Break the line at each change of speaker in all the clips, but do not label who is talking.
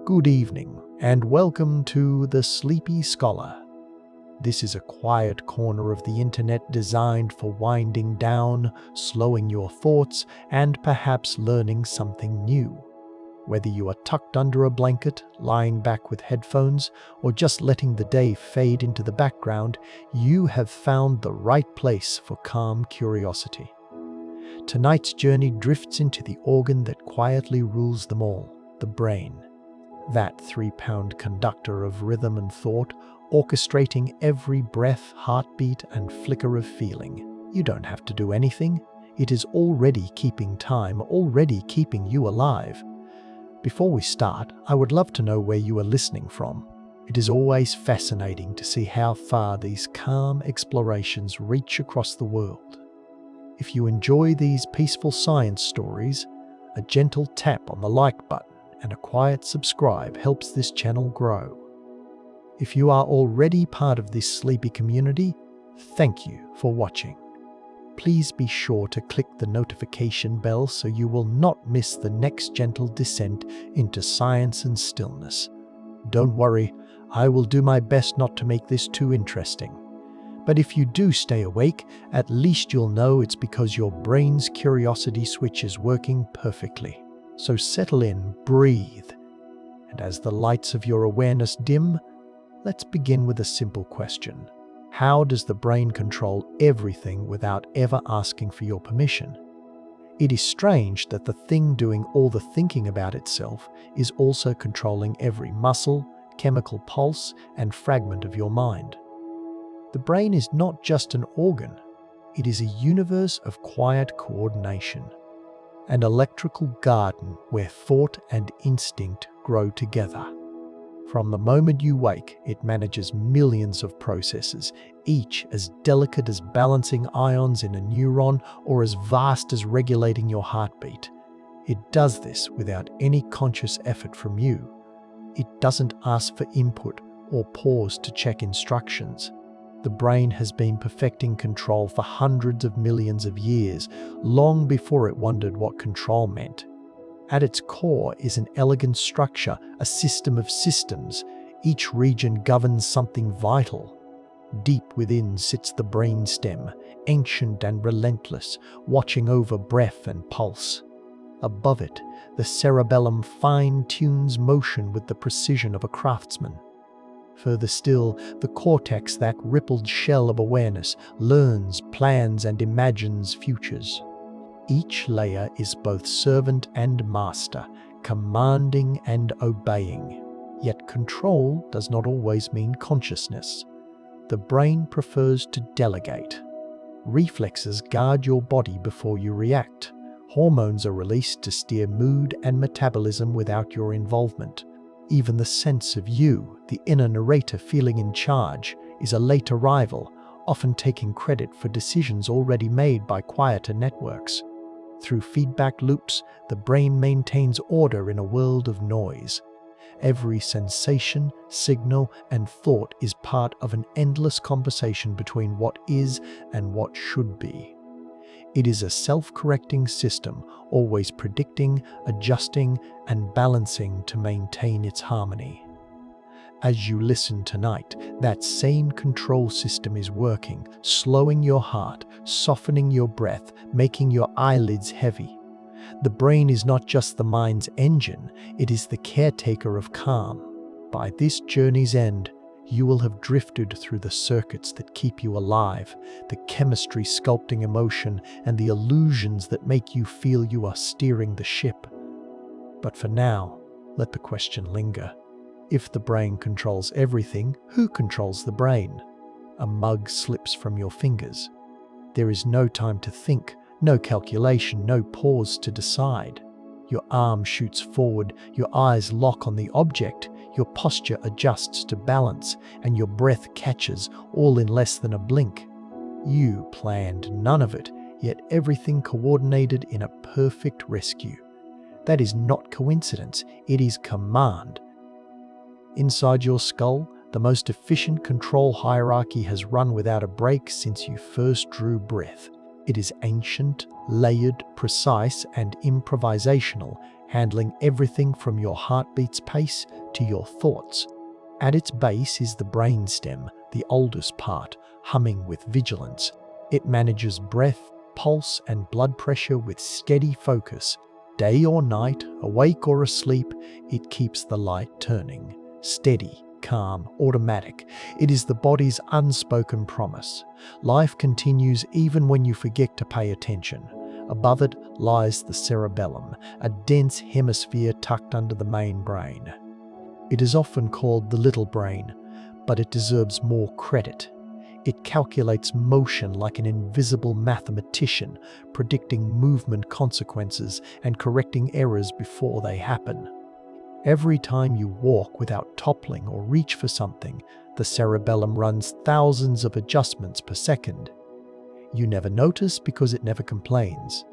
Good evening, and welcome to The Sleepy Scholar. This is a quiet corner of the internet designed for winding down, slowing your thoughts, and perhaps learning something new. Whether you are tucked under a blanket, lying back with headphones, or just letting the day fade into the background, you have found the right place for calm curiosity. Tonight's journey drifts into the organ that quietly rules them all, the brain. That 3-pound conductor of rhythm and thought, orchestrating every breath, heartbeat, and flicker of feeling. You don't have to do anything. It is already keeping time, already keeping you alive. Before we start, I would love to know where you are listening from. It is always fascinating to see how far these calm explorations reach across the world. If you enjoy these peaceful science stories, a gentle tap on the like button and a quiet subscribe helps this channel grow. If you are already part of this sleepy community, thank you for watching. Please be sure to click the notification bell so you will not miss the next gentle descent into science and stillness. Don't worry, I will do my best not to make this too interesting. But if you do stay awake, at least you'll know it's because your brain's curiosity switch is working perfectly. So settle in, breathe, and as the lights of your awareness dim, let's begin with a simple question. How does the brain control everything without ever asking for your permission? It is strange that the thing doing all the thinking about itself is also controlling every muscle, chemical pulse, and fragment of your mind. The brain is not just an organ, it is a universe of quiet coordination, an electrical garden where thought and instinct grow together. From the moment you wake, it manages millions of processes, each as delicate as balancing ions in a neuron or as vast as regulating your heartbeat. It does this without any conscious effort from you. It doesn't ask for input or pause to check instructions. The brain has been perfecting control for hundreds of millions of years, long before it wondered what control meant. At its core is an elegant structure, a system of systems. Each region governs something vital. Deep within sits the brainstem, ancient and relentless, watching over breath and pulse. Above it, the cerebellum fine-tunes motion with the precision of a craftsman. Further still, the cortex, that rippled shell of awareness, learns, plans, and imagines futures. Each layer is both servant and master, commanding and obeying. Yet control does not always mean consciousness. The brain prefers to delegate. Reflexes guard your body before you react. Hormones are released to steer mood and metabolism without your involvement. Even the sense of you, the inner narrator feeling in charge, is a late arrival, often taking credit for decisions already made by quieter networks. Through feedback loops, the brain maintains order in a world of noise. Every sensation, signal, and thought is part of an endless conversation between what is and what should be. It is a self-correcting system, always predicting, adjusting, and balancing to maintain its harmony. As you listen tonight, that same control system is working, slowing your heart, softening your breath, making your eyelids heavy. The brain is not just the mind's engine, it is the caretaker of calm. By this journey's end, you will have drifted through the circuits that keep you alive, the chemistry sculpting emotion, and the illusions that make you feel you are steering the ship. But for now, let the question linger. If the brain controls everything, who controls the brain? A mug slips from your fingers. There is no time to think, no calculation, no pause to decide. Your arm shoots forward, your eyes lock on the object, your posture adjusts to balance, and your breath catches, all in less than a blink. You planned none of it, yet everything coordinated in a perfect rescue. That is not coincidence, it is command. Inside your skull, the most efficient control hierarchy has run without a break since you first drew breath. It is ancient, layered, precise, and improvisational, handling everything from your heartbeat's pace to your thoughts. At its base is the brainstem, the oldest part, humming with vigilance. It manages breath, pulse, and blood pressure with steady focus. Day or night, awake or asleep, it keeps the light turning. Steady, calm, automatic. It is the body's unspoken promise. Life continues even when you forget to pay attention. Above it lies the cerebellum, a dense hemisphere tucked under the main brain. It is often called the little brain, but it deserves more credit. It calculates motion like an invisible mathematician, predicting movement consequences and correcting errors before they happen. Every time you walk without toppling or reach for something, the cerebellum runs thousands of adjustments per second. You never notice because it never complains.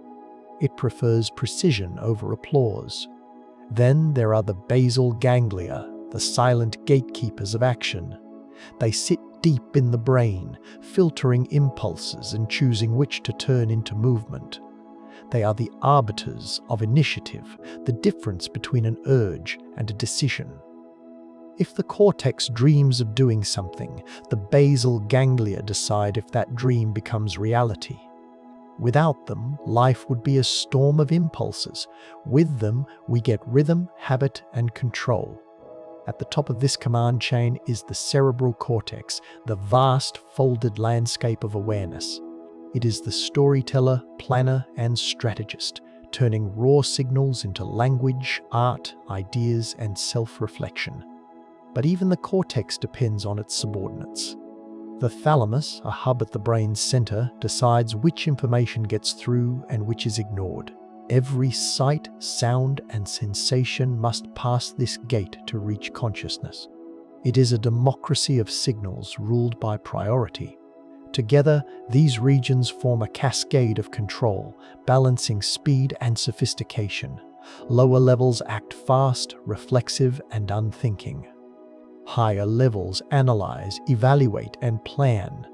It prefers precision over applause. Then there are the basal ganglia, the silent gatekeepers of action. They sit deep in the brain, filtering impulses and choosing which to turn into movement. They are the arbiters of initiative, the difference between an urge and a decision. If the cortex dreams of doing something, the basal ganglia decide if that dream becomes reality. Without them, life would be a storm of impulses. With them, we get rhythm, habit, and control. At the top of this command chain is the cerebral cortex, the vast, folded landscape of awareness. It is the storyteller, planner, and strategist, turning raw signals into language, art, ideas, and self-reflection. But even the cortex depends on its subordinates. The thalamus, a hub at the brain's center, decides which information gets through and which is ignored. Every sight, sound, and sensation must pass this gate to reach consciousness. It is a democracy of signals ruled by priority. Together, these regions form a cascade of control, balancing speed and sophistication. Lower levels act fast, reflexive, and unthinking. Higher levels analyze, evaluate, and plan.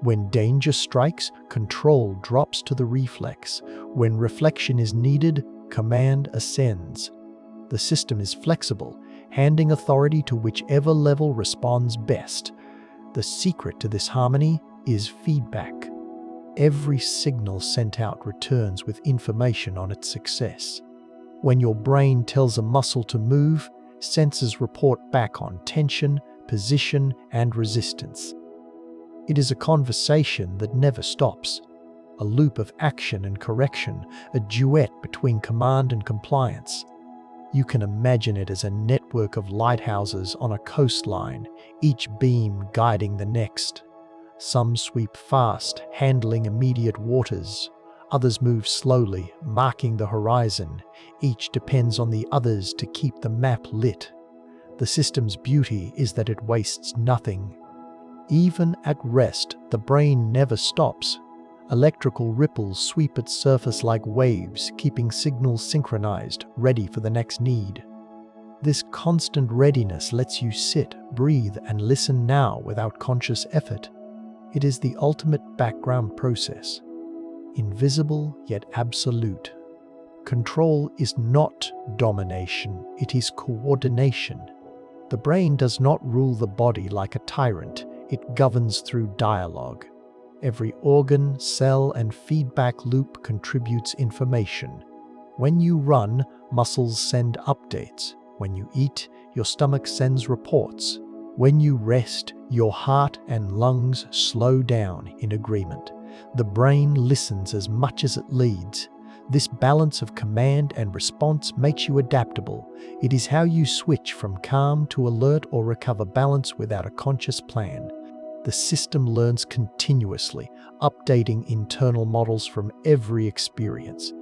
When danger strikes, control drops to the reflex. When reflection is needed, command ascends. The system is flexible, handing authority to whichever level responds best. The secret to this harmony is feedback. Every signal sent out returns with information on its success. When your brain tells a muscle to move, sensors report back on tension, position, and resistance. It is a conversation that never stops, a loop of action and correction, a duet between command and compliance. You can imagine it as a network of lighthouses on a coastline, each beam guiding the next. Some sweep fast, handling immediate waters. Others move slowly, marking the horizon. Each depends on the others to keep the map lit. The system's beauty is that it wastes nothing. Even at rest, the brain never stops. Electrical ripples sweep its surface like waves, keeping signals synchronized, ready for the next need. This constant readiness lets you sit, breathe, and listen now without conscious effort. It is the ultimate background process. Invisible yet absolute. Control is not domination, it is coordination. The brain does not rule the body like a tyrant, it governs through dialogue. Every organ, cell, and feedback loop contributes information. When you run, muscles send updates. When you eat, your stomach sends reports. When you rest, your heart and lungs slow down in agreement. The brain listens as much as it leads. This balance of command and response makes you adaptable. It is how you switch from calm to alert or recover balance without a conscious plan. The system learns continuously, updating internal models from every experience.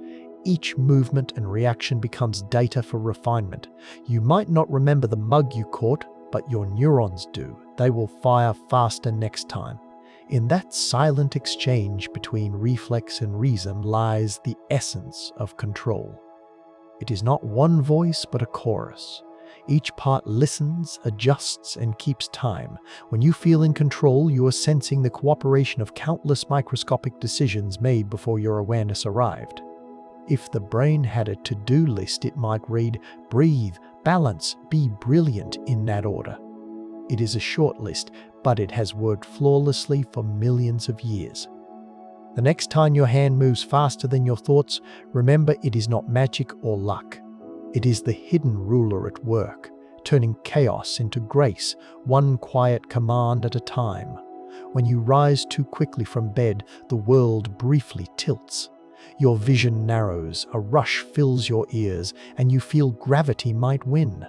Each movement and reaction becomes data for refinement. You might not remember the mug you caught, but your neurons do. They will fire faster next time. In that silent exchange between reflex and reason lies the essence of control. It is not one voice but a chorus. Each part listens, adjusts, and keeps time. When you feel in control, you are sensing the cooperation of countless microscopic decisions made before your awareness arrived. If the brain had a to-do list, it might read, breathe, balance, be brilliant in that order. It is a short list, but it has worked flawlessly for millions of years. The next time your hand moves faster than your thoughts, remember it is not magic or luck. It is the hidden ruler at work, turning chaos into grace, one quiet command at a time. When you rise too quickly from bed, the world briefly tilts. Your vision narrows, a rush fills your ears, and you feel gravity might win.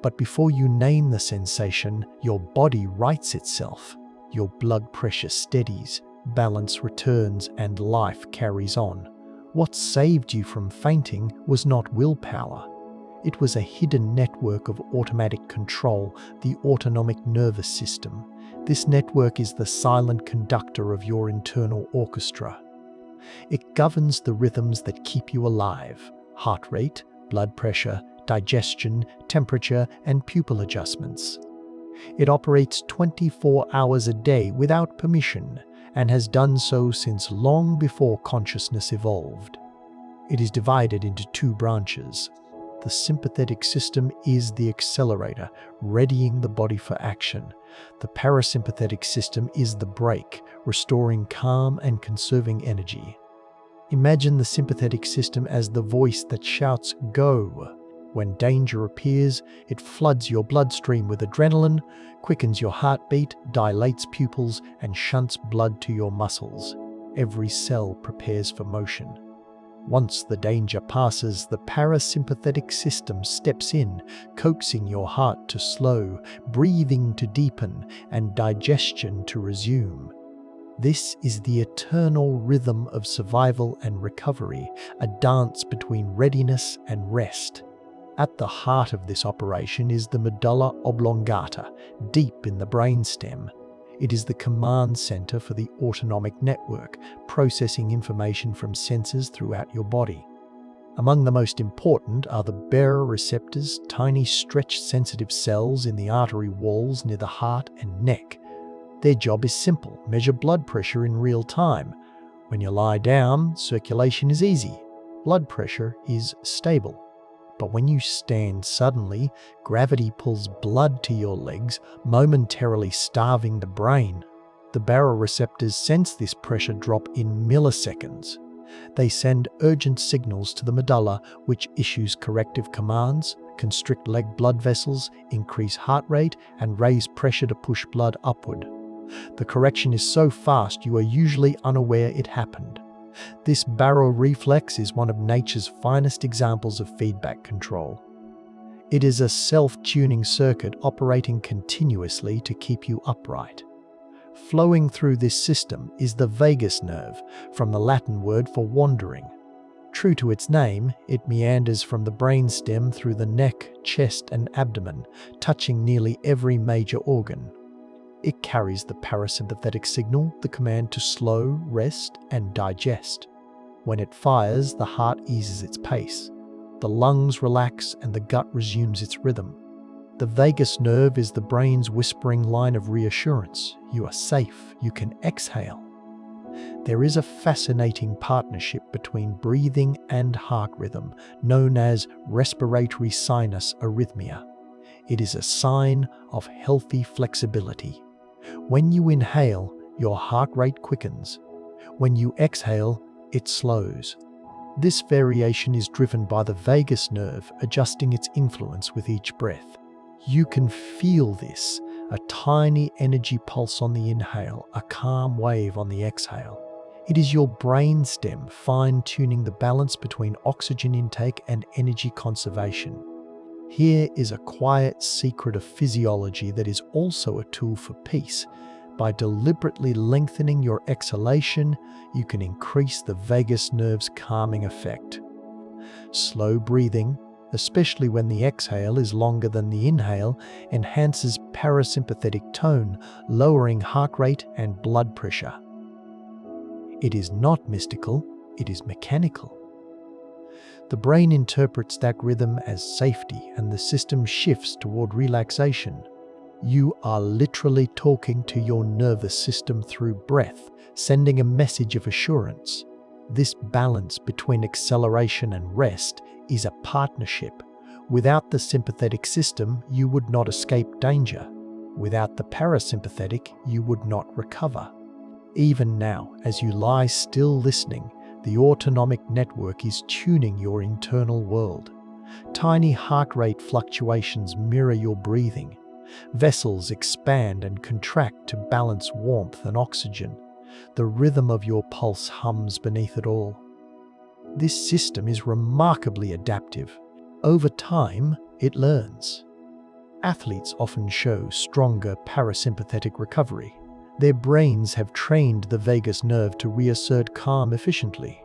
But before you name the sensation, your body rights itself. Your blood pressure steadies, balance returns, and life carries on. What saved you from fainting was not willpower. It was a hidden network of automatic control, the autonomic nervous system. This network is the silent conductor of your internal orchestra. It governs the rhythms that keep you alive: heart rate, blood pressure, digestion, temperature, and pupil adjustments. It operates 24 hours a day without permission, and has done so since long before consciousness evolved. It is divided into two branches. The sympathetic system is the accelerator, readying the body for action. The parasympathetic system is the brake, restoring calm and conserving energy. Imagine the sympathetic system as the voice that shouts, "Go!" When danger appears, it floods your bloodstream with adrenaline, quickens your heartbeat, dilates pupils, and shunts blood to your muscles. Every cell prepares for motion. Once the danger passes, the parasympathetic system steps in, coaxing your heart to slow, breathing to deepen, and digestion to resume. This is the eternal rhythm of survival and recovery, a dance between readiness and rest. At the heart of this operation is the medulla oblongata, deep in the brainstem. It is the command center for the autonomic network, processing information from sensors throughout your body. Among the most important are the baroreceptors, tiny stretch-sensitive cells in the artery walls near the heart and neck. Their job is simple: measure blood pressure in real time. When you lie down, circulation is easy. Blood pressure is stable. But when you stand suddenly, gravity pulls blood to your legs, momentarily starving the brain. The baroreceptors sense this pressure drop in milliseconds. They send urgent signals to the medulla, which issues corrective commands: constrict leg blood vessels, increase heart rate, and raise pressure to push blood upward. The correction is so fast you are usually unaware it happened. This baroreflex is one of nature's finest examples of feedback control. It is a self-tuning circuit operating continuously to keep you upright. Flowing through this system is the vagus nerve, from the Latin word for wandering. True to its name, it meanders from the brainstem through the neck, chest, and abdomen, touching nearly every major organ. It carries the parasympathetic signal, the command to slow, rest, and digest. When it fires, the heart eases its pace. The lungs relax and the gut resumes its rhythm. The vagus nerve is the brain's whispering line of reassurance. You are safe. You can exhale. There is a fascinating partnership between breathing and heart rhythm, known as respiratory sinus arrhythmia. It is a sign of healthy flexibility. When you inhale, your heart rate quickens. When you exhale, it slows. This variation is driven by the vagus nerve adjusting its influence with each breath. You can feel this, a tiny energy pulse on the inhale, a calm wave on the exhale. It is your brainstem fine-tuning the balance between oxygen intake and energy conservation. Here is a quiet secret of physiology that is also a tool for peace. By deliberately lengthening your exhalation, you can increase the vagus nerve's calming effect. Slow breathing, especially when the exhale is longer than the inhale, enhances parasympathetic tone, lowering heart rate and blood pressure. It is not mystical, it is mechanical. The brain interprets that rhythm as safety, and the system shifts toward relaxation. You are literally talking to your nervous system through breath, sending a message of assurance. This balance between acceleration and rest is a partnership. Without the sympathetic system, you would not escape danger. Without the parasympathetic, you would not recover. Even now, as you lie still listening, the autonomic network is tuning your internal world. Tiny heart rate fluctuations mirror your breathing. Vessels expand and contract to balance warmth and oxygen. The rhythm of your pulse hums beneath it all. This system is remarkably adaptive. Over time, it learns. Athletes often show stronger parasympathetic recovery. Their brains have trained the vagus nerve to reassert calm efficiently.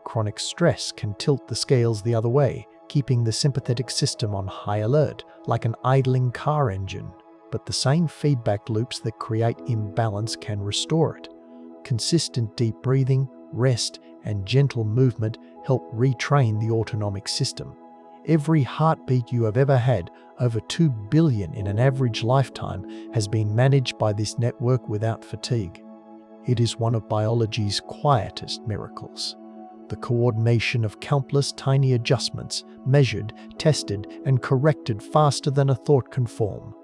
Chronic stress can tilt the scales the other way, keeping the sympathetic system on high alert, like an idling car engine. But the same feedback loops that create imbalance can restore it. Consistent deep breathing, rest, and gentle movement help retrain the autonomic system. Every heartbeat you have ever had, over 2 billion in an average lifetime, has been managed by this network without fatigue. It is one of biology's quietest miracles. The coordination of countless tiny adjustments, measured, tested, and corrected faster than a thought can form.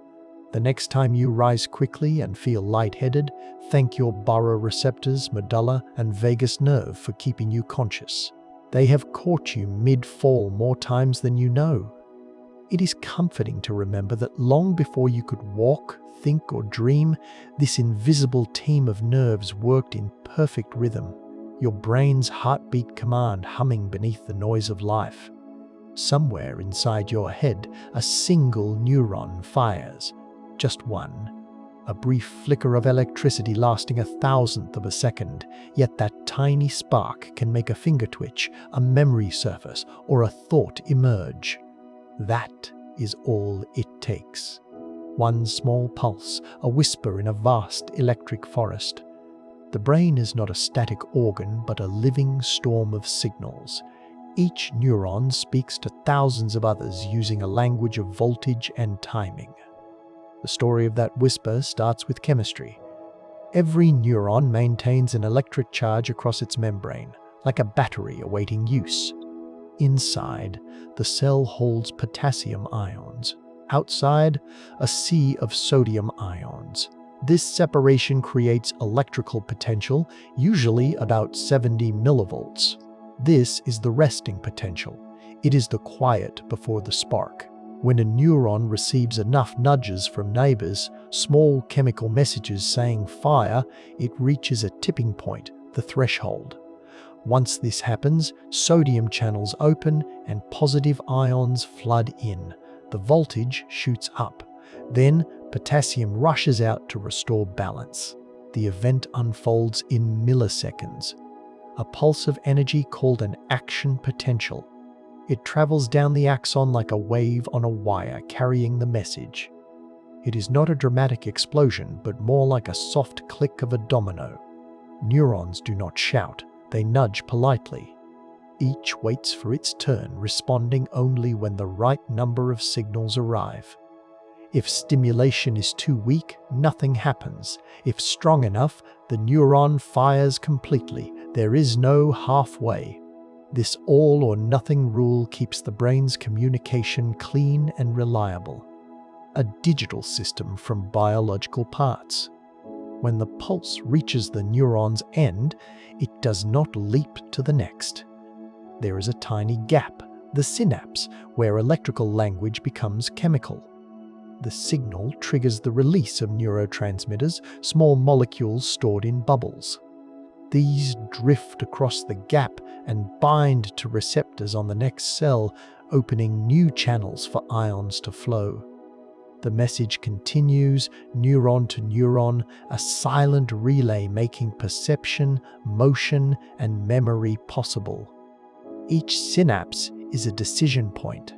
The next time you rise quickly and feel lightheaded, thank your baroreceptors, medulla, and vagus nerve for keeping you conscious. They have caught you mid-fall more times than you know. It is comforting to remember that long before you could walk, think, or dream, this invisible team of nerves worked in perfect rhythm, your brain's heartbeat command humming beneath the noise of life. Somewhere inside your head, a single neuron fires, just one. A brief flicker of electricity lasting 1,000th of a second, yet that tiny spark can make a finger twitch, a memory surface, or a thought emerge. That is all it takes. One small pulse, a whisper in a vast electric forest. The brain is not a static organ, but a living storm of signals. Each neuron speaks to thousands of others using a language of voltage and timing. The story of that whisper starts with chemistry. Every neuron maintains an electric charge across its membrane, like a battery awaiting use. Inside, the cell holds potassium ions. Outside, a sea of sodium ions. This separation creates electrical potential, usually about 70 millivolts. This is the resting potential. It is the quiet before the spark. When a neuron receives enough nudges from neighbors, small chemical messages saying fire, it reaches a tipping point, the threshold. Once this happens, sodium channels open and positive ions flood in. The voltage shoots up. Then, potassium rushes out to restore balance. The event unfolds in milliseconds. A pulse of energy called an action potential. It travels down the axon like a wave on a wire, carrying the message. It is not a dramatic explosion, but more like a soft click of a domino. Neurons do not shout, they nudge politely. Each waits for its turn, responding only when the right number of signals arrive. If stimulation is too weak, nothing happens. If strong enough, the neuron fires completely. There is no halfway. This all-or-nothing rule keeps the brain's communication clean and reliable. A digital system from biological parts. When the pulse reaches the neuron's end, it does not leap to the next. There is a tiny gap, the synapse, where electrical language becomes chemical. The signal triggers the release of neurotransmitters, small molecules stored in bubbles. These drift across the gap and bind to receptors on the next cell, opening new channels for ions to flow. The message continues, neuron to neuron, a silent relay making perception, motion, and memory possible. Each synapse is a decision point.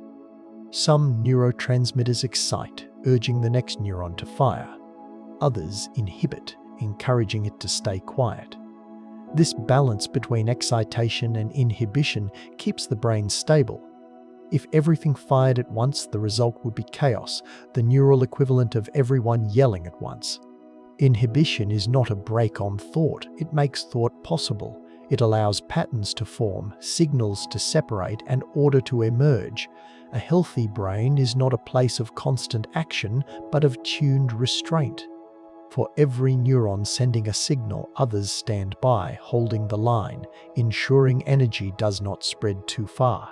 Some neurotransmitters excite, urging the next neuron to fire. Others inhibit, encouraging it to stay quiet. This balance between excitation and inhibition keeps the brain stable. If everything fired at once, the result would be chaos, the neural equivalent of everyone yelling at once. Inhibition is not a brake on thought, it makes thought possible. It allows patterns to form, signals to separate, and order to emerge. A healthy brain is not a place of constant action, but of tuned restraint. For every neuron sending a signal, others stand by, holding the line, ensuring energy does not spread too far.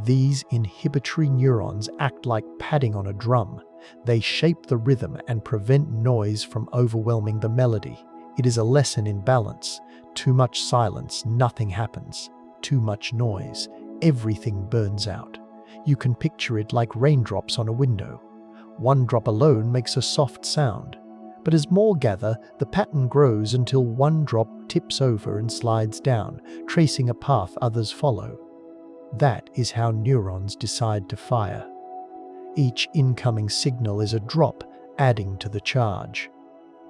These inhibitory neurons act like padding on a drum. They shape the rhythm and prevent noise from overwhelming the melody. It is a lesson in balance. Too much silence, nothing happens. Too much noise, everything burns out. You can picture it like raindrops on a window. One drop alone makes a soft sound. But as more gather, the pattern grows until one drop tips over and slides down, tracing a path others follow. That is how neurons decide to fire. Each incoming signal is a drop, adding to the charge.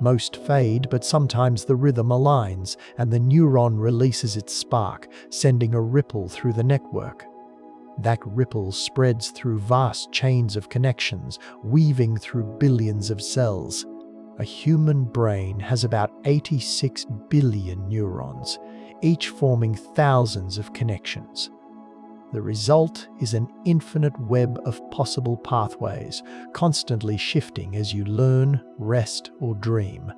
Most fade, but sometimes the rhythm aligns, and the neuron releases its spark, sending a ripple through the network. That ripple spreads through vast chains of connections, weaving through billions of cells. A human brain has about 86 billion neurons, each forming thousands of connections. The result is an infinite web of possible pathways, constantly shifting as you learn, rest, or dream.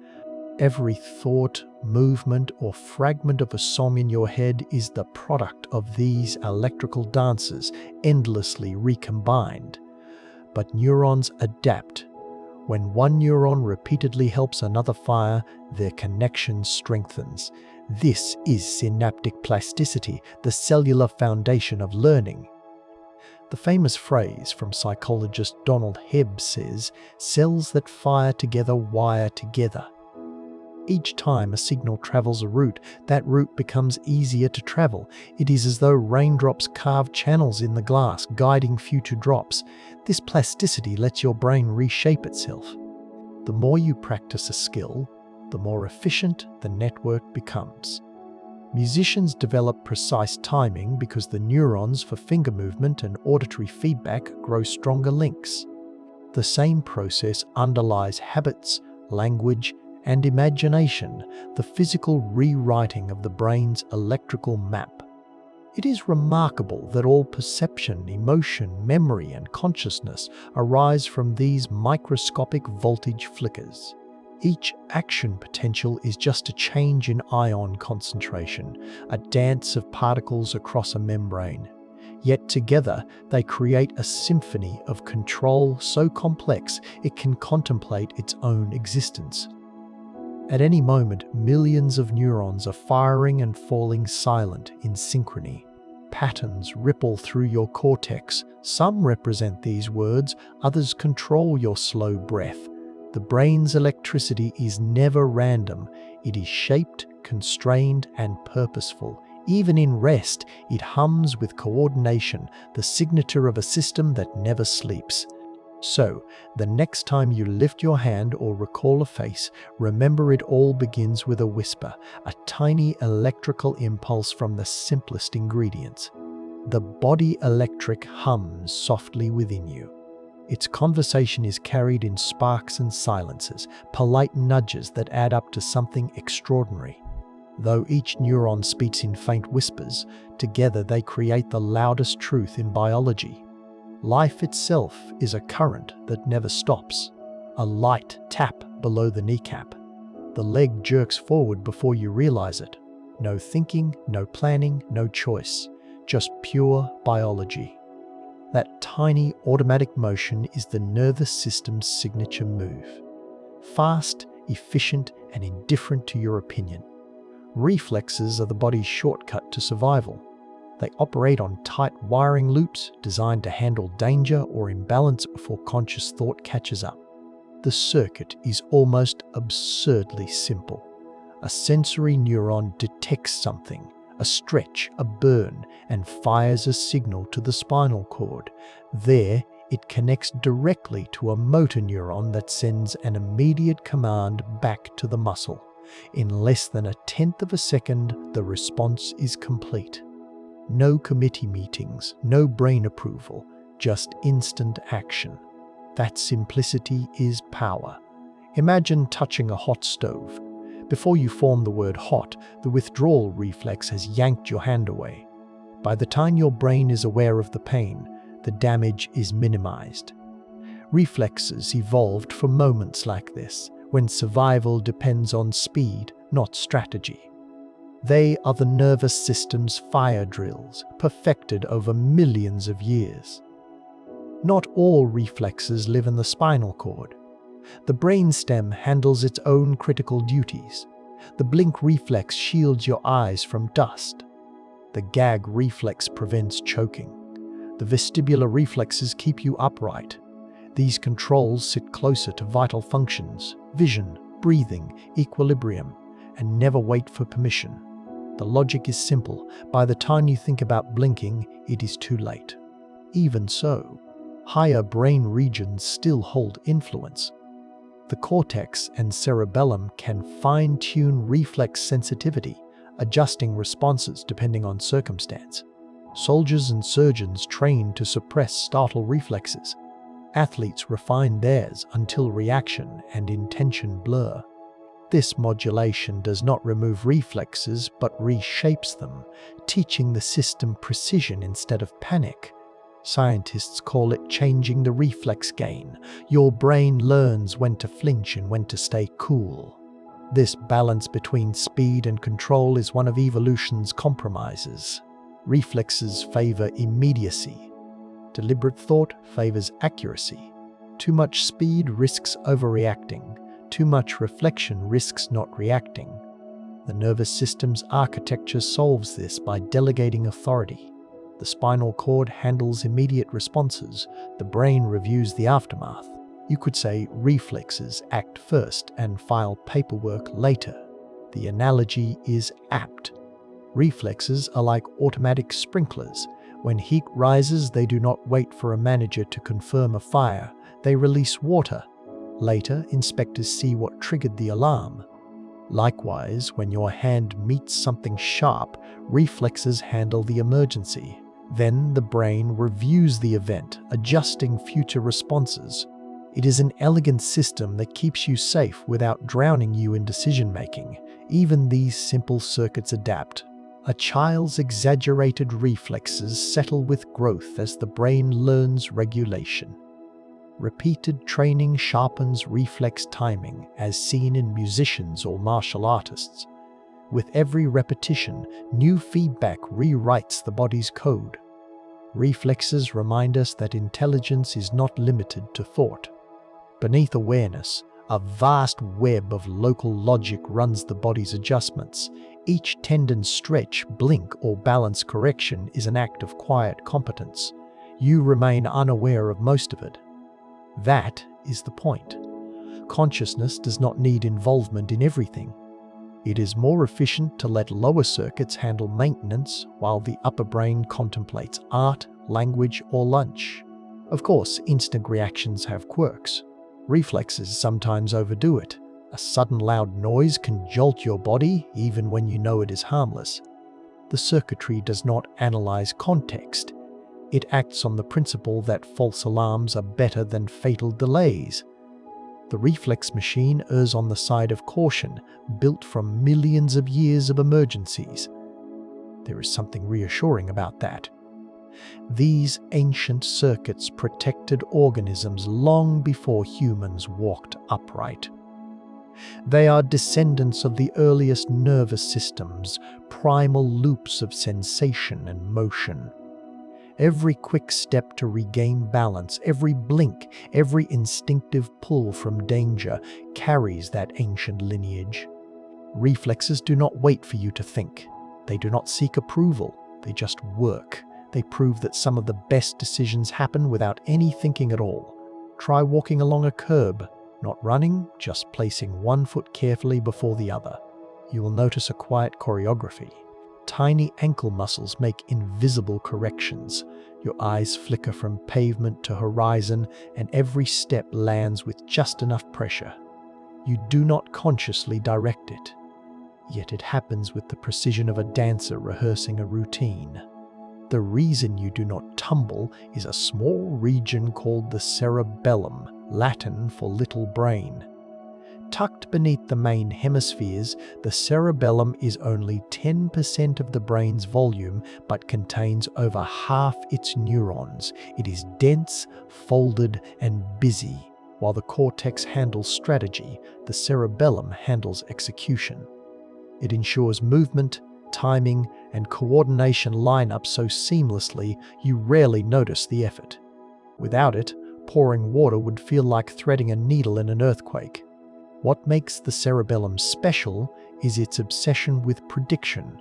Every thought, movement, or fragment of a song in your head is the product of these electrical dances, endlessly recombined. But neurons adapt. When one neuron repeatedly helps another fire, their connection strengthens. This is synaptic plasticity, the cellular foundation of learning. The famous phrase from psychologist Donald Hebb says, "Cells that fire together wire together." Each time a signal travels a route, that route becomes easier to travel. It is as though raindrops carve channels in the glass, guiding future drops. This plasticity lets your brain reshape itself. The more you practice a skill, the more efficient the network becomes. Musicians develop precise timing because the neurons for finger movement and auditory feedback grow stronger links. The same process underlies habits, language, and imagination, the physical rewriting of the brain's electrical map. It is remarkable that all perception, emotion, memory, and consciousness arise from these microscopic voltage flickers. Each action potential is just a change in ion concentration, a dance of particles across a membrane. Yet together they create a symphony of control so complex it can contemplate its own existence. At any moment, millions of neurons are firing and falling silent in synchrony. Patterns ripple through your cortex. Some represent these words, others control your slow breath. The brain's electricity is never random. It is shaped, constrained, and purposeful. Even in rest, it hums with coordination, the signature of a system that never sleeps. So, the next time you lift your hand or recall a face, remember it all begins with a whisper, a tiny electrical impulse from the simplest ingredients. The body electric hums softly within you. Its conversation is carried in sparks and silences, polite nudges that add up to something extraordinary. Though each neuron speaks in faint whispers, together they create the loudest truth in biology. Life itself is a current that never stops. A light tap below the kneecap. The leg jerks forward before you realize it. No thinking, no planning, no choice. Just pure biology. That tiny automatic motion is the nervous system's signature move. Fast, efficient, and indifferent to your opinion. Reflexes are the body's shortcut to survival. They operate on tight wiring loops designed to handle danger or imbalance before conscious thought catches up. The circuit is almost absurdly simple. A sensory neuron detects something, a stretch, a burn, and fires a signal to the spinal cord. There, it connects directly to a motor neuron that sends an immediate command back to the muscle. In less than 1/10 of a second, the response is complete. No committee meetings, no brain approval, just instant action. That simplicity is power. Imagine touching a hot stove. Before you form the word hot, the withdrawal reflex has yanked your hand away. By the time your brain is aware of the pain, the damage is minimized. Reflexes evolved for moments like this, when survival depends on speed, not strategy. They are the nervous system's fire drills, perfected over millions of years. Not all reflexes live in the spinal cord. The brainstem handles its own critical duties. The blink reflex shields your eyes from dust. The gag reflex prevents choking. The vestibular reflexes keep you upright. These controls sit closer to vital functions, vision, breathing, equilibrium, and never wait for permission. The logic is simple. By the time you think about blinking, it is too late. Even so, higher brain regions still hold influence. The cortex and cerebellum can fine-tune reflex sensitivity, adjusting responses depending on circumstance. Soldiers and surgeons train to suppress startle reflexes. Athletes refine theirs until reaction and intention blur. This modulation does not remove reflexes but reshapes them, teaching the system precision instead of panic. Scientists call it changing the reflex gain. Your brain learns when to flinch and when to stay cool. This balance between speed and control is one of evolution's compromises. Reflexes favor immediacy. Deliberate thought favors accuracy. Too much speed risks overreacting. Too much reflection risks not reacting. The nervous system's architecture solves this by delegating authority. The spinal cord handles immediate responses. The brain reviews the aftermath. You could say reflexes act first and file paperwork later. The analogy is apt. Reflexes are like automatic sprinklers. When heat rises, they do not wait for a manager to confirm a fire. They release water. Later, inspectors see what triggered the alarm. Likewise, when your hand meets something sharp, reflexes handle the emergency. Then the brain reviews the event, adjusting future responses. It is an elegant system that keeps you safe without drowning you in decision-making. Even these simple circuits adapt. A child's exaggerated reflexes settle with growth as the brain learns regulation. Repeated training sharpens reflex timing, as seen in musicians or martial artists. With every repetition, new feedback rewrites the body's code. Reflexes remind us that intelligence is not limited to thought. Beneath awareness, a vast web of local logic runs the body's adjustments. Each tendon stretch, blink, or balance correction is an act of quiet competence. You remain unaware of most of it. That is the point. Consciousness does not need involvement in everything. It is more efficient to let lower circuits handle maintenance while the upper brain contemplates art, language, or lunch. Of course, instant reactions have quirks. Reflexes sometimes overdo it. A sudden loud noise can jolt your body even when you know it is harmless. The circuitry does not analyze context. It acts on the principle that false alarms are better than fatal delays. The reflex machine errs on the side of caution, built from millions of years of emergencies. There is something reassuring about that. These ancient circuits protected organisms long before humans walked upright. They are descendants of the earliest nervous systems, primal loops of sensation and motion. Every quick step to regain balance, every blink, every instinctive pull from danger carries that ancient lineage. Reflexes do not wait for you to think. They do not seek approval. They just work. They prove that some of the best decisions happen without any thinking at all. Try walking along a curb, not running, just placing one foot carefully before the other. You will notice a quiet choreography. Tiny ankle muscles make invisible corrections. Your eyes flicker from pavement to horizon, and every step lands with just enough pressure. You do not consciously direct it, yet it happens with the precision of a dancer rehearsing a routine. The reason you do not tumble is a small region called the cerebellum, Latin for little brain. Tucked beneath the main hemispheres, the cerebellum is only 10% of the brain's volume but contains over half its neurons. It is dense, folded, and busy. While the cortex handles strategy, the cerebellum handles execution. It ensures movement, timing, and coordination line up so seamlessly you rarely notice the effort. Without it, pouring water would feel like threading a needle in an earthquake. What makes the cerebellum special is its obsession with prediction.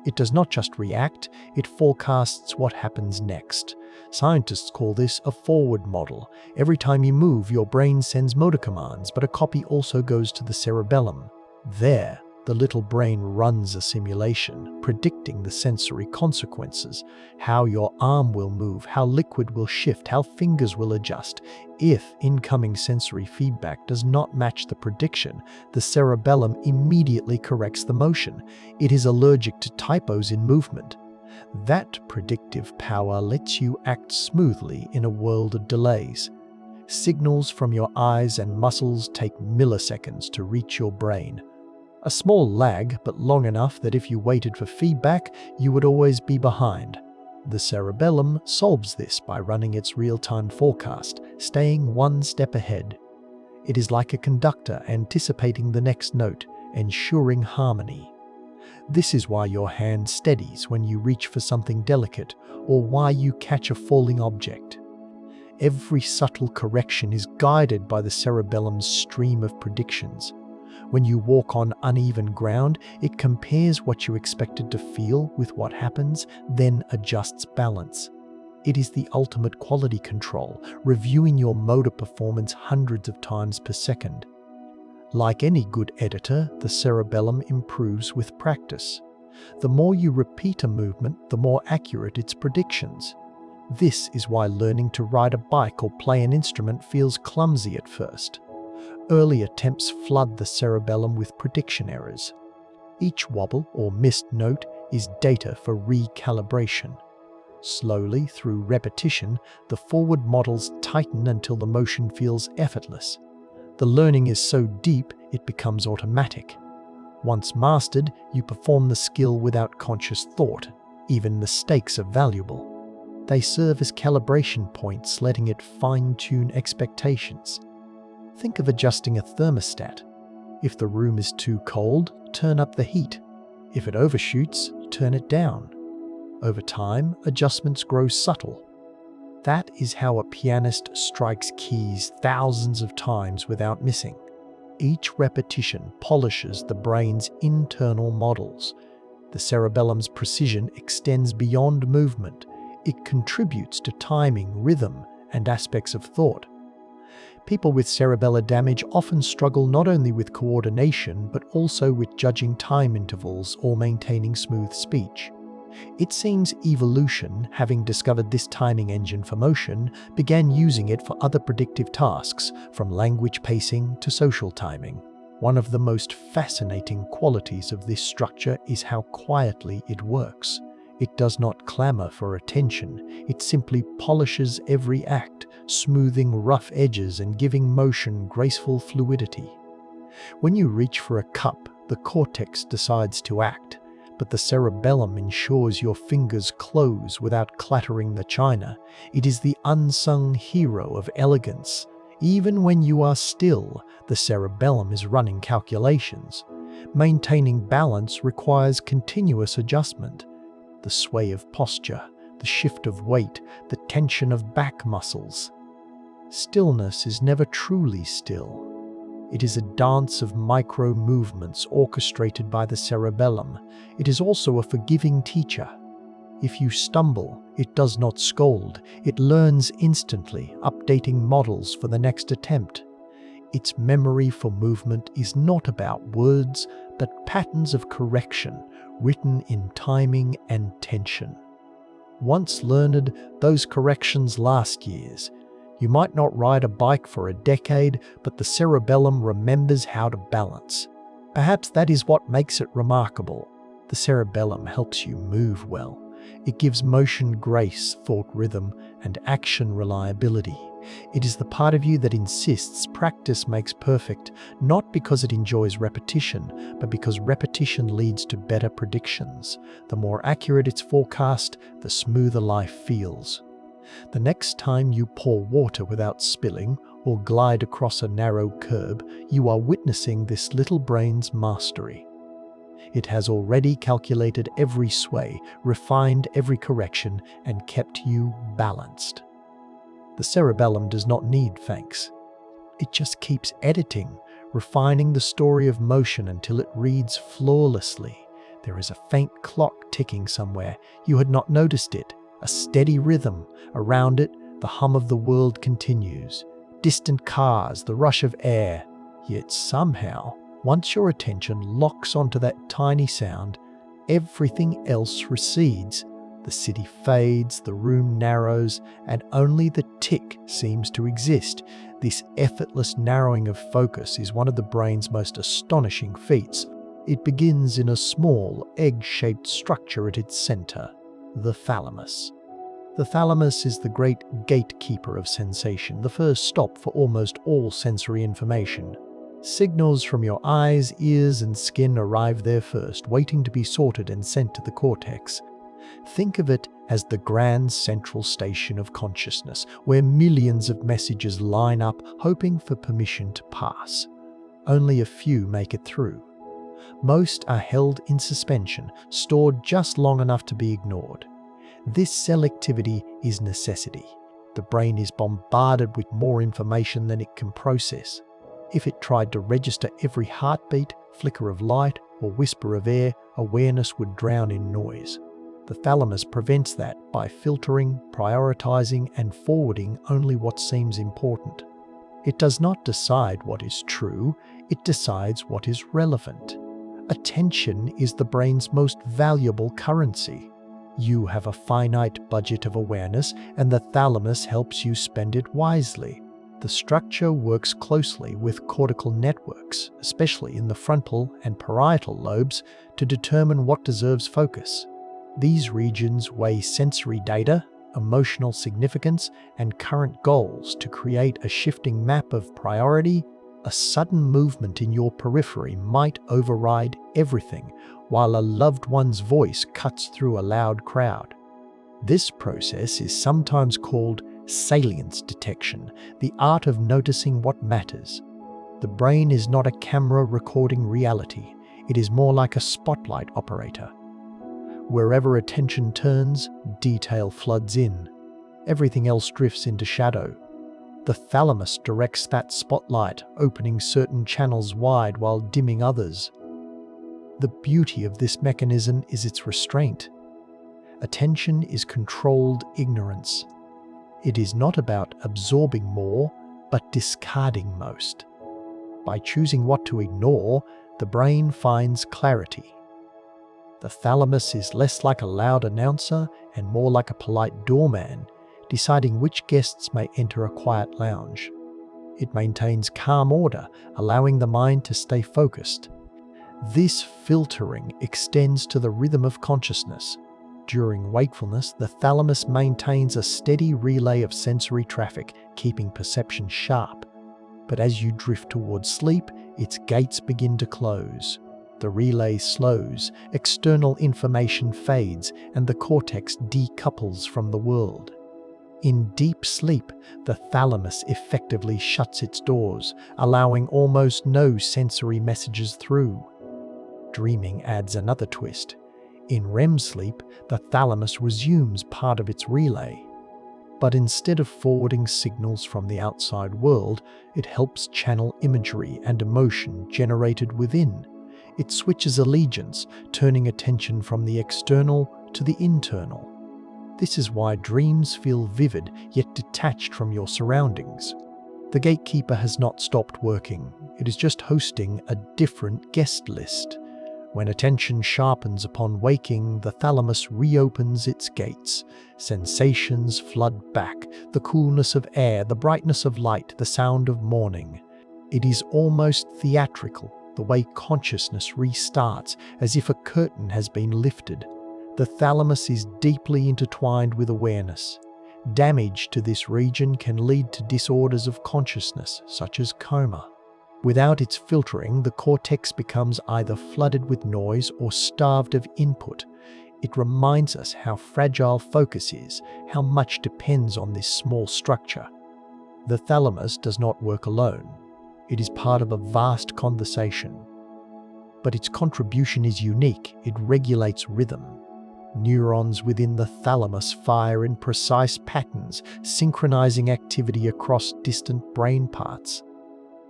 It does not just react, it forecasts what happens next. Scientists call this a forward model. Every time you move, your brain sends motor commands, but a copy also goes to the cerebellum. There, the little brain runs a simulation, predicting the sensory consequences, how your arm will move, how liquid will shift, how fingers will adjust. If incoming sensory feedback does not match the prediction, the cerebellum immediately corrects the motion. It is allergic to typos in movement. That predictive power lets you act smoothly in a world of delays. Signals from your eyes and muscles take milliseconds to reach your brain. A small lag, but long enough that if you waited for feedback, you would always be behind. The cerebellum solves this by running its real-time forecast, staying one step ahead. It is like a conductor anticipating the next note, ensuring harmony. This is why your hand steadies when you reach for something delicate, or why you catch a falling object. Every subtle correction is guided by the cerebellum's stream of predictions. When you walk on uneven ground, it compares what you expected to feel with what happens, then adjusts balance. It is the ultimate quality control, reviewing your motor performance hundreds of times per second. Like any good editor, the cerebellum improves with practice. The more you repeat a movement, the more accurate its predictions. This is why learning to ride a bike or play an instrument feels clumsy at first. Early attempts flood the cerebellum with prediction errors. Each wobble or missed note is data for recalibration. Slowly, through repetition, the forward models tighten until the motion feels effortless. The learning is so deep, it becomes automatic. Once mastered, you perform the skill without conscious thought. Even mistakes are valuable. They serve as calibration points, letting it fine-tune expectations. Think of adjusting a thermostat. If the room is too cold, turn up the heat. If it overshoots, turn it down. Over time, adjustments grow subtle. That is how a pianist strikes keys thousands of times without missing. Each repetition polishes the brain's internal models. The cerebellum's precision extends beyond movement. It contributes to timing, rhythm, and aspects of thought. People with cerebellar damage often struggle not only with coordination but also with judging time intervals or maintaining smooth speech. It seems evolution, having discovered this timing engine for motion, began using it for other predictive tasks, from language pacing to social timing. One of the most fascinating qualities of this structure is how quietly it works. It does not clamor for attention, it simply polishes every act, smoothing rough edges and giving motion graceful fluidity. When you reach for a cup, the cortex decides to act, but the cerebellum ensures your fingers close without clattering the china. It is the unsung hero of elegance. Even when you are still, the cerebellum is running calculations. Maintaining balance requires continuous adjustment. The sway of posture, the shift of weight, the tension of back muscles. Stillness is never truly still. It is a dance of micro-movements orchestrated by the cerebellum. It is also a forgiving teacher. If you stumble, it does not scold. It learns instantly, updating models for the next attempt. Its memory for movement is not about words, but patterns of correction, written in timing and tension. Once learned, those corrections last years. You might not ride a bike for a decade, but the cerebellum remembers how to balance. Perhaps that is what makes it remarkable. The cerebellum helps you move well. It gives motion grace, thought rhythm, and action reliability. It is the part of you that insists practice makes perfect, not because it enjoys repetition, but because repetition leads to better predictions. The more accurate its forecast, the smoother life feels. The next time you pour water without spilling or glide across a narrow curb, you are witnessing this little brain's mastery. It has already calculated every sway, refined every correction, and kept you balanced. The cerebellum does not need thanks. It just keeps editing, refining the story of motion until it reads flawlessly. There is a faint clock ticking somewhere. You had not noticed it. A steady rhythm. Around it, the hum of the world continues. Distant cars, the rush of air. Yet somehow, once your attention locks onto that tiny sound, everything else recedes. The city fades, the room narrows, and only the tick seems to exist. This effortless narrowing of focus is one of the brain's most astonishing feats. It begins in a small, egg-shaped structure at its center, the thalamus. The thalamus is the great gatekeeper of sensation, the first stop for almost all sensory information. Signals from your eyes, ears, and skin arrive there first, waiting to be sorted and sent to the cortex. Think of it as the grand central station of consciousness, where millions of messages line up, hoping for permission to pass. Only a few make it through. Most are held in suspension, stored just long enough to be ignored. This selectivity is necessity. The brain is bombarded with more information than it can process. If it tried to register every heartbeat, flicker of light, or whisper of air, awareness would drown in noise. The thalamus prevents that by filtering, prioritizing, and forwarding only what seems important. It does not decide what is true, it decides what is relevant. Attention is the brain's most valuable currency. You have a finite budget of awareness, and the thalamus helps you spend it wisely. The structure works closely with cortical networks, especially in the frontal and parietal lobes, to determine what deserves focus. These regions weigh sensory data, emotional significance, and current goals to create a shifting map of priority. A sudden movement in your periphery might override everything, while a loved one's voice cuts through a loud crowd. This process is sometimes called salience detection, the art of noticing what matters. The brain is not a camera recording reality, it is more like a spotlight operator. Wherever attention turns, detail floods in. Everything else drifts into shadow. The thalamus directs that spotlight, opening certain channels wide while dimming others. The beauty of this mechanism is its restraint. Attention is controlled ignorance. It is not about absorbing more, but discarding most. By choosing what to ignore, the brain finds clarity. The thalamus is less like a loud announcer and more like a polite doorman, deciding which guests may enter a quiet lounge. It maintains calm order, allowing the mind to stay focused. This filtering extends to the rhythm of consciousness. During wakefulness, the thalamus maintains a steady relay of sensory traffic, keeping perception sharp. But as you drift towards sleep, its gates begin to close. The relay slows, external information fades, and the cortex decouples from the world. In deep sleep, the thalamus effectively shuts its doors, allowing almost no sensory messages through. Dreaming adds another twist. In REM sleep, the thalamus resumes part of its relay. But instead of forwarding signals from the outside world, it helps channel imagery and emotion generated within. It switches allegiance, turning attention from the external to the internal. This is why dreams feel vivid yet detached from your surroundings. The gatekeeper has not stopped working, it is just hosting a different guest list. When attention sharpens upon waking, the thalamus reopens its gates. Sensations flood back, the coolness of air, the brightness of light, the sound of morning. It is almost theatrical, the way consciousness restarts, as if a curtain has been lifted. The thalamus is deeply intertwined with awareness. Damage to this region can lead to disorders of consciousness, such as coma. Without its filtering, the cortex becomes either flooded with noise or starved of input. It reminds us how fragile focus is, how much depends on this small structure. The thalamus does not work alone. It is part of a vast conversation. But its contribution is unique. It regulates rhythm. Neurons within the thalamus fire in precise patterns, synchronizing activity across distant brain parts.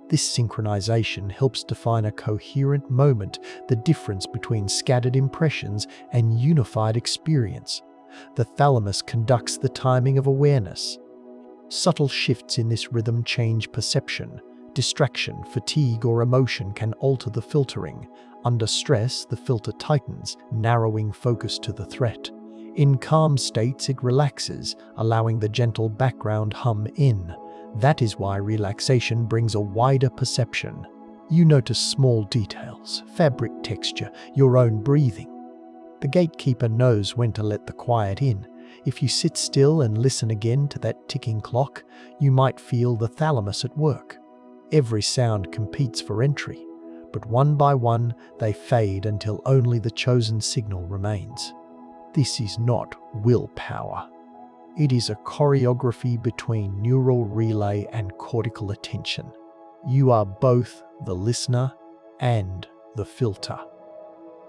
This synchronization helps define a coherent moment, the difference between scattered impressions and unified experience. The thalamus conducts the timing of awareness. Subtle shifts in this rhythm change perception. Distraction, fatigue, or emotion can alter the filtering. Under stress, the filter tightens, narrowing focus to the threat. In calm states, it relaxes, allowing the gentle background hum in. That is why relaxation brings a wider perception. You notice small details, fabric texture, your own breathing. The gatekeeper knows when to let the quiet in. If you sit still and listen again to that ticking clock, you might feel the thalamus at work. Every sound competes for entry, but one by one they fade until only the chosen signal remains. This is not willpower. It is a choreography between neural relay and cortical attention. You are both the listener and the filter.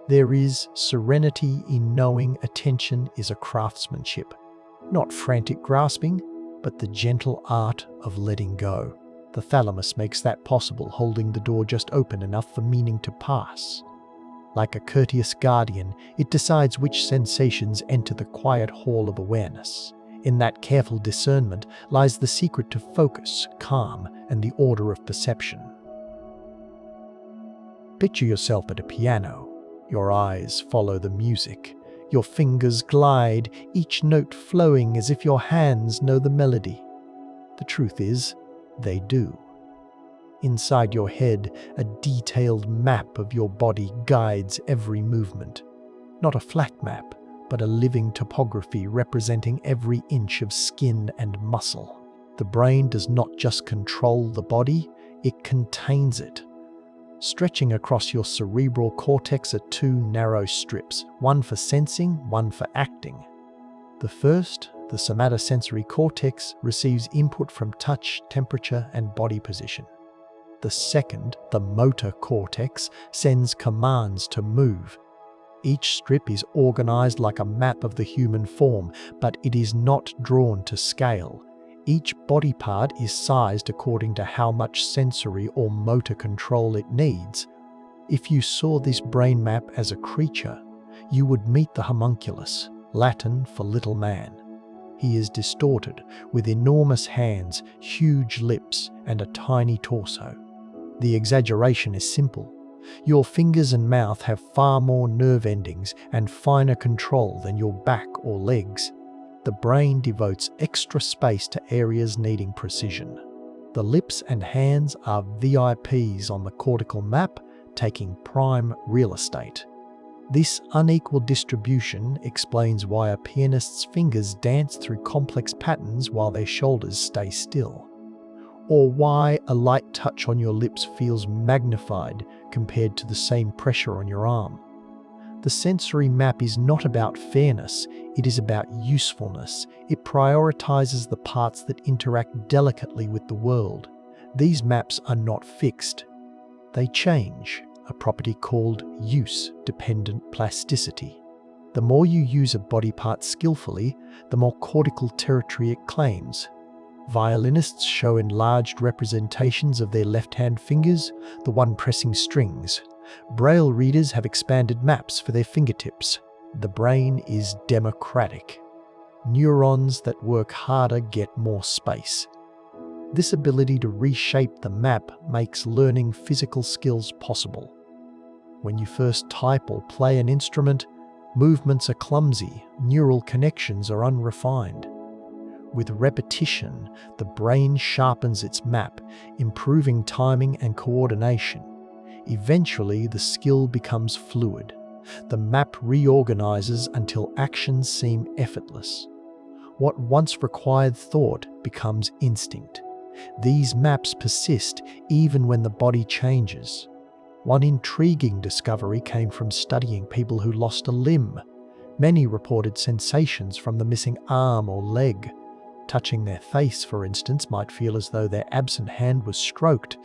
There is serenity in knowing attention is a craftsmanship, not frantic grasping, but the gentle art of letting go. The thalamus makes that possible, holding the door just open enough for meaning to pass. Like a courteous guardian, it decides which sensations enter the quiet hall of awareness. In that careful discernment lies the secret to focus, calm, and the order of perception. Picture yourself at a piano. Your eyes follow the music. Your fingers glide, each note flowing as if your hands know the melody. The truth is, they do. Inside your head, a detailed map of your body guides every movement. Not a flat map, but a living topography representing every inch of skin and muscle. The brain does not just control the body, it contains it. Stretching across your cerebral cortex are two narrow strips, one for sensing, one for acting. The first, the somatosensory cortex, receives input from touch, temperature, and body position. The second, the motor cortex, sends commands to move. Each strip is organized like a map of the human form, but it is not drawn to scale. Each body part is sized according to how much sensory or motor control it needs. If you saw this brain map as a creature, you would meet the homunculus, Latin for little man. He is distorted, with enormous hands, huge lips, and a tiny torso. The exaggeration is simple. Your fingers and mouth have far more nerve endings and finer control than your back or legs. The brain devotes extra space to areas needing precision. The lips and hands are VIPs on the cortical map, taking prime real estate. This unequal distribution explains why a pianist's fingers dance through complex patterns while their shoulders stay still, or why a light touch on your lips feels magnified compared to the same pressure on your arm. The sensory map is not about fairness, it is about usefulness. It prioritizes the parts that interact delicately with the world. These maps are not fixed. They change, a property called use-dependent plasticity. The more you use a body part skillfully, the more cortical territory it claims. Violinists show enlarged representations of their left-hand fingers, the one pressing strings. Braille readers have expanded maps for their fingertips. The brain is democratic. Neurons that work harder get more space. This ability to reshape the map makes learning physical skills possible. When you first type or play an instrument, movements are clumsy, neural connections are unrefined. With repetition, the brain sharpens its map, improving timing and coordination. Eventually, the skill becomes fluid. The map reorganizes until actions seem effortless. what once required thought becomes instinct. These maps persist even when the body changes. One intriguing discovery came from studying people who lost a limb. Many reported sensations from the missing arm or leg. Touching their face, for instance, might feel as though their absent hand was stroked.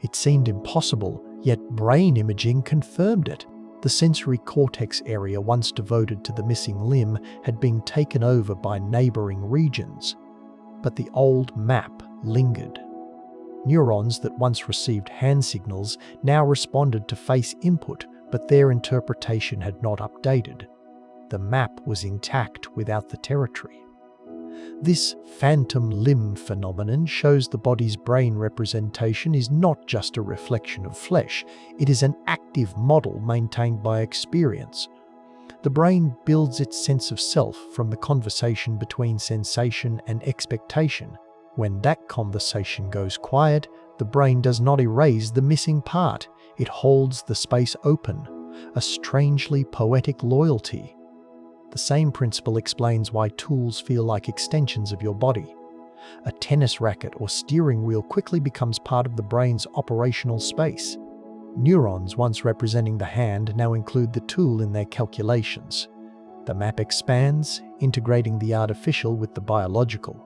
It seemed impossible, yet brain imaging confirmed it. The sensory cortex area once devoted to the missing limb had been taken over by neighbouring regions. But the old map lingered. Neurons that once received hand signals now responded to face input, but their interpretation had not updated. The map was intact without the territory. This phantom limb phenomenon shows the body's brain representation is not just a reflection of flesh, it is an active model maintained by experience. The brain builds its sense of self from the conversation between sensation and expectation. When that conversation goes quiet, the brain does not erase the missing part, it holds the space open, a strangely poetic loyalty. The same principle explains why tools feel like extensions of your body. A tennis racket or steering wheel quickly becomes part of the brain's operational space. Neurons once representing the hand now include the tool in their calculations. The map expands, integrating the artificial with the biological.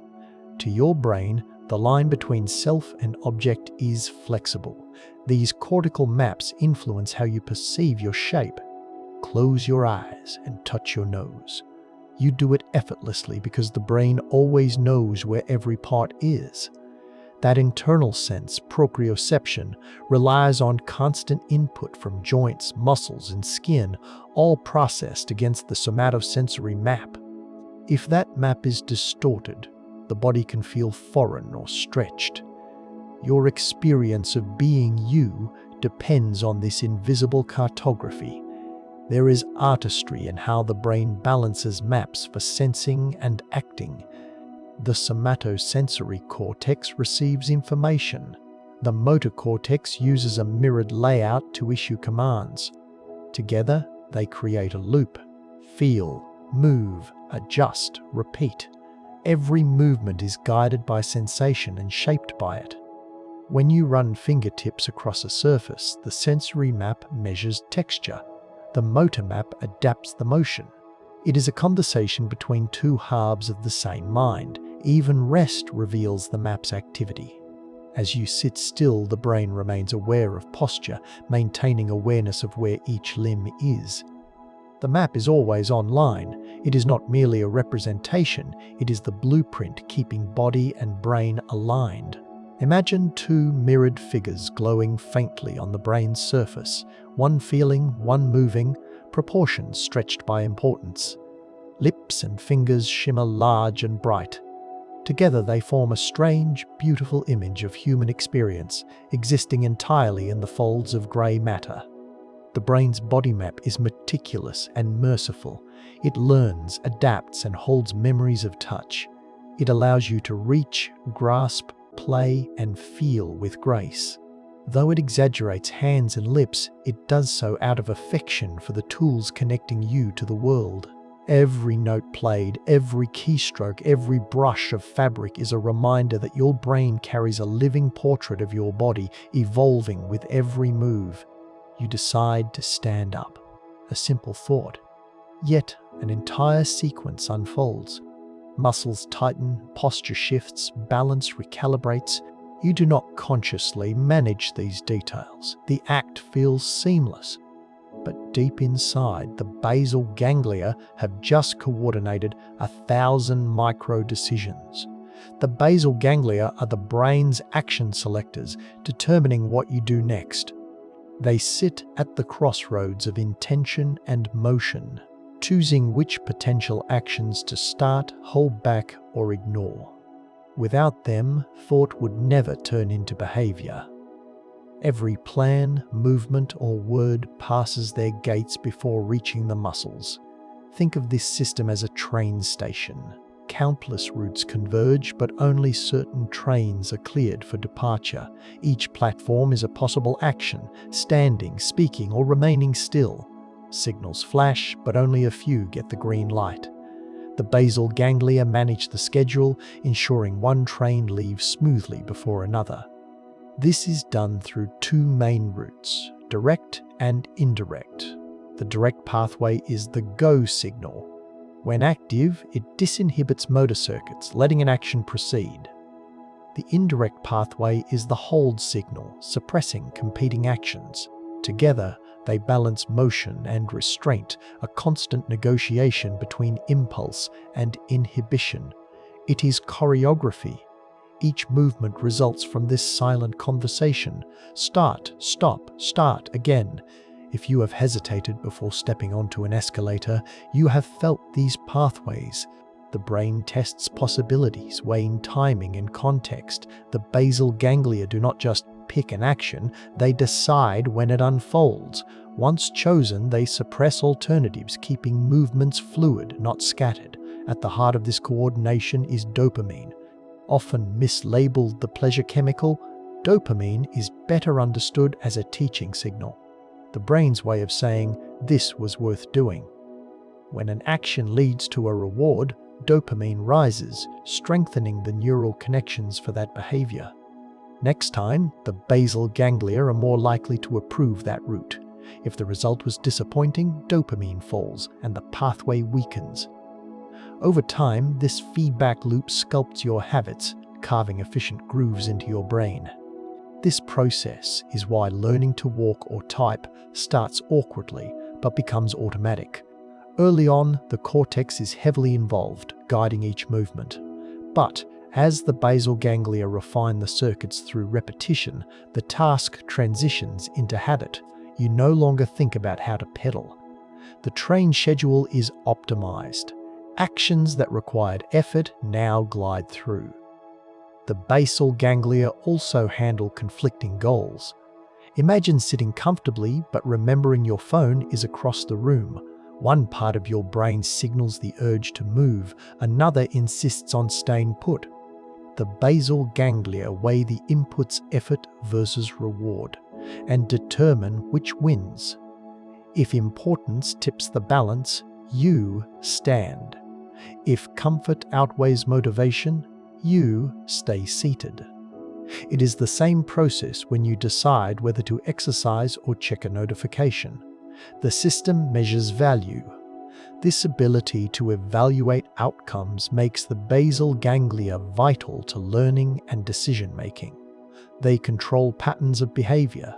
To your brain, the line between self and object is flexible. These cortical maps influence how you perceive your shape. Close your eyes and touch your nose. You do it effortlessly because the brain always knows where every part is. That internal sense, proprioception, relies on constant input from joints, muscles, and skin, all processed against the somatosensory map. If that map is distorted, the body can feel foreign or stretched. Your experience of being you depends on this invisible cartography. There is artistry in how the brain balances maps for sensing and acting. The somatosensory cortex receives information. The motor cortex uses a mirrored layout to issue commands. Together, they create a loop. Feel, move, adjust, repeat. Every movement is guided by sensation and shaped by it. When you run fingertips across a surface, the sensory map measures texture. The motor map adapts the motion. It is a conversation between two halves of the same mind. Even rest reveals the map's activity. As you sit still, the brain remains aware of posture, maintaining awareness of where each limb is. The map is always online. It is not merely a representation, it is the blueprint keeping body and brain aligned. Imagine two mirrored figures glowing faintly on the brain's surface, one feeling, one moving, proportions stretched by importance. Lips and fingers shimmer large and bright. Together they form a strange, beautiful image of human experience, existing entirely in the folds of grey matter. The brain's body map is meticulous and merciful. It learns, adapts, and holds memories of touch. It allows you to reach, grasp, play, and feel with grace. Though it exaggerates hands and lips, it does so out of affection for the tools connecting you to the world. Every note played, every keystroke, every brush of fabric is a reminder that your brain carries a living portrait of your body, evolving with every move. You decide to stand up. A simple thought. Yet an entire sequence unfolds. Muscles tighten, posture shifts, balance recalibrates. You do not consciously manage these details. The act feels seamless. But deep inside, the basal ganglia have just coordinated 1,000 micro-decisions. The basal ganglia are the brain's action selectors, determining what you do next. They sit at the crossroads of intention and motion, choosing which potential actions to start, hold back, or ignore. Without them, thought would never turn into behavior. Every plan, movement, or word passes their gates before reaching the muscles. Think of this system as a train station. Countless routes converge, but only certain trains are cleared for departure. Each platform is a possible action, standing, speaking, or remaining still. Signals flash, but only a few get the green light. The basal ganglia manage the schedule, ensuring one train leaves smoothly before another. This is done through two main routes, direct and indirect. The direct pathway is the go signal. When active, it disinhibits motor circuits, letting an action proceed. The indirect pathway is the hold signal, suppressing competing actions. Together, they balance motion and restraint, a constant negotiation between impulse and inhibition. It is choreography. Each movement results from this silent conversation. Start, stop, start again. If you have hesitated before stepping onto an escalator, you have felt these pathways. The brain tests possibilities, weighing timing and context. The basal ganglia do not just pick an action, they decide when it unfolds. Once chosen, they suppress alternatives, keeping movements fluid, not scattered. At the heart of this coordination is dopamine. Often mislabeled the pleasure chemical, dopamine is better understood as a teaching signal. The brain's way of saying, "This was worth doing." When an action leads to a reward, dopamine rises, strengthening the neural connections for that behavior. Next time, the basal ganglia are more likely to approve that route. If the result was disappointing, dopamine falls and the pathway weakens. Over time, this feedback loop sculpts your habits, carving efficient grooves into your brain. This process is why learning to walk or type starts awkwardly but becomes automatic. Early on, the cortex is heavily involved, guiding each movement. But as the basal ganglia refine the circuits through repetition, the task transitions into habit. You no longer think about how to pedal. The train schedule is optimized. Actions that required effort now glide through. The basal ganglia also handle conflicting goals. Imagine sitting comfortably but remembering your phone is across the room. One part of your brain signals the urge to move, another insists on staying put. The basal ganglia weigh the input's effort versus reward and determine which wins. If importance tips the balance, you stand. If comfort outweighs motivation, you stay seated. It is the same process when you decide whether to exercise or check a notification. The system measures value. This ability to evaluate outcomes makes the basal ganglia vital to learning and decision-making. They control patterns of behavior.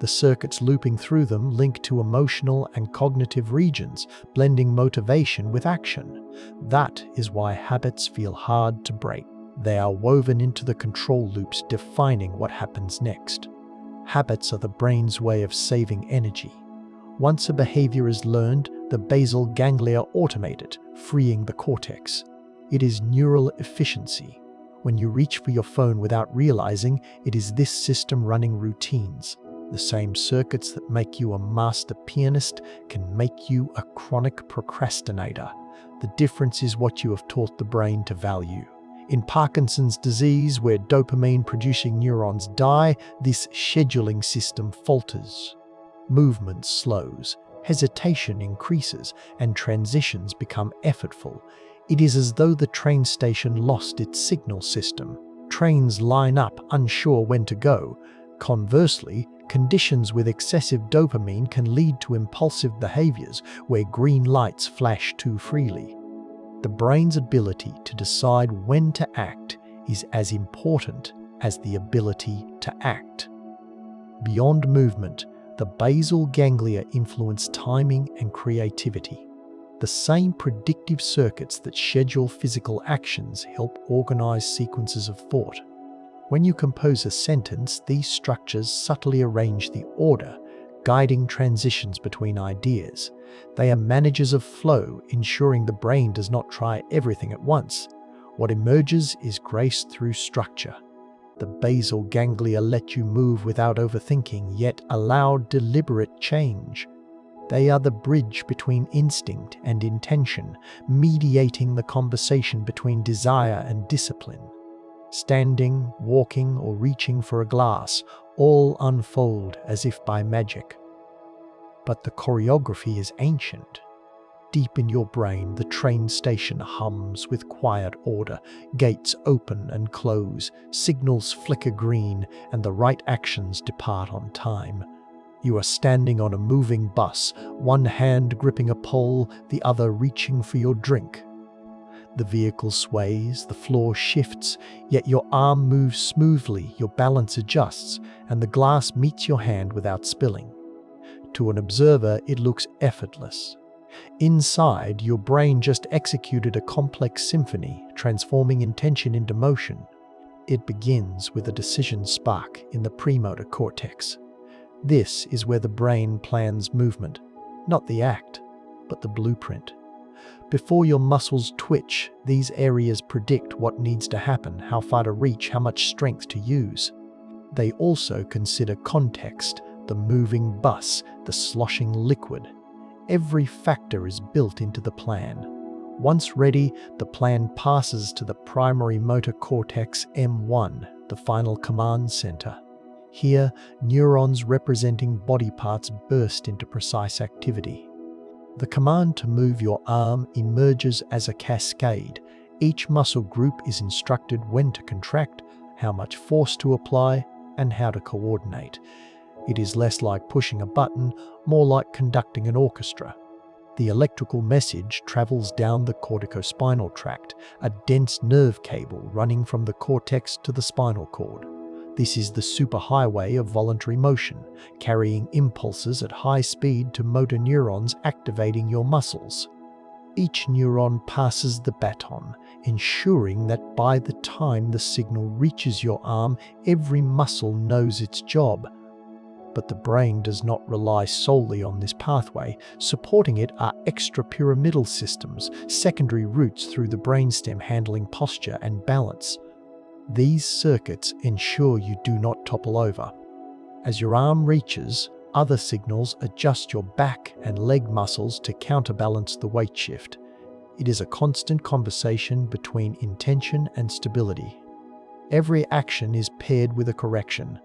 The circuits looping through them link to emotional and cognitive regions, blending motivation with action. That is why habits feel hard to break. They are woven into the control loops defining what happens next. Habits are the brain's way of saving energy. Once a behavior is learned, the basal ganglia automate it, freeing the cortex. It is neural efficiency. When you reach for your phone without realizing, it is this system running routines. The same circuits that make you a master pianist can make you a chronic procrastinator. The difference is what you have taught the brain to value. In Parkinson's disease, where dopamine-producing neurons die, this scheduling system falters. Movement slows, hesitation increases, and transitions become effortful. It is as though the train station lost its signal system. Trains line up, unsure when to go. Conversely, conditions with excessive dopamine can lead to impulsive behaviors where green lights flash too freely. The brain's ability to decide when to act is as important as the ability to act. Beyond movement, the basal ganglia influence timing and creativity. The same predictive circuits that schedule physical actions help organize sequences of thought. When you compose a sentence, these structures subtly arrange the order, guiding transitions between ideas. They are managers of flow, ensuring the brain does not try everything at once. What emerges is grace through structure. The basal ganglia let you move without overthinking, yet allow deliberate change. They are the bridge between instinct and intention, mediating the conversation between desire and discipline. Standing, walking, or reaching for a glass all unfold as if by magic. But the choreography is ancient. Deep in your brain, the train station hums with quiet order. Gates open and close, signals flicker green, and the right actions depart on time. You are standing on a moving bus, one hand gripping a pole, the other reaching for your drink. The vehicle sways, the floor shifts, yet your arm moves smoothly, your balance adjusts, and the glass meets your hand without spilling. To an observer, it looks effortless. Inside, your brain just executed a complex symphony, transforming intention into motion. It begins with a decision spark in the premotor cortex. This is where the brain plans movement, not the act, but the blueprint. Before your muscles twitch, these areas predict what needs to happen, how far to reach, how much strength to use. They also consider context, the moving bus, the sloshing liquid. Every factor is built into the plan. Once ready, the plan passes to the primary motor cortex M1, the final command center. Here, neurons representing body parts burst into precise activity. The command to move your arm emerges as a cascade. Each muscle group is instructed when to contract, how much force to apply, and how to coordinate. It is less like pushing a button, more like conducting an orchestra. The electrical message travels down the corticospinal tract, a dense nerve cable running from the cortex to the spinal cord. This is the superhighway of voluntary motion, carrying impulses at high speed to motor neurons activating your muscles. Each neuron passes the baton, ensuring that by the time the signal reaches your arm, every muscle knows its job. But the brain does not rely solely on this pathway. Supporting it are extrapyramidal systems, secondary routes through the brainstem handling posture and balance. These circuits ensure you do not topple over. As your arm reaches, other signals adjust your back and leg muscles to counterbalance the weight shift. It is a constant conversation between intention and stability. Every action is paired with a correction.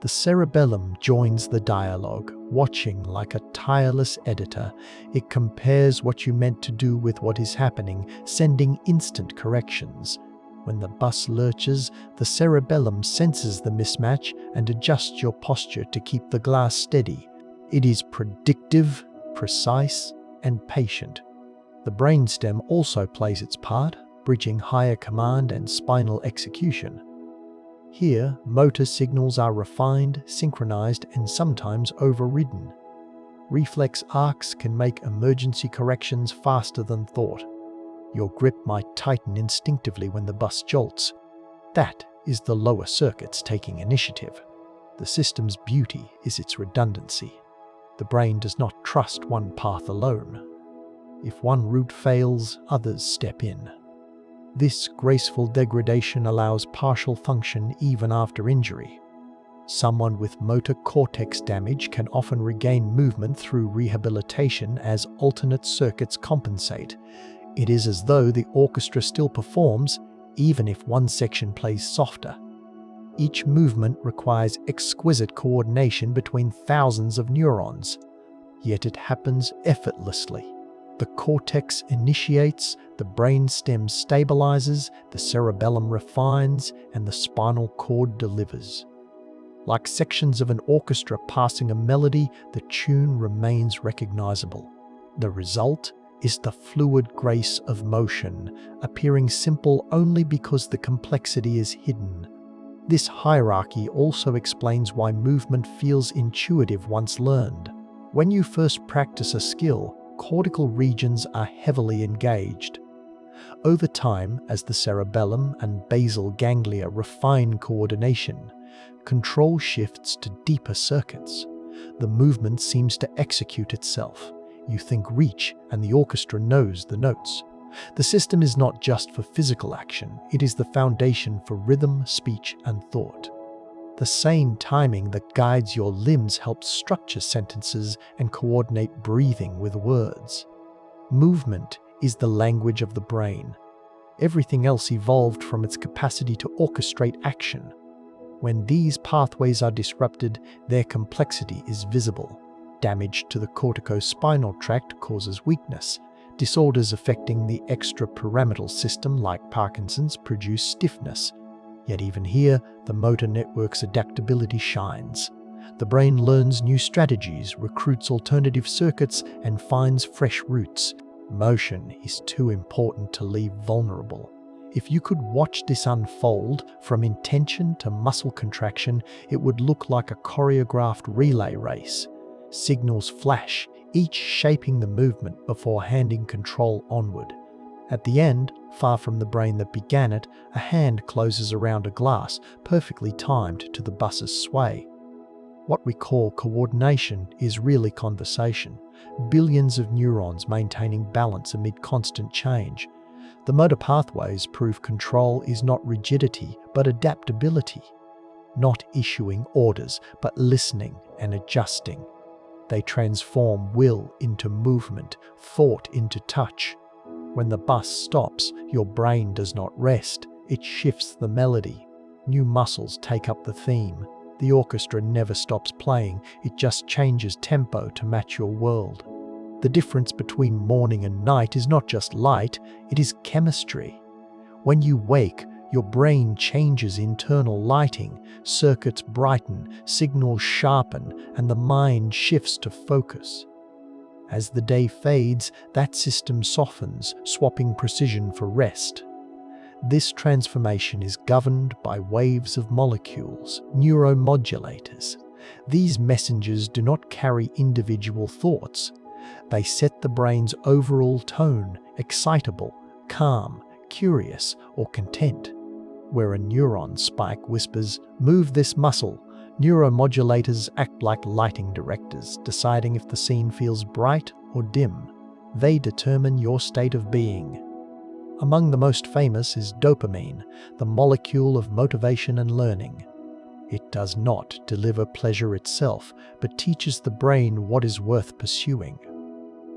The cerebellum joins the dialogue, watching like a tireless editor. It compares what you meant to do with what is happening, sending instant corrections. When the bus lurches, the cerebellum senses the mismatch and adjusts your posture to keep the glass steady. It is predictive, precise, and patient. The brainstem also plays its part, bridging higher command and spinal execution. Here, motor signals are refined, synchronized, and sometimes overridden. Reflex arcs can make emergency corrections faster than thought. Your grip might tighten instinctively when the bus jolts. That is the lower circuits taking initiative. The system's beauty is its redundancy. The brain does not trust one path alone. If one route fails, others step in. This graceful degradation allows partial function even after injury. Someone with motor cortex damage can often regain movement through rehabilitation as alternate circuits compensate. It is as though the orchestra still performs, even if one section plays softer. Each movement requires exquisite coordination between thousands of neurons, yet it happens effortlessly. The cortex initiates, the brainstem stabilizes, the cerebellum refines, and the spinal cord delivers. Like sections of an orchestra passing a melody, the tune remains recognizable. The result is the fluid grace of motion, appearing simple only because the complexity is hidden. This hierarchy also explains why movement feels intuitive once learned. When you first practice a skill, cortical regions are heavily engaged. Over time, as the cerebellum and basal ganglia refine coordination, control shifts to deeper circuits. The movement seems to execute itself. You think reach, and the orchestra knows the notes. The system is not just for physical action, it is the foundation for rhythm, speech, and thought. The same timing that guides your limbs helps structure sentences and coordinate breathing with words. Movement is the language of the brain. Everything else evolved from its capacity to orchestrate action. When these pathways are disrupted, their complexity is visible. Damage to the corticospinal tract causes weakness. Disorders affecting the extrapyramidal system, like Parkinson's, produce stiffness. Yet even here, the motor network's adaptability shines. The brain learns new strategies, recruits alternative circuits, and finds fresh routes. Motion is too important to leave vulnerable. If you could watch this unfold, from intention to muscle contraction, it would look like a choreographed relay race. Signals flash, each shaping the movement before handing control onward. At the end, far from the brain that began it, a hand closes around a glass, perfectly timed to the bus's sway. What we call coordination is really conversation. Billions of neurons maintaining balance amid constant change. The motor pathways prove control is not rigidity, but adaptability. Not issuing orders, but listening and adjusting. They transform will into movement, thought into touch. When the bus stops, your brain does not rest. It shifts the melody. New muscles take up the theme. The orchestra never stops playing. It just changes tempo to match your world. The difference between morning and night is not just light, it is chemistry. When you wake, your brain changes internal lighting, circuits brighten, signals sharpen, and the mind shifts to focus. As the day fades, that system softens, swapping precision for rest. This transformation is governed by waves of molecules, neuromodulators. These messengers do not carry individual thoughts. They set the brain's overall tone, excitable, calm, curious, or content. Where a neuron spike whispers, "Move this muscle," neuromodulators act like lighting directors, deciding if the scene feels bright or dim. They determine your state of being. Among the most famous is dopamine, the molecule of motivation and learning. It does not deliver pleasure itself, but teaches the brain what is worth pursuing.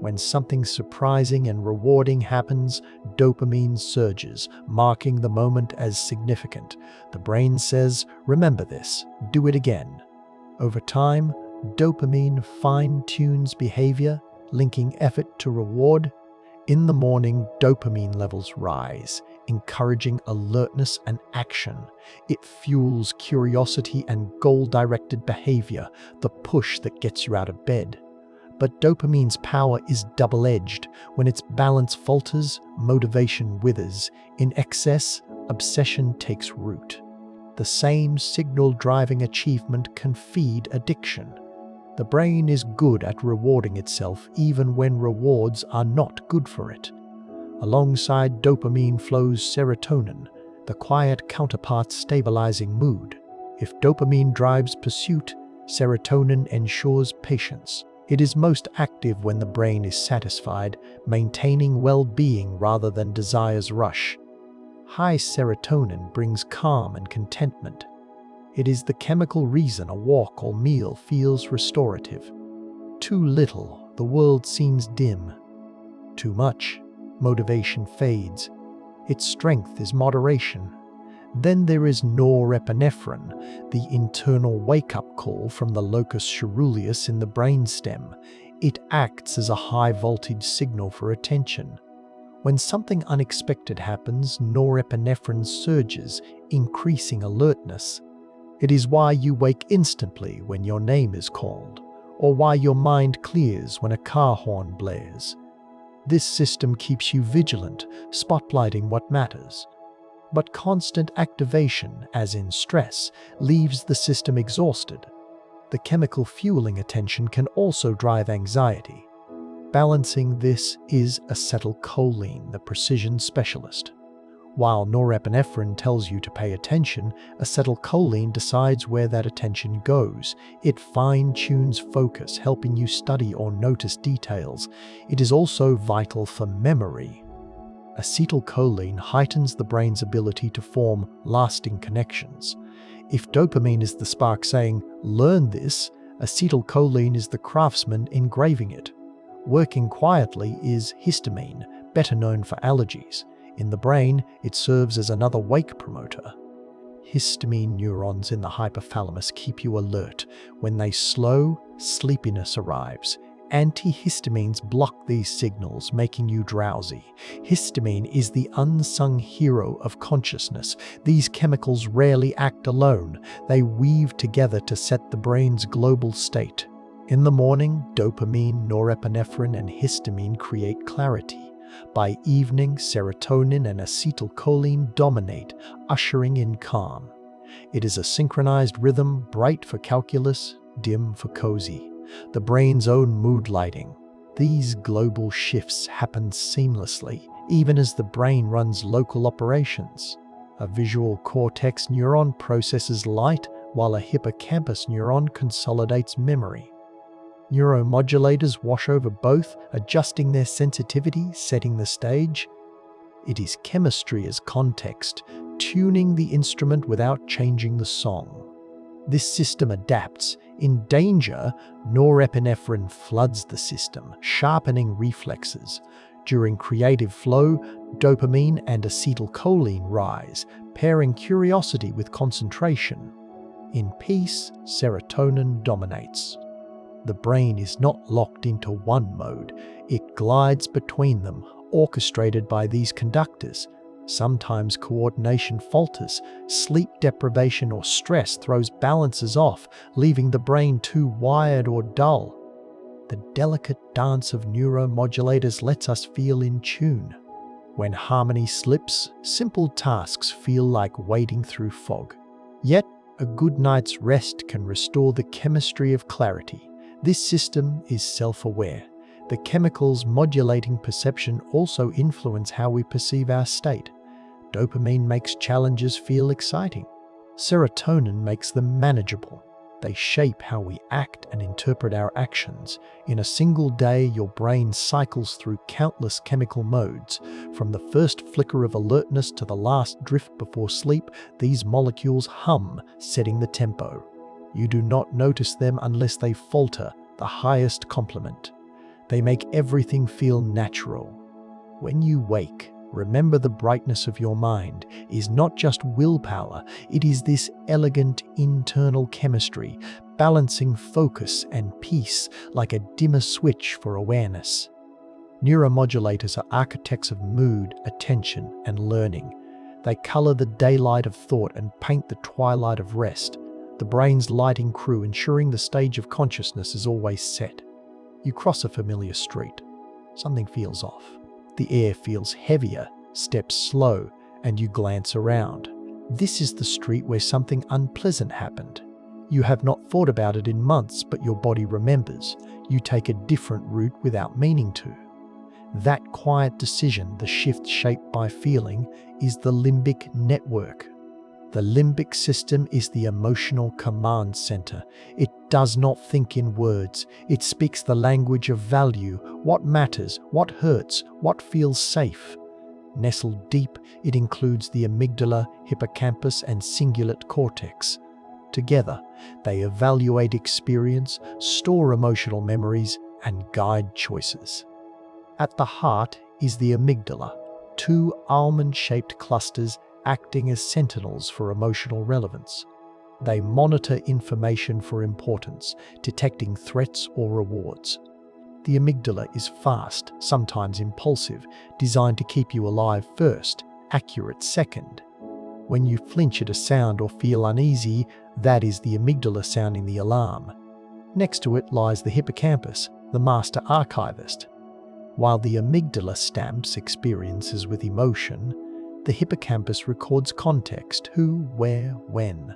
When something surprising and rewarding happens, dopamine surges, marking the moment as significant. The brain says, "Remember this, do it again." Over time, dopamine fine-tunes behavior, linking effort to reward. In the morning, dopamine levels rise, encouraging alertness and action. It fuels curiosity and goal-directed behavior, the push that gets you out of bed. But dopamine's power is double-edged. When its balance falters, motivation withers. In excess, obsession takes root. The same signal driving achievement can feed addiction. The brain is good at rewarding itself even when rewards are not good for it. Alongside dopamine flows serotonin, the quiet counterpart stabilizing mood. If dopamine drives pursuit, serotonin ensures patience. It is most active when the brain is satisfied, maintaining well-being rather than desire's rush. High serotonin brings calm and contentment. It is the chemical reason a walk or meal feels restorative. Too little, the world seems dim. Too much, motivation fades. Its strength is moderation. Then there is norepinephrine, the internal wake-up call from the locus coeruleus in the brainstem. It acts as a high-voltage signal for attention. When something unexpected happens, norepinephrine surges, increasing alertness. It is why you wake instantly when your name is called, or why your mind clears when a car horn blares. This system keeps you vigilant, spotlighting what matters. But constant activation, as in stress, leaves the system exhausted. The chemical fueling attention can also drive anxiety. Balancing this is acetylcholine, the precision specialist. While norepinephrine tells you to pay attention, acetylcholine decides where that attention goes. It fine-tunes focus, helping you study or notice details. It is also vital for memory. Acetylcholine heightens the brain's ability to form lasting connections. If dopamine is the spark saying, "Learn this," acetylcholine is the craftsman engraving it. Working quietly is histamine, better known for allergies. In the brain, it serves as another wake promoter. Histamine neurons in the hypothalamus keep you alert. When they slow, sleepiness arrives. Antihistamines block these signals, making you drowsy. Histamine is the unsung hero of consciousness. These chemicals rarely act alone. They weave together to set the brain's global state. In the morning, dopamine, norepinephrine, and histamine create clarity. By evening, serotonin and acetylcholine dominate, ushering in calm. It is a synchronized rhythm, bright for calculus, dim for cozy. The brain's own mood lighting. These global shifts happen seamlessly, even as the brain runs local operations. A visual cortex neuron processes light, while a hippocampus neuron consolidates memory. Neuromodulators wash over both, adjusting their sensitivity, setting the stage. It is chemistry as context, tuning the instrument without changing the song. This system adapts. In danger, norepinephrine floods the system, sharpening reflexes. During creative flow, dopamine and acetylcholine rise, pairing curiosity with concentration. In peace, serotonin dominates. The brain is not locked into one mode. It glides between them, orchestrated by these conductors. Sometimes coordination falters, sleep deprivation or stress throws balances off, leaving the brain too wired or dull. The delicate dance of neuromodulators lets us feel in tune. When harmony slips, simple tasks feel like wading through fog. Yet, a good night's rest can restore the chemistry of clarity. This system is self-aware. The chemicals modulating perception also influence how we perceive our state. Dopamine makes challenges feel exciting. Serotonin makes them manageable. They shape how we act and interpret our actions. In a single day, your brain cycles through countless chemical modes. From the first flicker of alertness to the last drift before sleep, these molecules hum, setting the tempo. You do not notice them unless they falter, the highest compliment. They make everything feel natural. When you wake, remember the brightness of your mind is not just willpower, it is this elegant internal chemistry, balancing focus and peace like a dimmer switch for awareness. Neuromodulators are architects of mood, attention, and learning. They color the daylight of thought and paint the twilight of rest, the brain's lighting crew ensuring the stage of consciousness is always set. You cross a familiar street. Something feels off. The air feels heavier, steps slow, and you glance around. This is the street where something unpleasant happened. You have not thought about it in months, but your body remembers. You take a different route without meaning to. That quiet decision, the shift shaped by feeling, is the limbic network. The limbic system is the emotional command center. It does not think in words. It speaks the language of value, what matters, what hurts, what feels safe. Nestled deep, it includes the amygdala, hippocampus, and cingulate cortex. Together, they evaluate experience, store emotional memories, and guide choices. At the heart is the amygdala, two almond-shaped clusters acting as sentinels for emotional relevance. They monitor information for importance, detecting threats or rewards. The amygdala is fast, sometimes impulsive, designed to keep you alive first, accurate second. When you flinch at a sound or feel uneasy, that is the amygdala sounding the alarm. Next to it lies the hippocampus, the master archivist. While the amygdala stamps experiences with emotion, the hippocampus records context, who, where, when.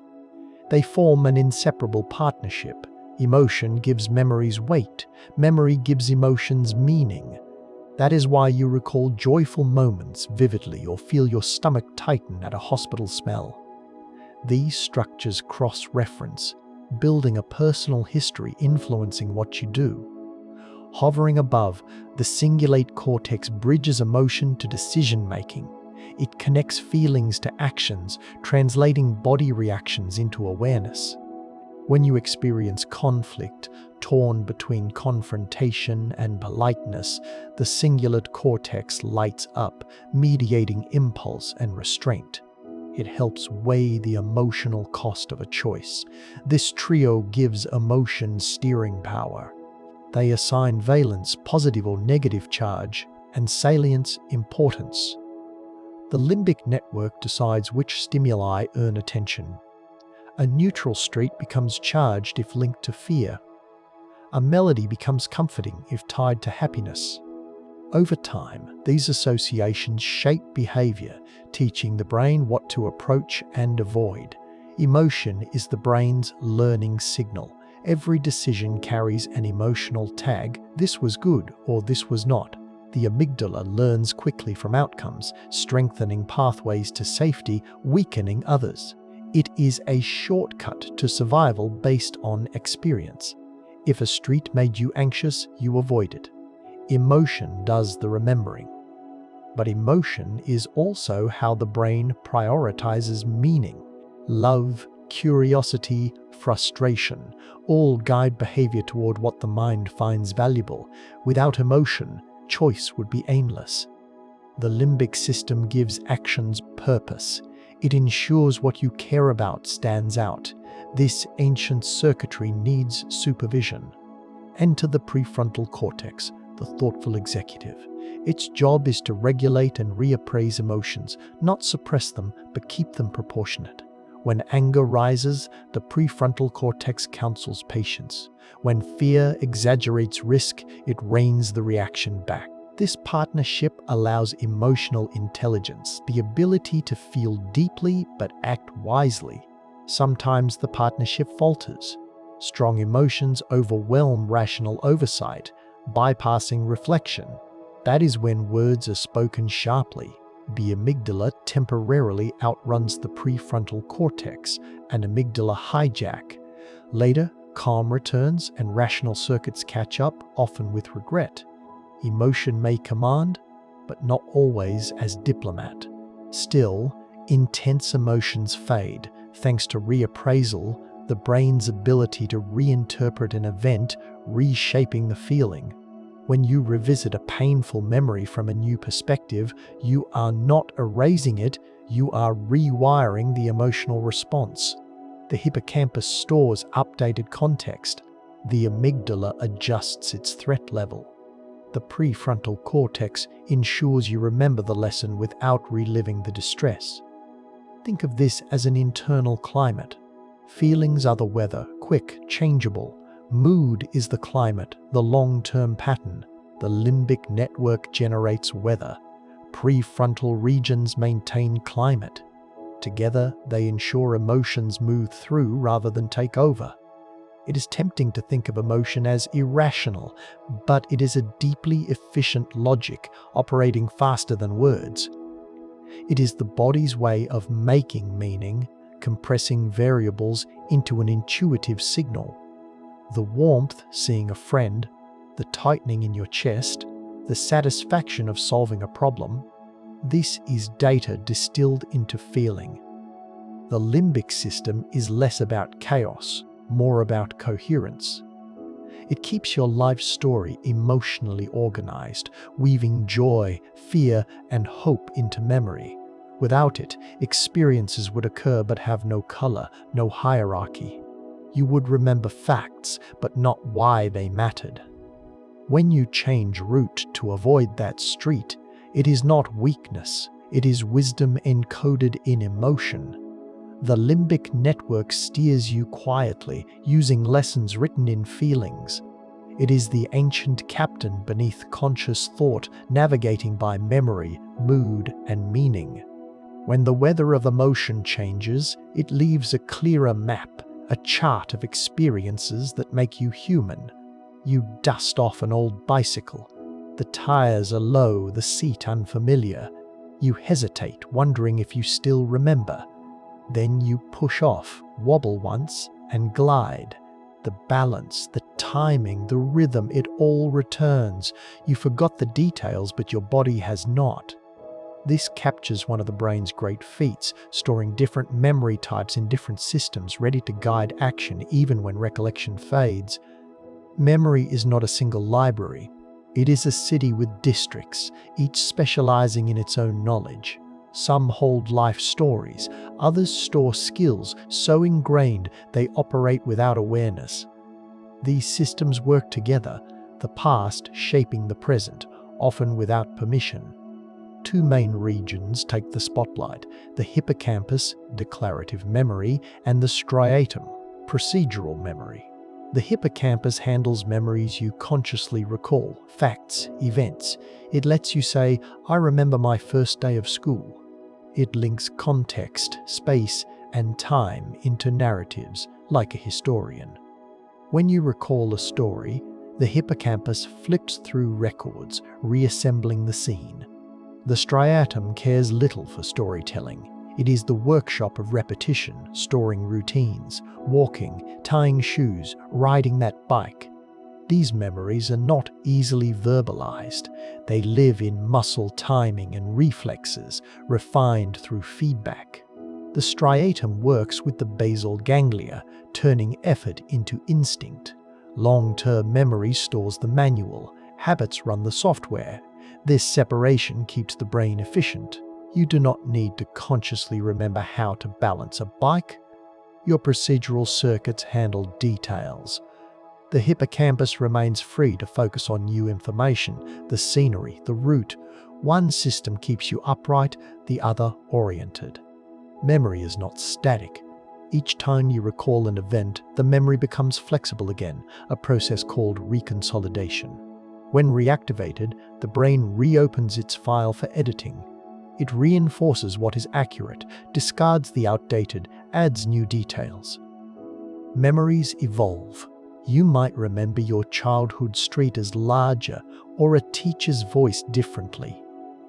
They form an inseparable partnership. Emotion gives memories weight. Memory gives emotions meaning. That is why you recall joyful moments vividly or feel your stomach tighten at a hospital smell. These structures cross-reference, building a personal history influencing what you do. Hovering above, the cingulate cortex bridges emotion to decision-making. It connects feelings to actions, translating body reactions into awareness. When you experience conflict, torn between confrontation and politeness, the cingulate cortex lights up, mediating impulse and restraint. It helps weigh the emotional cost of a choice. This trio gives emotion steering power. They assign valence, positive or negative charge, and salience, importance. The limbic network decides which stimuli earn attention. A neutral street becomes charged if linked to fear. A melody becomes comforting if tied to happiness. Over time, these associations shape behavior, teaching the brain what to approach and avoid. Emotion is the brain's learning signal. Every decision carries an emotional tag: this was good or this was not. The amygdala learns quickly from outcomes, strengthening pathways to safety, weakening others. It is a shortcut to survival based on experience. If a street made you anxious, you avoid it. Emotion does the remembering. But emotion is also how the brain prioritizes meaning. Love, curiosity, frustration all guide behavior toward what the mind finds valuable. Without emotion, choice would be aimless. The limbic system gives actions purpose. It ensures what you care about stands out. This ancient circuitry needs supervision. Enter the prefrontal cortex, the thoughtful executive. Its job is to regulate and reappraise emotions, not suppress them, but keep them proportionate. When anger rises, the prefrontal cortex counsels patience. When fear exaggerates risk, it reins the reaction back. This partnership allows emotional intelligence, the ability to feel deeply but act wisely. Sometimes the partnership falters. Strong emotions overwhelm rational oversight, bypassing reflection. That is when words are spoken sharply. The amygdala temporarily outruns the prefrontal cortex, and amygdala hijack. Later, calm returns and rational circuits catch up, often with regret. Emotion may command, but not always as diplomat. Still, intense emotions fade, thanks to reappraisal, the brain's ability to reinterpret an event, reshaping the feeling. When you revisit a painful memory from a new perspective, you are not erasing it, you are rewiring the emotional response. The hippocampus stores updated context. The amygdala adjusts its threat level. The prefrontal cortex ensures you remember the lesson without reliving the distress. Think of this as an internal climate. Feelings are the weather, quick, changeable. Mood is the climate, the long-term pattern. The limbic network generates weather. Prefrontal regions maintain climate. Together, they ensure emotions move through rather than take over. It is tempting to think of emotion as irrational, but it is a deeply efficient logic operating faster than words. It is the body's way of making meaning, compressing variables into an intuitive signal. The warmth seeing a friend, the tightening in your chest, the satisfaction of solving a problem, this is data distilled into feeling. The limbic system is less about chaos, more about coherence. It keeps your life story emotionally organized, weaving joy, fear, and hope into memory. Without it, experiences would occur but have no color, no hierarchy. You would remember facts, but not why they mattered. When you change route to avoid that street, it is not weakness, it is wisdom encoded in emotion. The limbic network steers you quietly, using lessons written in feelings. It is the ancient captain beneath conscious thought, navigating by memory, mood, and meaning. When the weather of emotion changes, it leaves a clearer map, a chart of experiences that make you human. You dust off an old bicycle. The tires are low, the seat unfamiliar. You hesitate, wondering if you still remember. Then you push off, wobble once, and glide. The balance, the timing, the rhythm, it all returns. You forgot the details, but your body has not. This captures one of the brain's great feats, storing different memory types in different systems, ready to guide action even when recollection fades. Memory is not a single library. It is a city with districts, each specializing in its own knowledge. Some hold life stories, others store skills so ingrained they operate without awareness. These systems work together, the past shaping the present, often without permission. Two main regions take the spotlight: the hippocampus, declarative memory, and the striatum, procedural memory. The hippocampus handles memories you consciously recall, facts, events. It lets you say, "I remember my first day of school." It links context, space, and time into narratives, like a historian. When you recall a story, the hippocampus flips through records, reassembling the scene. The striatum cares little for storytelling. It is the workshop of repetition, storing routines, walking, tying shoes, riding that bike. These memories are not easily verbalized. They live in muscle timing and reflexes, refined through feedback. The striatum works with the basal ganglia, turning effort into instinct. Long-term memory stores the manual. Habits run the software. This separation keeps the brain efficient. You do not need to consciously remember how to balance a bike. Your procedural circuits handle details. The hippocampus remains free to focus on new information, the scenery, the route. One system keeps you upright, the other oriented. Memory is not static. Each time you recall an event, the memory becomes flexible again, a process called reconsolidation. When reactivated, the brain reopens its file for editing. It reinforces what is accurate, discards the outdated, adds new details. Memories evolve. You might remember your childhood street as larger or a teacher's voice differently.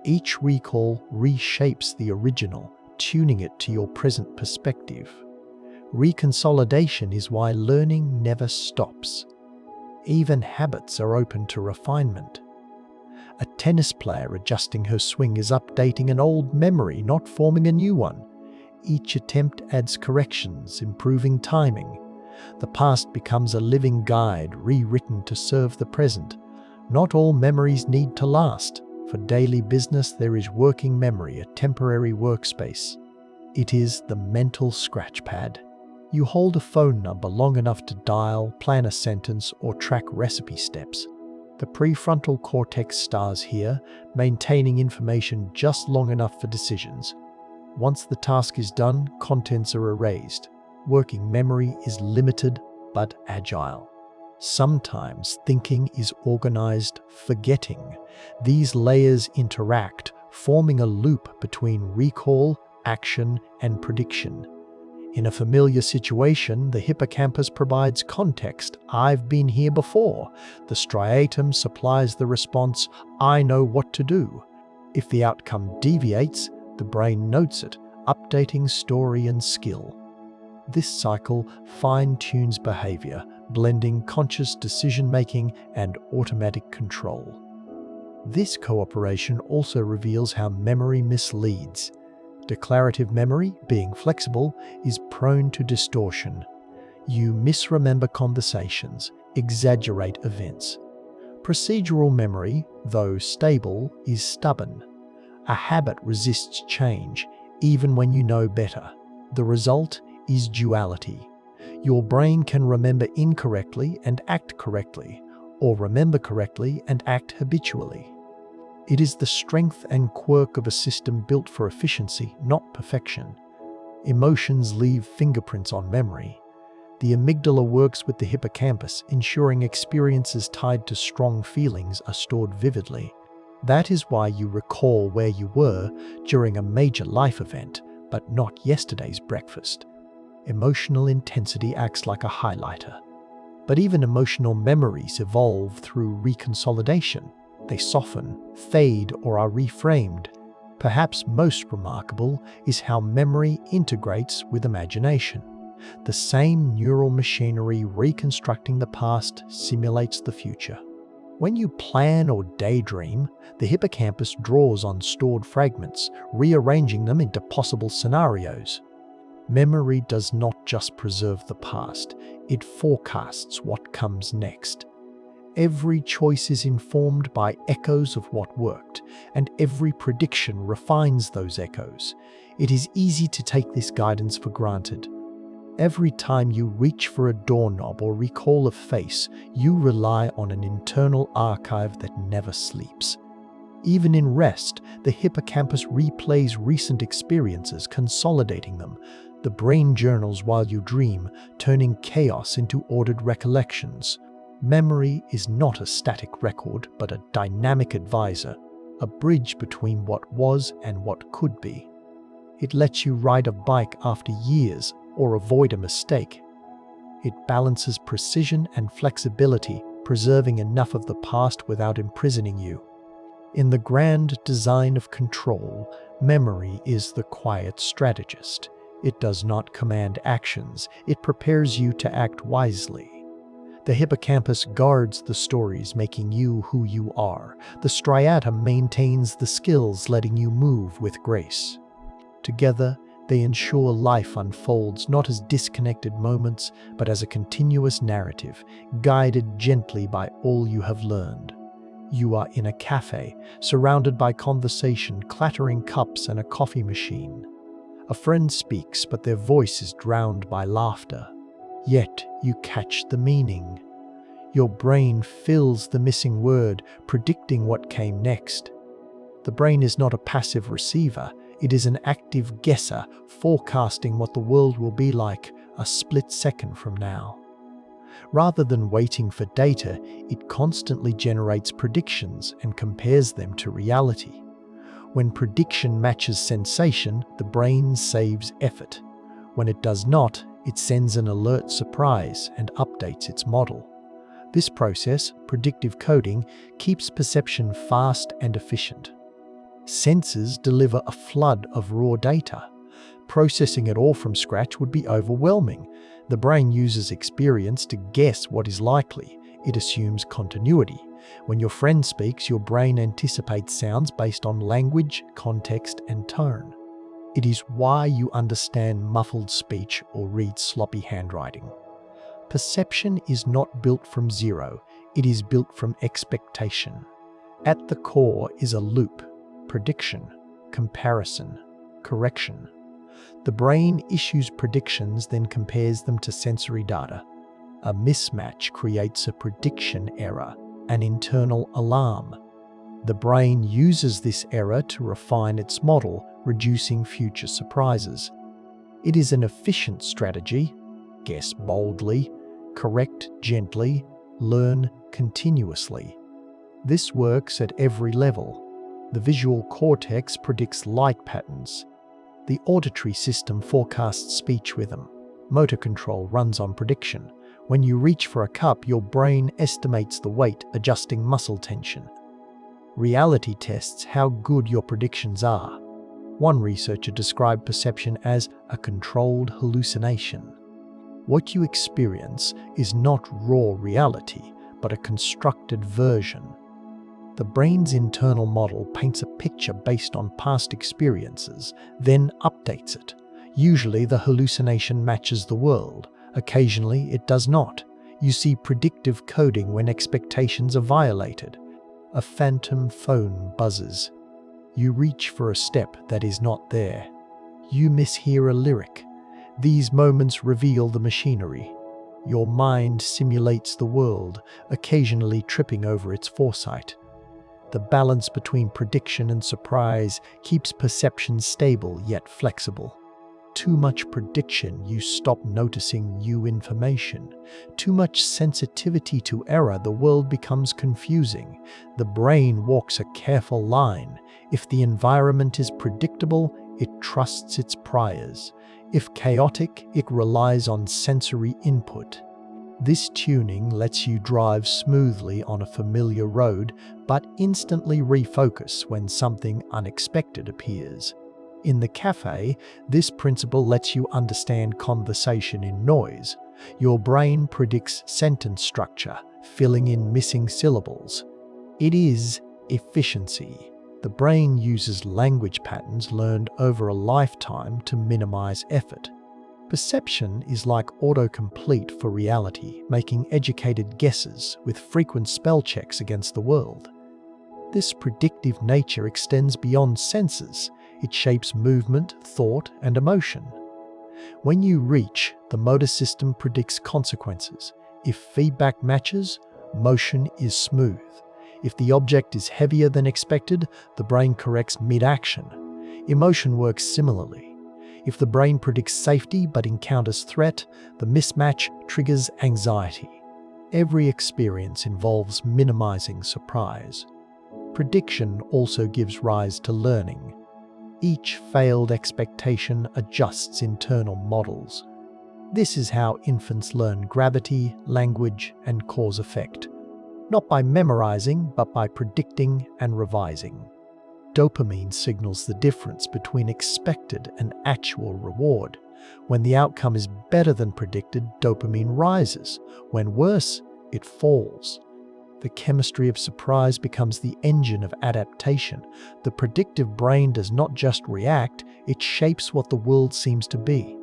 Each recall reshapes the original, tuning it to your present perspective. Reconsolidation is why learning never stops. Even habits are open to refinement. A tennis player adjusting her swing is updating an old memory, not forming a new one. Each attempt adds corrections, improving timing. The past becomes a living guide, rewritten to serve the present. Not all memories need to last. For daily business, there is working memory, a temporary workspace. It is the mental scratch pad. You hold a phone number long enough to dial, plan a sentence, or track recipe steps. The prefrontal cortex stars here, maintaining information just long enough for decisions. Once the task is done, contents are erased. Working memory is limited but agile. Sometimes thinking is organized forgetting. These layers interact, forming a loop between recall, action, and prediction. In a familiar situation, the hippocampus provides context. "I've been here before." The striatum supplies the response, "I know what to do." If the outcome deviates, the brain notes it, updating story and skill. This cycle fine-tunes behavior, blending conscious decision-making and automatic control. This cooperation also reveals how memory misleads. Declarative memory, being flexible, is prone to distortion. You misremember conversations, exaggerate events. Procedural memory, though stable, is stubborn. A habit resists change, even when you know better. The result is duality. Your brain can remember incorrectly and act correctly, or remember correctly and act habitually. It is the strength and quirk of a system built for efficiency, not perfection. Emotions leave fingerprints on memory. The amygdala works with the hippocampus, ensuring experiences tied to strong feelings are stored vividly. That is why you recall where you were during a major life event, but not yesterday's breakfast. Emotional intensity acts like a highlighter. But even emotional memories evolve through reconsolidation. They soften, fade, or are reframed. Perhaps most remarkable is how memory integrates with imagination. The same neural machinery reconstructing the past simulates the future. When you plan or daydream, the hippocampus draws on stored fragments, rearranging them into possible scenarios. Memory does not just preserve the past, it forecasts what comes next. Every choice is informed by echoes of what worked, and every prediction refines those echoes. It is easy to take this guidance for granted. Every time you reach for a doorknob or recall a face, you rely on an internal archive that never sleeps. Even in rest, the hippocampus replays recent experiences, consolidating them. The brain journals while you dream, turning chaos into ordered recollections. Memory is not a static record, but a dynamic advisor, a bridge between what was and what could be. It lets you ride a bike after years or avoid a mistake. It balances precision and flexibility, preserving enough of the past without imprisoning you. In the grand design of control, memory is the quiet strategist. It does not command actions, it prepares you to act wisely. The hippocampus guards the stories, making you who you are. The striatum maintains the skills, letting you move with grace. Together, they ensure life unfolds not as disconnected moments, but as a continuous narrative, guided gently by all you have learned. You are in a cafe, surrounded by conversation, clattering cups and a coffee machine. A friend speaks, but their voice is drowned by laughter. Yet you catch the meaning. Your brain fills the missing word, predicting what came next. The brain is not a passive receiver, it is an active guesser, forecasting what the world will be like a split second from now. Rather than waiting for data, it constantly generates predictions and compares them to reality. When prediction matches sensation, the brain saves effort. When it does not, it sends an alert surprise and updates its model. This process, predictive coding, keeps perception fast and efficient. Sensors deliver a flood of raw data. Processing it all from scratch would be overwhelming. The brain uses experience to guess what is likely. It assumes continuity. When your friend speaks, your brain anticipates sounds based on language, context, and tone. It is why you understand muffled speech or read sloppy handwriting. Perception is not built from zero, it is built from expectation. At the core is a loop: prediction, comparison, correction. The brain issues predictions, then compares them to sensory data. A mismatch creates a prediction error, an internal alarm. The brain uses this error to refine its model, reducing future surprises. It is an efficient strategy: guess boldly, correct gently, learn continuously. This works at every level. The visual cortex predicts light patterns. The auditory system forecasts speech rhythm. Motor control runs on prediction. When you reach for a cup, your brain estimates the weight, adjusting muscle tension. Reality tests how good your predictions are. One researcher described perception as a controlled hallucination. What you experience is not raw reality, but a constructed version. The brain's internal model paints a picture based on past experiences, then updates it. Usually the hallucination matches the world. Occasionally it does not. You see predictive coding when expectations are violated. A phantom phone buzzes. You reach for a step that is not there. You mishear a lyric. These moments reveal the machinery. Your mind simulates the world, occasionally tripping over its foresight. The balance between prediction and surprise keeps perception stable yet flexible. Too much prediction, you stop noticing new information. Too much sensitivity to error, the world becomes confusing. The brain walks a careful line. If the environment is predictable, it trusts its priors. If chaotic, it relies on sensory input. This tuning lets you drive smoothly on a familiar road, but instantly refocus when something unexpected appears. In the cafe, this principle lets you understand conversation in noise. Your brain predicts sentence structure, filling in missing syllables. It is efficiency. The brain uses language patterns learned over a lifetime to minimize effort. Perception is like autocomplete for reality, making educated guesses with frequent spell checks against the world. This predictive nature extends beyond senses. It shapes movement, thought, and emotion. When you reach, the motor system predicts consequences. If feedback matches, motion is smooth. If the object is heavier than expected, the brain corrects mid-action. Emotion works similarly. If the brain predicts safety but encounters threat, the mismatch triggers anxiety. Every experience involves minimizing surprise. Prediction also gives rise to learning. Each failed expectation adjusts internal models. This is how infants learn gravity, language, and cause-effect. Not by memorizing, but by predicting and revising. Dopamine signals the difference between expected and actual reward. When the outcome is better than predicted, dopamine rises. When worse, it falls. The chemistry of surprise becomes the engine of adaptation. The predictive brain does not just react, it shapes what the world seems to be.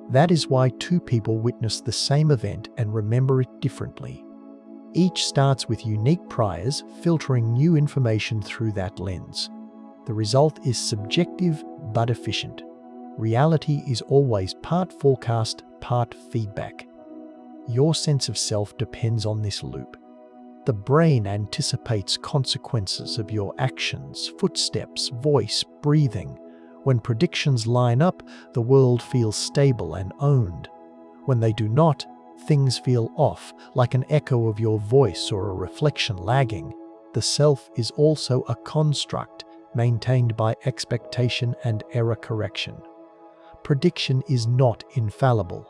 That is why two people witness the same event and remember it differently. Each starts with unique priors, filtering new information through that lens. The result is subjective but efficient. Reality is always part forecast, part feedback. Your sense of self depends on this loop. The brain anticipates consequences of your actions, footsteps, voice, breathing. When predictions line up, the world feels stable and owned. When they do not, things feel off, like an echo of your voice or a reflection lagging. The self is also a construct, maintained by expectation and error correction. Prediction is not infallible.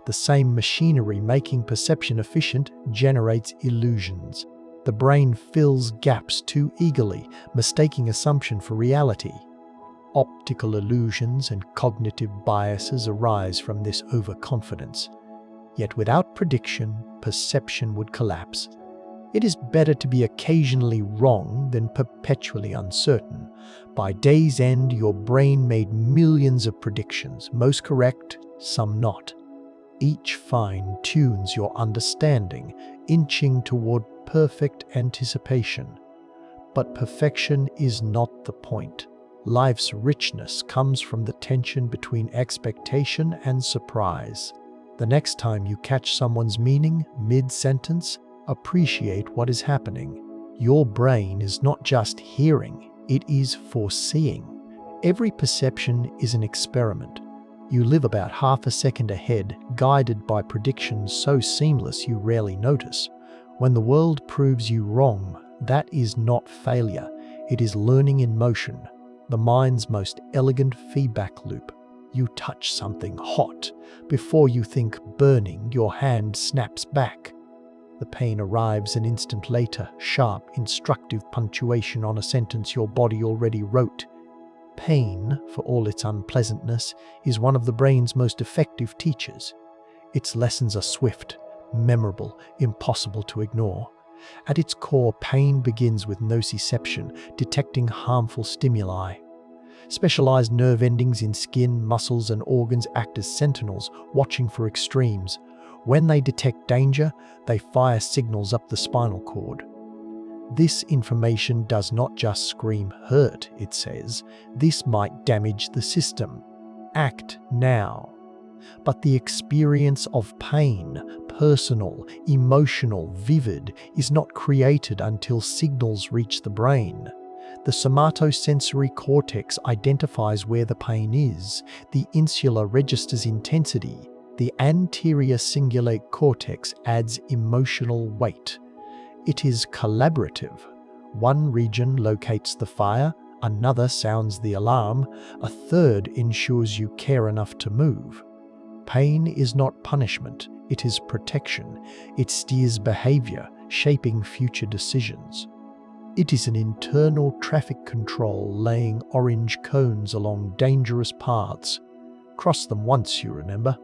The same machinery making perception efficient generates illusions. The brain fills gaps too eagerly, mistaking assumption for reality. Optical illusions and cognitive biases arise from this overconfidence. Yet without prediction, perception would collapse. It is better to be occasionally wrong than perpetually uncertain. By day's end, your brain made millions of predictions, most correct, some not. Each fine-tunes your understanding, inching toward perfect anticipation. But perfection is not the point. Life's richness comes from the tension between expectation and surprise. The next time you catch someone's meaning mid-sentence, appreciate what is happening. Your brain is not just hearing, it is foreseeing. Every perception is an experiment. You live about half a second ahead, guided by predictions so seamless you rarely notice. When the world proves you wrong, that is not failure, it is learning in motion, the mind's most elegant feedback loop. You touch something hot. Before you think burning, your hand snaps back. The pain arrives an instant later, sharp, instructive punctuation on a sentence your body already wrote. Pain, for all its unpleasantness, is one of the brain's most effective teachers. Its lessons are swift, memorable, impossible to ignore. At its core, pain begins with nociception, detecting harmful stimuli. Specialized nerve endings in skin, muscles, and organs act as sentinels, watching for extremes. When they detect danger, they fire signals up the spinal cord. This information does not just scream hurt, it says. This might damage the system. Act now. But the experience of pain, personal, emotional, vivid, is not created until signals reach the brain. The somatosensory cortex identifies where the pain is. The insula registers intensity. The anterior cingulate cortex adds emotional weight. It is collaborative. One region locates the fire, another sounds the alarm, a third ensures you care enough to move. Pain is not punishment, it is protection. It steers behavior, shaping future decisions. It is an internal traffic control laying orange cones along dangerous paths. Cross them once, you remember.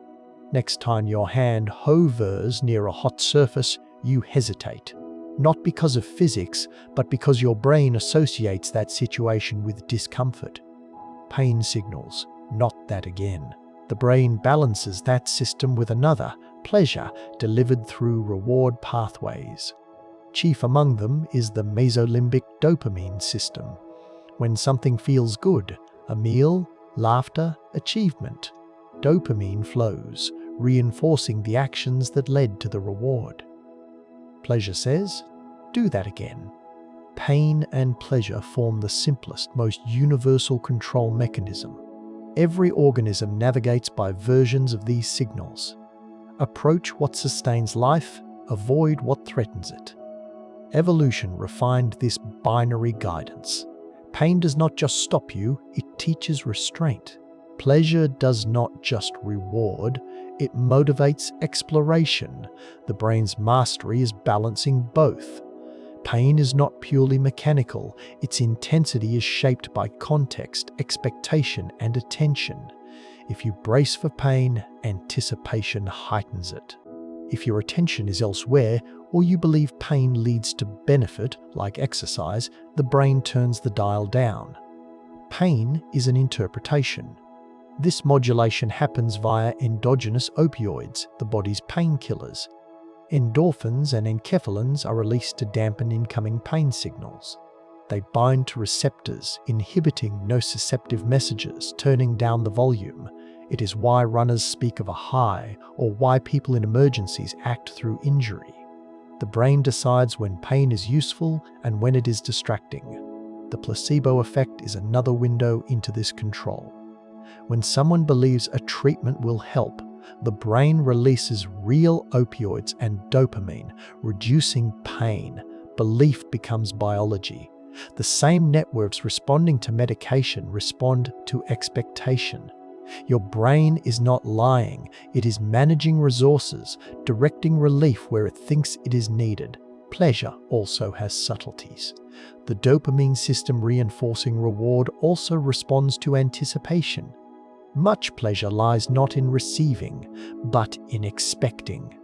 Next time your hand hovers near a hot surface, you hesitate. Not because of physics, but because your brain associates that situation with discomfort. Pain signals, not that again. The brain balances that system with another, pleasure, delivered through reward pathways. Chief among them is the mesolimbic dopamine system. When something feels good, a meal, laughter, achievement, dopamine flows, reinforcing the actions that led to the reward. Pleasure says, "Do that again." Pain and pleasure form the simplest, most universal control mechanism. Every organism navigates by versions of these signals. Approach what sustains life, avoid what threatens it. Evolution refined this binary guidance. Pain does not just stop you, it teaches restraint. Pleasure does not just reward, it motivates exploration. The brain's mastery is balancing both. Pain is not purely mechanical, its intensity is shaped by context, expectation, and attention. If you brace for pain, anticipation heightens it. If your attention is elsewhere, or you believe pain leads to benefit, like exercise, the brain turns the dial down. Pain is an interpretation. This modulation happens via endogenous opioids, the body's painkillers. Endorphins and enkephalins are released to dampen incoming pain signals. They bind to receptors, inhibiting nociceptive messages, turning down the volume. It is why runners speak of a high, or why people in emergencies act through injury. The brain decides when pain is useful and when it is distracting. The placebo effect is another window into this control. When someone believes a treatment will help, the brain releases real opioids and dopamine, reducing pain. Belief becomes biology. The same networks responding to medication respond to expectation. Your brain is not lying, it is managing resources, directing relief where it thinks it is needed. Pleasure also has subtleties. The dopamine system reinforcing reward also responds to anticipation. Much pleasure lies not in receiving, but in expecting.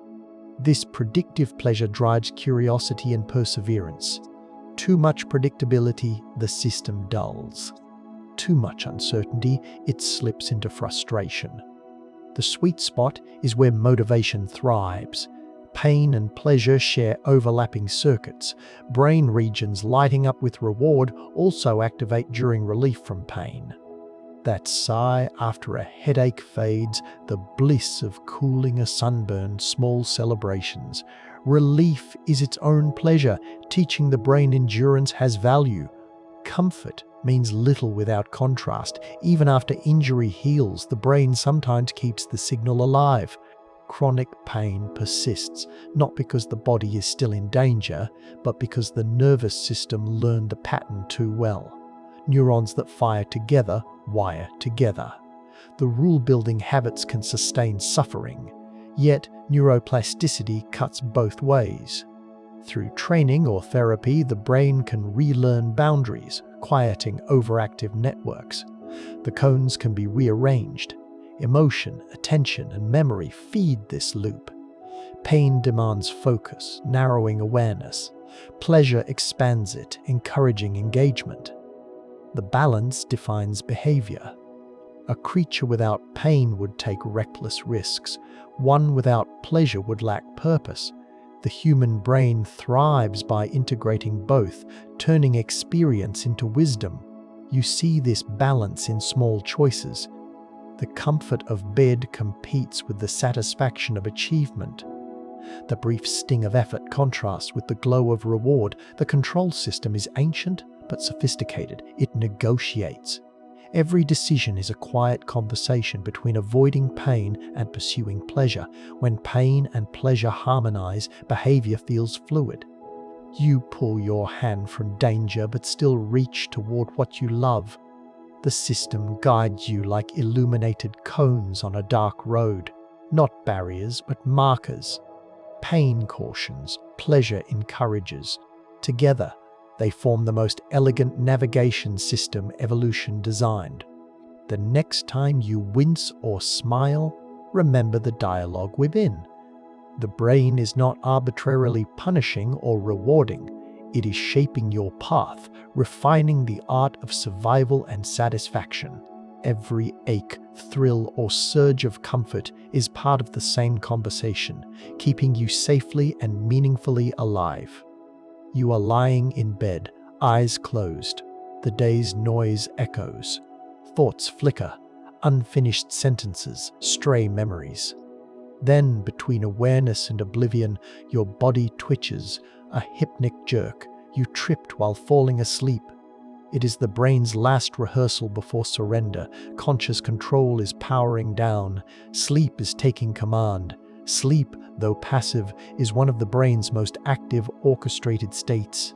This predictive pleasure drives curiosity and perseverance. Too much predictability, the system dulls. Too much uncertainty, it slips into frustration. The sweet spot is where motivation thrives. Pain and pleasure share overlapping circuits. Brain regions lighting up with reward also activate during relief from pain. That sigh after a headache fades, the bliss of cooling a sunburn, small celebrations. Relief is its own pleasure, teaching the brain endurance has value. Comfort means little without contrast. Even after injury heals, the brain sometimes keeps the signal alive. Chronic pain persists, not because the body is still in danger, but because the nervous system learned the pattern too well. Neurons that fire together wire together. The rule-building habits can sustain suffering, yet neuroplasticity cuts both ways. Through training or therapy, the brain can relearn boundaries, quieting overactive networks. The cones can be rearranged. Emotion, attention, and memory feed this loop. Pain demands focus, narrowing awareness. Pleasure expands it, encouraging engagement. The balance defines behavior. A creature without pain would take reckless risks. One without pleasure would lack purpose. The human brain thrives by integrating both, turning experience into wisdom. You see this balance in small choices. The comfort of bed competes with the satisfaction of achievement. The brief sting of effort contrasts with the glow of reward. The control system is ancient but sophisticated. It negotiates. Every decision is a quiet conversation between avoiding pain and pursuing pleasure. When pain and pleasure harmonize, behavior feels fluid. You pull your hand from danger but still reach toward what you love. The system guides you like illuminated cones on a dark road, not barriers but markers. Pain cautions, pleasure encourages. Together, they form the most elegant navigation system evolution designed. The next time you wince or smile, remember the dialogue within. The brain is not arbitrarily punishing or rewarding. It is shaping your path, refining the art of survival and satisfaction. Every ache, thrill, or surge of comfort is part of the same conversation, keeping you safely and meaningfully alive. You are lying in bed, eyes closed. The day's noise echoes. Thoughts flicker. unfinished sentences, stray memories. Then, between awareness and oblivion, your body twitches, a hypnic jerk. You tripped while falling asleep. It is the brain's last rehearsal before surrender. Conscious control is powering down. Sleep is taking command. Sleep, though passive, is one of the brain's most active orchestrated states.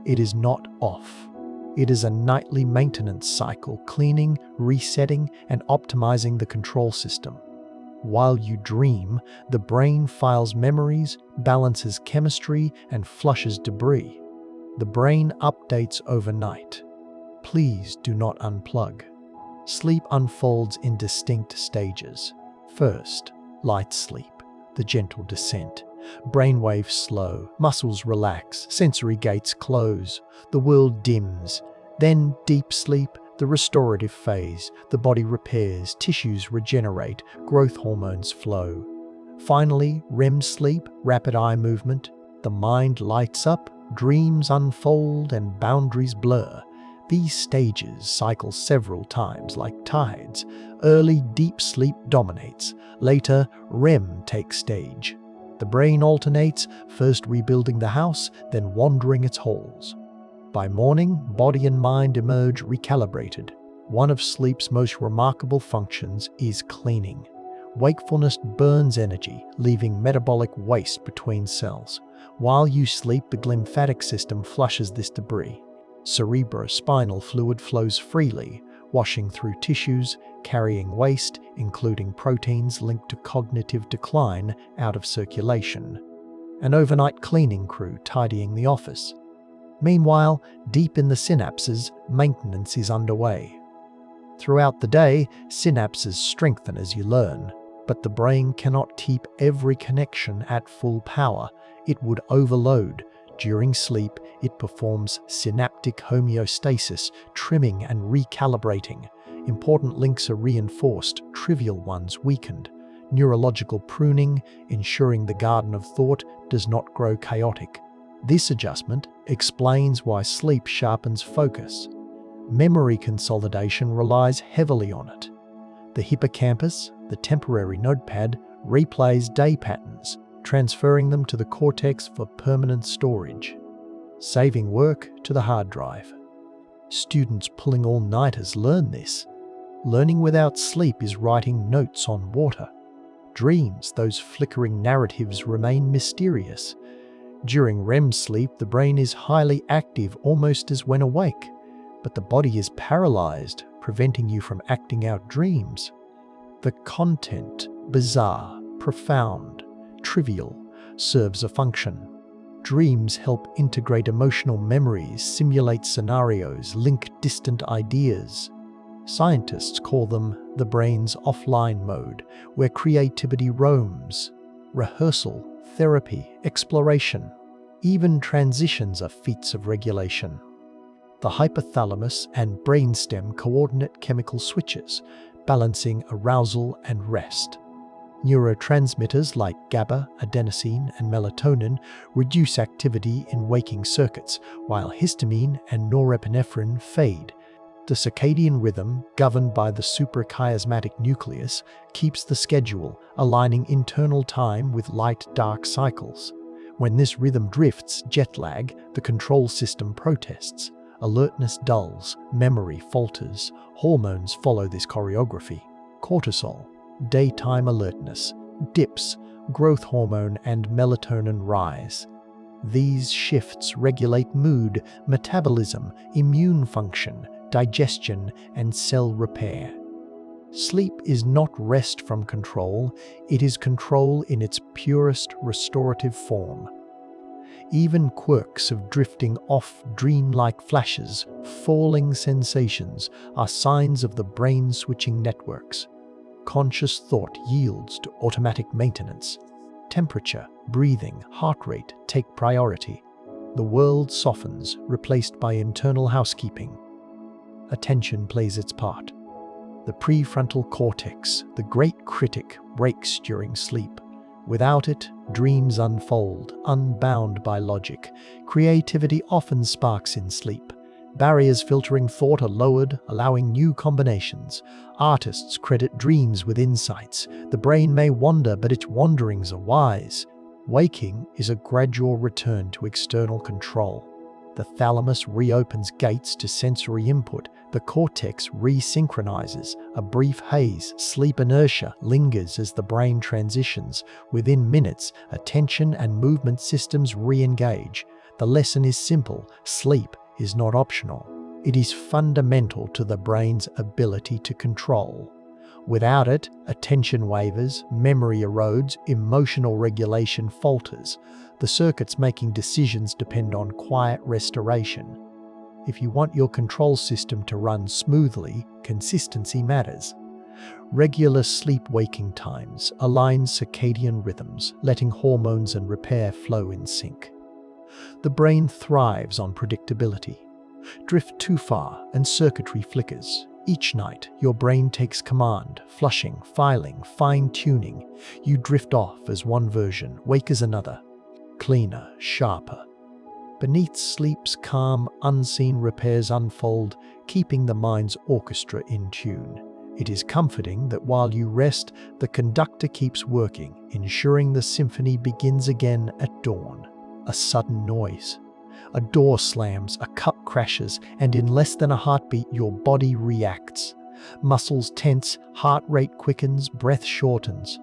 It is not off. It is a nightly maintenance cycle, cleaning, resetting, and optimizing the control system. While you dream, the brain files memories, balances chemistry, and flushes debris. The brain updates overnight. Please do not unplug. Sleep unfolds in distinct stages. First, light sleep, the gentle descent. Brainwaves slow, muscles relax, sensory gates close, the world dims. Then deep sleep, the restorative phase. The body repairs, tissues regenerate, growth hormones flow. Finally, REM sleep, rapid eye movement. The mind lights up, dreams unfold, and boundaries blur. These stages cycle several times like tides. Early deep sleep dominates. Later, REM takes stage. The brain alternates, first rebuilding the house, then wandering its halls. By morning, body and mind emerge recalibrated. One of sleep's most remarkable functions is cleaning. Wakefulness burns energy, leaving metabolic waste between cells. While you sleep, the glymphatic system flushes this debris. Cerebrospinal fluid flows freely, washing through tissues, carrying waste, including proteins linked to cognitive decline, out of circulation. An overnight cleaning crew tidying the office. Meanwhile, deep in the synapses, maintenance is underway. Throughout the day, synapses strengthen as you learn, but the brain cannot keep every connection at full power. It would overload. During sleep, it performs synaptic homeostasis, trimming and recalibrating. Important links are reinforced, trivial ones weakened. Neurological pruning, ensuring the garden of thought does not grow chaotic. This adjustment explains why sleep sharpens focus. Memory consolidation relies heavily on it. The hippocampus, the temporary notepad, replays day patterns, transferring them to the cortex for permanent storage, saving work to the hard drive. Students pulling all-nighters learn this. Learning without sleep is writing notes on water. Dreams, those flickering narratives, remain mysterious. During REM sleep, the brain is highly active almost as when awake, but the body is paralyzed, preventing you from acting out dreams. The content, bizarre, profound, trivial, serves a function. Dreams help integrate emotional memories, simulate scenarios, link distant ideas. Scientists call them the brain's offline mode, where creativity roams. Rehearsal, therapy, exploration. Even transitions are feats of regulation. The hypothalamus and brainstem coordinate chemical switches, balancing arousal and rest. Neurotransmitters like GABA, adenosine, and melatonin reduce activity in waking circuits, while histamine and norepinephrine fade. The circadian rhythm, governed by the suprachiasmatic nucleus, keeps the schedule, aligning internal time with light-dark cycles. When this rhythm drifts, jet lag, the control system protests. Alertness dulls, memory falters, hormones follow this choreography. Cortisol, daytime alertness, dips, growth hormone and melatonin rise. These shifts regulate mood, metabolism, immune function, digestion, and cell repair. Sleep is not rest from control, it is control in its purest restorative form. Even quirks of drifting off, dreamlike flashes, falling sensations are signs of the brain switching networks. Conscious thought yields to automatic maintenance. Temperature, breathing, heart rate take priority. The world softens, replaced by internal housekeeping. Attention plays its part. The prefrontal cortex, the great critic, breaks during sleep. Without it, dreams unfold, unbound by logic. Creativity often sparks in sleep. Barriers filtering thought are lowered, allowing new combinations. Artists credit dreams with insights. The brain may wander, but its wanderings are wise. Waking is a gradual return to external control. The thalamus reopens gates to sensory input. The cortex resynchronizes. A brief haze, sleep inertia lingers as the brain transitions. Within minutes, attention and movement systems re-engage. The lesson is simple: sleep is not optional. It is fundamental to the brain's ability to control. Without it, attention wavers, memory erodes, emotional regulation falters. The circuits making decisions depend on quiet restoration. If you want your control system to run smoothly, consistency matters. Regular sleep-waking times align circadian rhythms, letting hormones and repair flow in sync. The brain thrives on predictability. Drift too far and circuitry flickers. Each night, your brain takes command, flushing, filing, fine-tuning. You drift off as one version, wake as another. Cleaner, sharper. Beneath sleep's calm, unseen repairs unfold, keeping the mind's orchestra in tune. It is comforting that while you rest, the conductor keeps working, ensuring the symphony begins again at dawn. A sudden noise. A door slams, a cup crashes, and in less than a heartbeat your body reacts. Muscles tense, heart rate quickens, breath shortens.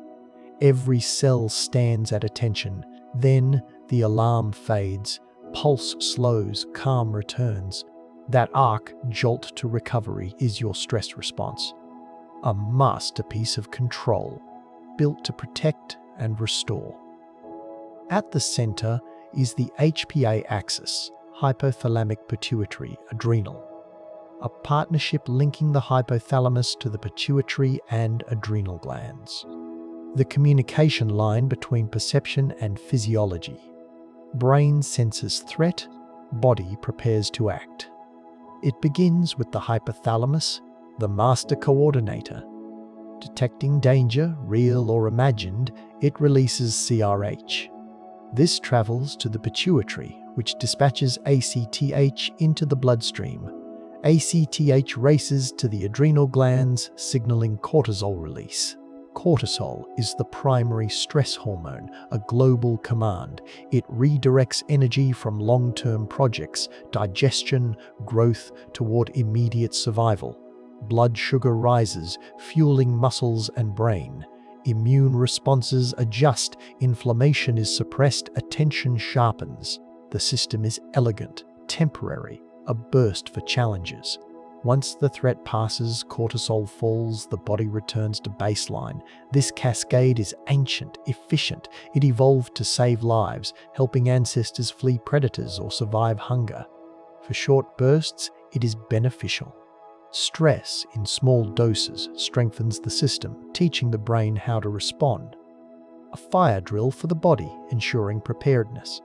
Every cell stands at attention. Then the alarm fades, pulse slows, calm returns. That arc jolt to recovery is your stress response. A masterpiece of control, built to protect and restore. At the center is the HPA axis, hypothalamic pituitary adrenal, a partnership linking the hypothalamus to the pituitary and adrenal glands. The communication line between perception and physiology. Brain senses threat, body prepares to act. It begins with the hypothalamus, the master coordinator. Detecting danger, real or imagined, it releases CRH. This travels to the pituitary, which dispatches ACTH into the bloodstream. ACTH races to the adrenal glands, signaling cortisol release. Cortisol is the primary stress hormone, a global command. It redirects energy from long-term projects, digestion, growth, toward immediate survival. Blood sugar rises, fueling muscles and brain. Immune responses adjust, inflammation is suppressed, attention sharpens. The system is elegant, temporary, a burst for challenges. Once the threat passes, cortisol falls, the body returns to baseline. This cascade is ancient, efficient. It evolved to save lives, helping ancestors flee predators or survive hunger. For short bursts, it is beneficial. Stress in small doses strengthens the system, teaching the brain how to respond. A fire drill for the body, ensuring preparedness.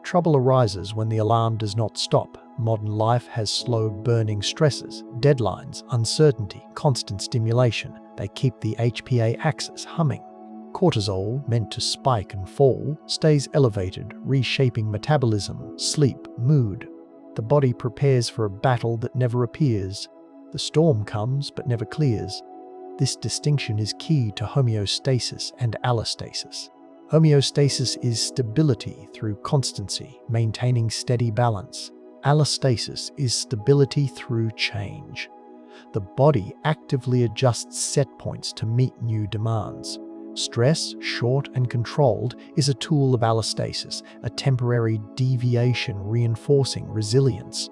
Trouble arises when the alarm does not stop. Modern life has slow burning stresses, deadlines, uncertainty, constant stimulation. They keep the HPA axis humming. Cortisol, meant to spike and fall, stays elevated, reshaping metabolism, sleep, mood. The body prepares for a battle that never appears. The storm comes but never clears. This distinction is key to homeostasis and allostasis. Homeostasis is stability through constancy, maintaining steady balance. Allostasis is stability through change. The body actively adjusts set points to meet new demands. Stress, short and controlled, is a tool of allostasis, a temporary deviation reinforcing resilience.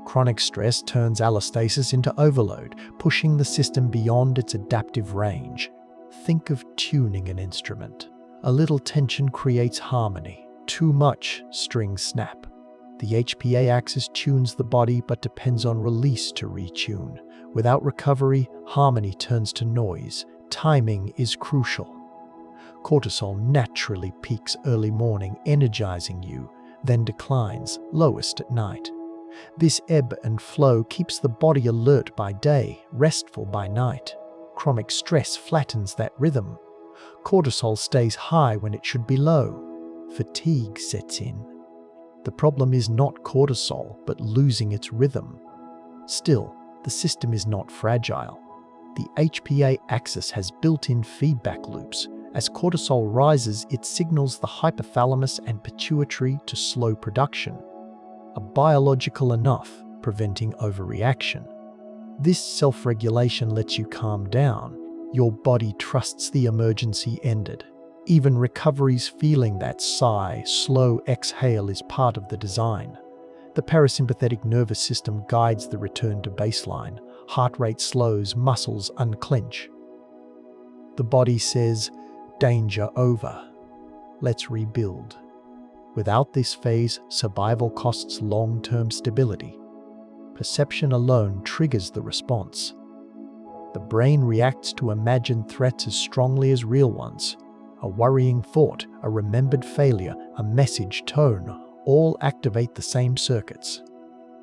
Chronic stress turns allostasis into overload, pushing the system beyond its adaptive range. Think of tuning an instrument. A little tension creates harmony. Too much, strings snap. The HPA axis tunes the body but depends on release to retune. Without recovery, harmony turns to noise. Timing is crucial. Cortisol naturally peaks early morning, energizing you, then declines, lowest at night. This ebb and flow keeps the body alert by day, restful by night. Chronic stress flattens that rhythm. Cortisol stays high when it should be low. Fatigue sets in. The problem is not cortisol, but losing its rhythm. Still, the system is not fragile. The HPA axis has built-in feedback loops. As cortisol rises, it signals the hypothalamus and pituitary to slow production, a biological enough, preventing overreaction. This self-regulation lets you calm down. Your body trusts the emergency ended. Even recovery's feeling that sigh, slow exhale is part of the design. The parasympathetic nervous system guides the return to baseline. Heart rate slows, muscles unclench. The body says, danger over. Let's rebuild. Without this phase, survival costs long-term stability. Perception alone triggers the response. The brain reacts to imagined threats as strongly as real ones. A worrying thought, a remembered failure, a message tone, all activate the same circuits.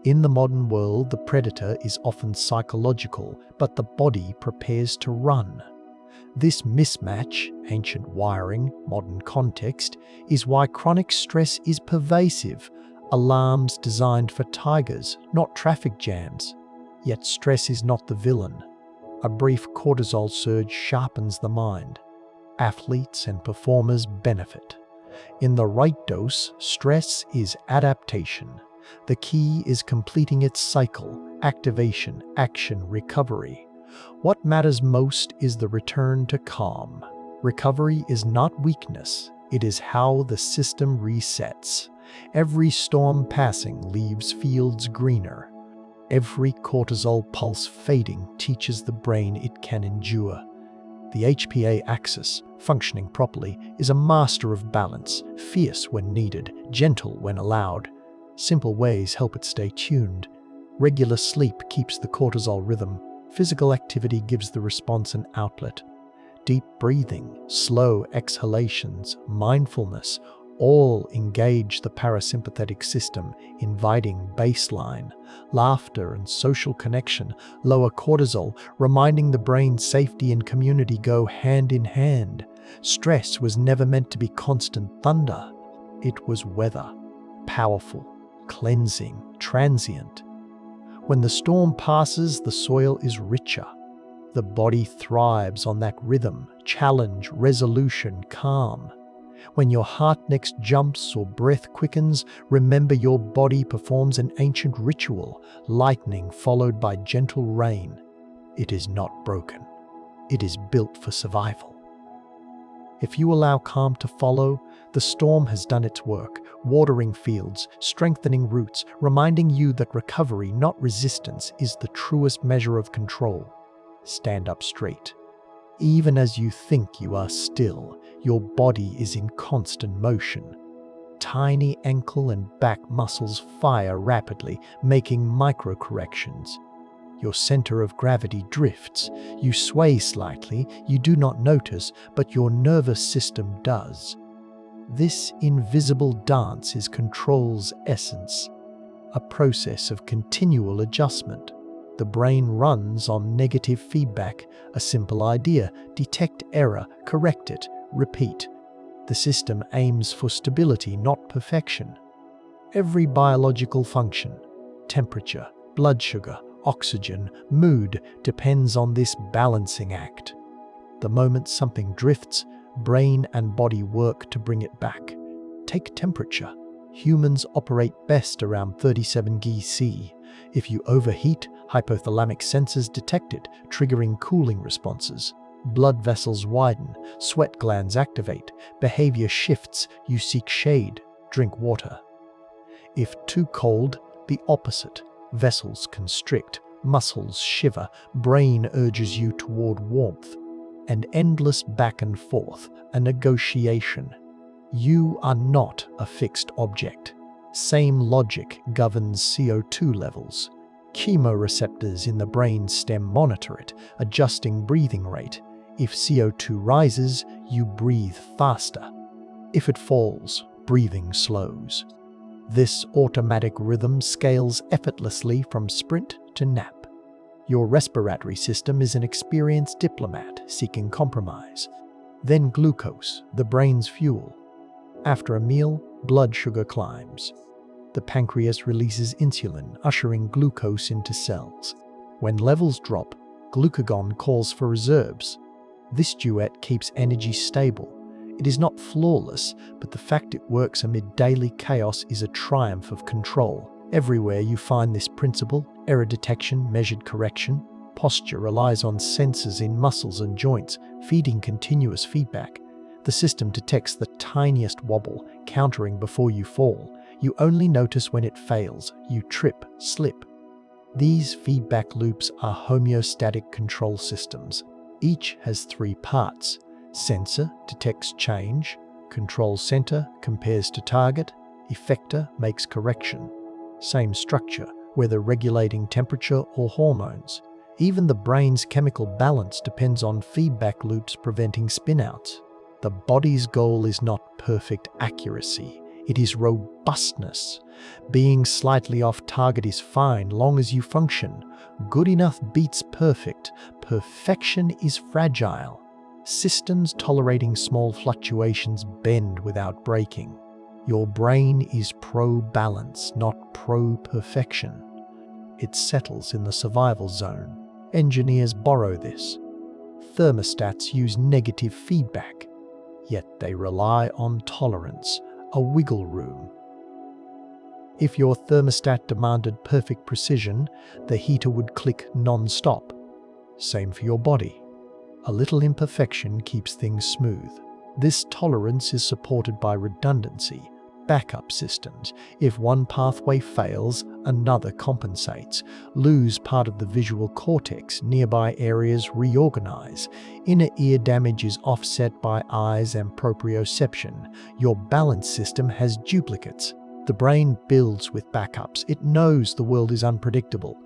In the modern world, the predator is often psychological, but the body prepares to run. This mismatch, ancient wiring, modern context, is why chronic stress is pervasive. Alarms designed for tigers, not traffic jams. Yet stress is not the villain. A brief cortisol surge sharpens the mind. Athletes and performers benefit. In the right dose, stress is adaptation. The key is completing its cycle: activation, action, recovery. What matters most is the return to calm. Recovery is not weakness, it is how the system resets. Every storm passing leaves fields greener. Every cortisol pulse fading teaches the brain it can endure. The HPA axis, functioning properly, is a master of balance, fierce when needed, gentle when allowed. Simple ways help it stay tuned. Regular sleep keeps the cortisol rhythm. Physical activity gives the response an outlet. Deep breathing, slow exhalations, mindfulness, all engage the parasympathetic system, inviting baseline. Laughter and social connection lower cortisol, reminding the brain safety and community go hand in hand. Stress was never meant to be constant thunder. It was weather, powerful, cleansing, transient. When the storm passes, the soil is richer. The body thrives on that rhythm, challenge, resolution, calm. When your heart next jumps or breath quickens, remember your body performs an ancient ritual, lightning followed by gentle rain. It is not broken. It is built for survival. If you allow calm to follow, the storm has done its work, watering fields, strengthening roots, reminding you that recovery, not resistance, is the truest measure of control. Stand up straight. Even as you think you are still, your body is in constant motion. Tiny ankle and back muscles fire rapidly, making micro-corrections. Your center of gravity drifts. You sway slightly, you do not notice, but your nervous system does. This invisible dance is control's essence, a process of continual adjustment. The brain runs on negative feedback, a simple idea: detect error, correct it, repeat. The system aims for stability, not perfection. Every biological function, temperature, blood sugar, oxygen, mood, depends on this balancing act. The moment something drifts, brain and body work to bring it back. Take temperature. Humans operate best around 37 degrees C. If you overheat, hypothalamic sensors detect it, triggering cooling responses. Blood vessels widen, sweat glands activate, behavior shifts, you seek shade, drink water. If too cold, the opposite. Vessels constrict, muscles shiver, brain urges you toward warmth. An endless back and forth, a negotiation. You are not a fixed object. Same logic governs CO2 levels. Chemoreceptors in the brain stem monitor it, adjusting breathing rate. If CO2 rises, you breathe faster. If it falls, breathing slows. This automatic rhythm scales effortlessly from sprint to nap. Your respiratory system is an experienced diplomat seeking compromise. Then glucose, the brain's fuel. After a meal, blood sugar climbs. The pancreas releases insulin, ushering glucose into cells. When levels drop, glucagon calls for reserves. This duet keeps energy stable. It is not flawless, but the fact it works amid daily chaos is a triumph of control. Everywhere you find this principle: error detection, measured correction. Posture relies on sensors in muscles and joints, feeding continuous feedback. The system detects the tiniest wobble, countering before you fall. You only notice when it fails. You trip, slip. These feedback loops are homeostatic control systems. Each has three parts. Sensor detects change, control center compares to target, effector makes correction. Same structure, whether regulating temperature or hormones. Even the brain's chemical balance depends on feedback loops preventing spinouts. The body's goal is not perfect accuracy, it is robustness. Being slightly off target is fine long as you function. Good enough beats perfect. Perfection is fragile. Systems tolerating small fluctuations bend without breaking. Your brain is pro-balance, not pro-perfection. It settles in the survival zone. Engineers borrow this. Thermostats use negative feedback, yet they rely on tolerance, a wiggle room. If your thermostat demanded perfect precision, the heater would click non-stop. Same for your body. A little imperfection keeps things smooth. This tolerance is supported by redundancy, backup systems. If one pathway fails, another compensates. Lose part of the visual cortex, nearby areas reorganize. Inner ear damage is offset by eyes and proprioception. Your balance system has duplicates. The brain builds with backups. It knows the world is unpredictable.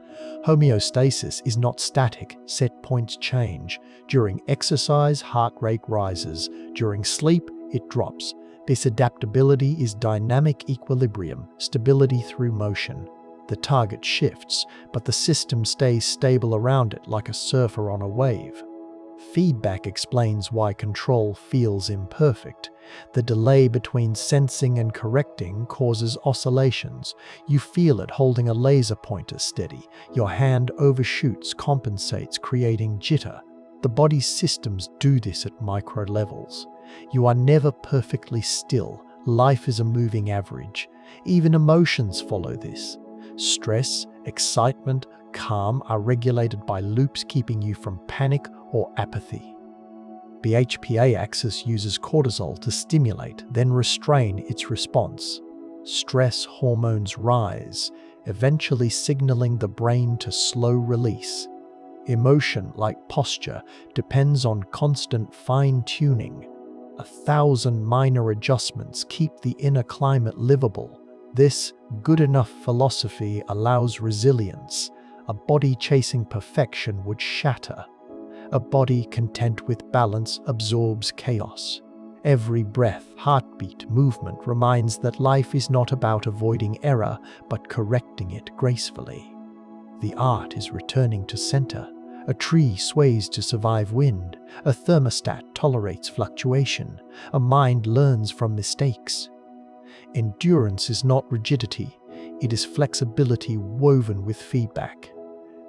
Homeostasis is not static. Set points change. During exercise, heart rate rises. During sleep, it drops. This adaptability is dynamic equilibrium, stability through motion. The target shifts, but the system stays stable around it like a surfer on a wave. Feedback explains why control feels imperfect. The delay between sensing and correcting causes oscillations. You feel it holding a laser pointer steady. Your hand overshoots, compensates, creating jitter. The body's systems do this at micro levels. You are never perfectly still. Life is a moving average. Even emotions follow this. Stress, excitement, calm are regulated by loops keeping you from panic or apathy. The HPA axis uses cortisol to stimulate, then restrain its response. Stress hormones rise, eventually signaling the brain to slow release. Emotion, like posture, depends on constant fine-tuning. 1,000 minor adjustments keep the inner climate livable. This good enough philosophy allows resilience. A body chasing perfection would shatter. A body content with balance absorbs chaos. Every breath, heartbeat, movement reminds that life is not about avoiding error, but correcting it gracefully. The art is returning to center. A tree sways to survive wind. A thermostat tolerates fluctuation. A mind learns from mistakes. Endurance is not rigidity. It is flexibility woven with feedback.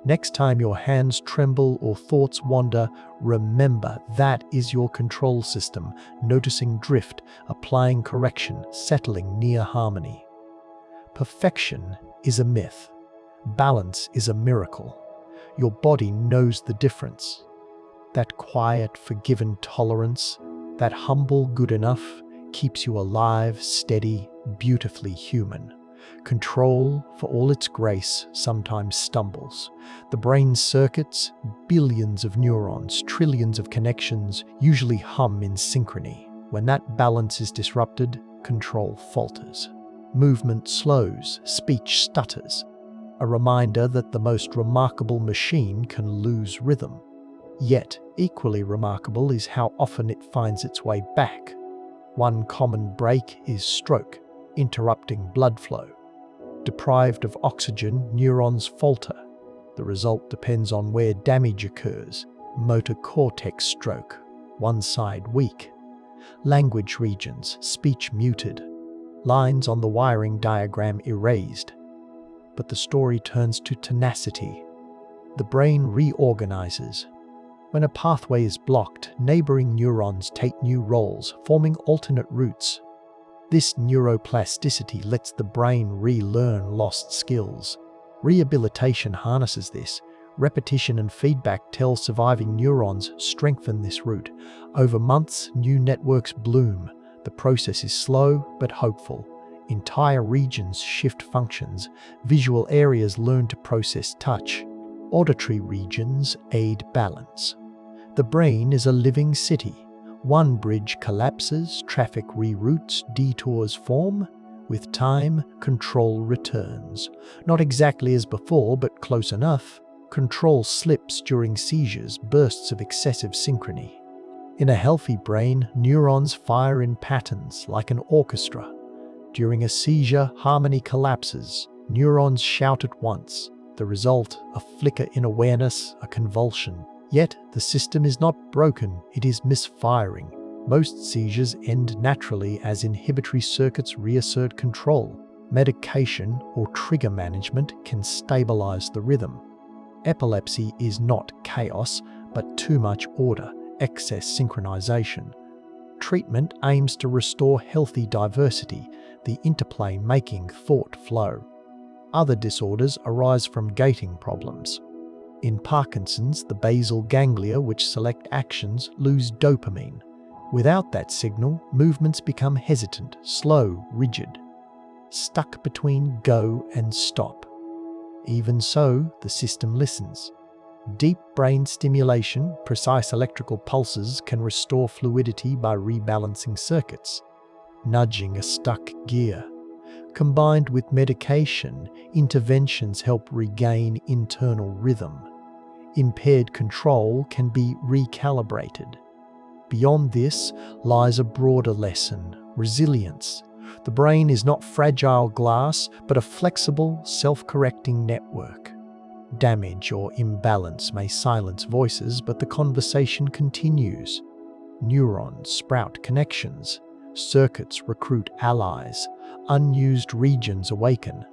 Next time your hands tremble or thoughts wander, remember that is your control system, noticing drift, applying correction, settling near harmony. Perfection is a myth. Balance is a miracle. Your body knows the difference. That quiet, forgiven tolerance, that humble good enough, keeps you alive, steady, beautifully human. Control, for all its grace, sometimes stumbles. The brain's circuits, billions of neurons, trillions of connections, usually hum in synchrony. When that balance is disrupted, control falters. Movement slows, speech stutters. A reminder that the most remarkable machine can lose rhythm. Yet, equally remarkable is how often it finds its way back. One common break is stroke, interrupting blood flow. Deprived of oxygen, neurons falter. The result depends on where damage occurs. Motor cortex stroke, one side weak. Language regions, speech muted. lines on the wiring diagram erased. But the story turns to tenacity. The brain reorganizes. When a pathway is blocked, neighboring neurons take new roles, forming alternate routes. This neuroplasticity lets the brain relearn lost skills. Rehabilitation harnesses this. Repetition and feedback tell surviving neurons strengthen this route. Over months, new networks bloom. The process is slow but hopeful. Entire regions shift functions. Visual areas learn to process touch. Auditory regions aid balance. The brain is a living city. One bridge collapses, traffic reroutes, detours form. With time, control returns. Not exactly as before, but close enough. Control slips during seizures, bursts of excessive synchrony. In a healthy brain, neurons fire in patterns like an orchestra. During a seizure, harmony collapses. Neurons shout at once. The result, a flicker in awareness, a convulsion. Yet, the system is not broken, it is misfiring. Most seizures end naturally as inhibitory circuits reassert control. Medication or trigger management can stabilize the rhythm. Epilepsy is not chaos, but too much order, excess synchronization. Treatment aims to restore healthy diversity, the interplay making thought flow. Other disorders arise from gating problems. In Parkinson's, the basal ganglia, which select actions, lose dopamine. Without that signal, movements become hesitant, slow, rigid, stuck between go and stop. Even so, the system listens. Deep brain stimulation, precise electrical pulses can restore fluidity by rebalancing circuits, nudging a stuck gear. Combined with medication, interventions help regain internal rhythm. Impaired control can be recalibrated. Beyond this lies a broader lesson: resilience. The brain is not fragile glass, but a flexible, self-correcting network. Damage or imbalance may silence voices, but the conversation continues. Neurons sprout connections. Circuits recruit allies. Unused regions awaken.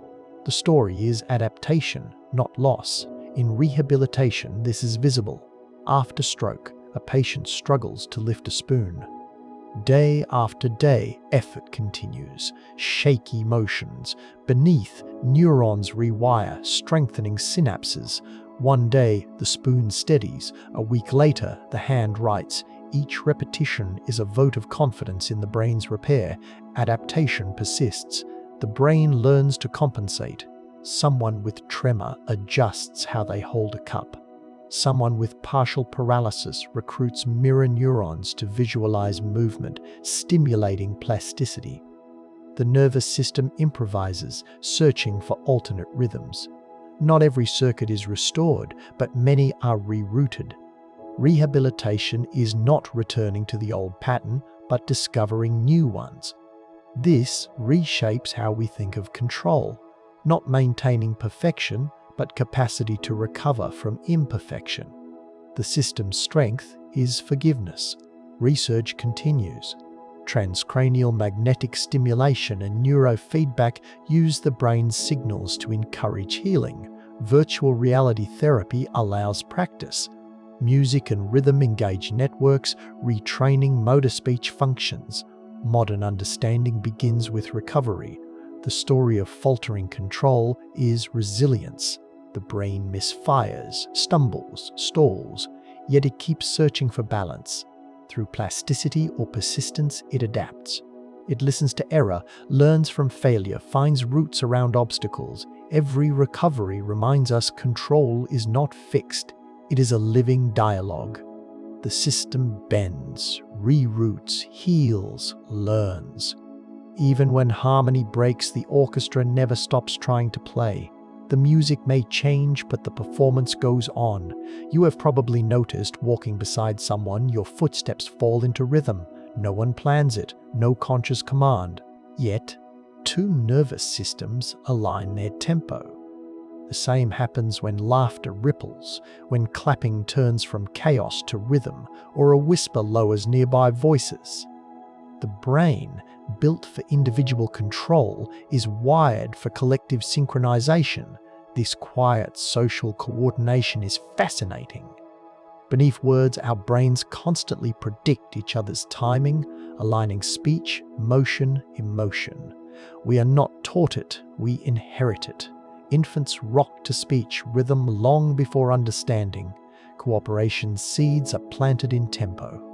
The story is adaptation, not loss. In rehabilitation, this is visible. After stroke, a patient struggles to lift a spoon. Day after day, effort continues. Shaky motions. Beneath, neurons rewire, strengthening synapses. One day, the spoon steadies. A week later, the hand writes. Each repetition is a vote of confidence in the brain's repair. Adaptation persists. The brain learns to compensate. Someone with tremor adjusts how they hold a cup. Someone with partial paralysis recruits mirror neurons to visualize movement, stimulating plasticity. The nervous system improvises, searching for alternate rhythms. Not every circuit is restored, but many are rerouted. Rehabilitation is not returning to the old pattern, but discovering new ones. This reshapes how we think of control, not maintaining perfection, but capacity to recover from imperfection. The system's strength is forgiveness. Research continues. Transcranial magnetic stimulation and neurofeedback use the brain's signals to encourage healing. Virtual reality therapy allows practice. Music and rhythm engage networks, retraining motor speech functions. Modern understanding begins with recovery. The story of faltering control is resilience. The brain misfires, stumbles, stalls, yet it keeps searching for balance. Through plasticity or persistence, it adapts. It listens to error, learns from failure, finds routes around obstacles. Every recovery reminds us control is not fixed. It is a living dialogue. The system bends, reroutes, heals, learns. Even when harmony breaks, the orchestra never stops trying to play. The music may change, but the performance goes on. You have probably noticed walking beside someone, your footsteps fall into rhythm. No one plans it, no conscious command. Yet, two nervous systems align their tempo. The same happens when laughter ripples, when clapping turns from chaos to rhythm, or a whisper lowers nearby voices. The brain built for individual control, is wired for collective synchronization. This quiet social coordination is fascinating. Beneath words, our brains constantly predict each other's timing, aligning speech, motion, emotion. We are not taught it, we inherit it. Infants rock to speech rhythm long before understanding. Cooperation seeds are planted in tempo.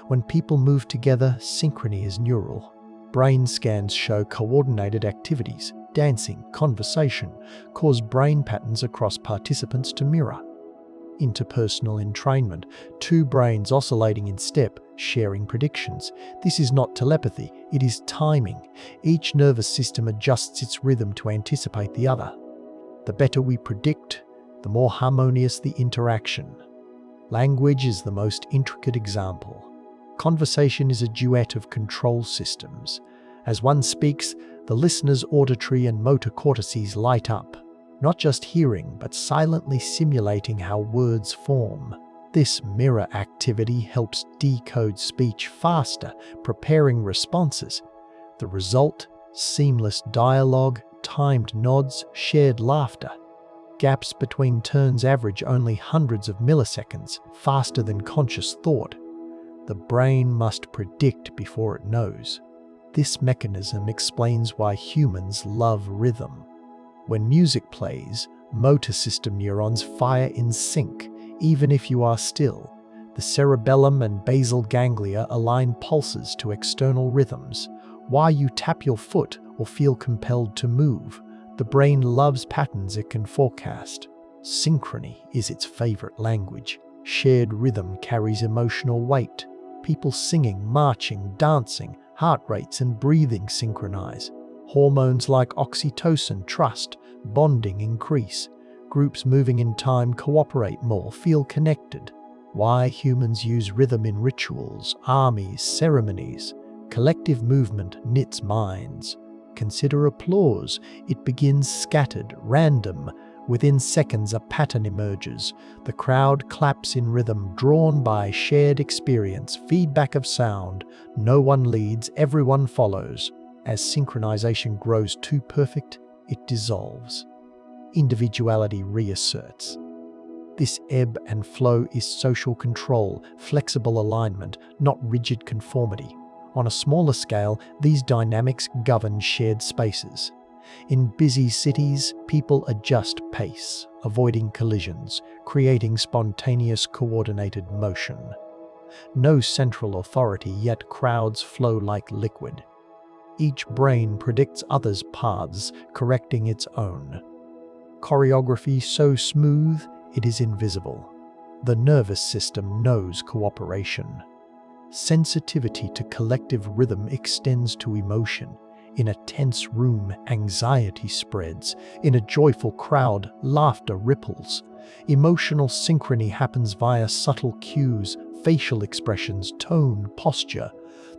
When people move together, synchrony is neural. Brain scans show coordinated activities, dancing, conversation, cause brain patterns across participants to mirror. Interpersonal entrainment, two brains oscillating in step, sharing predictions. This is not telepathy, it is timing. Each nervous system adjusts its rhythm to anticipate the other. The better we predict, the more harmonious the interaction. Language is the most intricate example. Conversation is a duet of control systems. As one speaks, the listener's auditory and motor cortices light up, not just hearing, but silently simulating how words form. This mirror activity helps decode speech faster, preparing responses. The result: seamless dialogue, timed nods, shared laughter. Gaps between turns average only hundreds of milliseconds, faster than conscious thought. The brain must predict before it knows. This mechanism explains why humans love rhythm. When music plays, motor system neurons fire in sync, even if you are still. The cerebellum and basal ganglia align pulses to external rhythms. Why you tap your foot or feel compelled to move. The brain loves patterns it can forecast. Synchrony is its favorite language. Shared rhythm carries emotional weight. People singing, marching, dancing, heart rates and breathing synchronize. Hormones like oxytocin, trust, bonding increase. Groups moving in time cooperate more, feel connected. Why humans use rhythm in rituals, armies, ceremonies. Collective movement knits minds. Consider applause. It begins scattered, random. Within seconds, a pattern emerges. The crowd claps in rhythm, drawn by shared experience, feedback of sound. No one leads, everyone follows. As synchronization grows too perfect, it dissolves. Individuality reasserts. This ebb and flow is social control, flexible alignment, not rigid conformity. On a smaller scale, these dynamics govern shared spaces. In busy cities, people adjust pace, avoiding collisions, creating spontaneous coordinated motion. No central authority, yet crowds flow like liquid. Each brain predicts others' paths, correcting its own. Choreography so smooth, it is invisible. The nervous system knows cooperation. Sensitivity to collective rhythm extends to emotion. In a tense room, anxiety spreads. In a joyful crowd, laughter ripples. Emotional synchrony happens via subtle cues, facial expressions, tone, posture.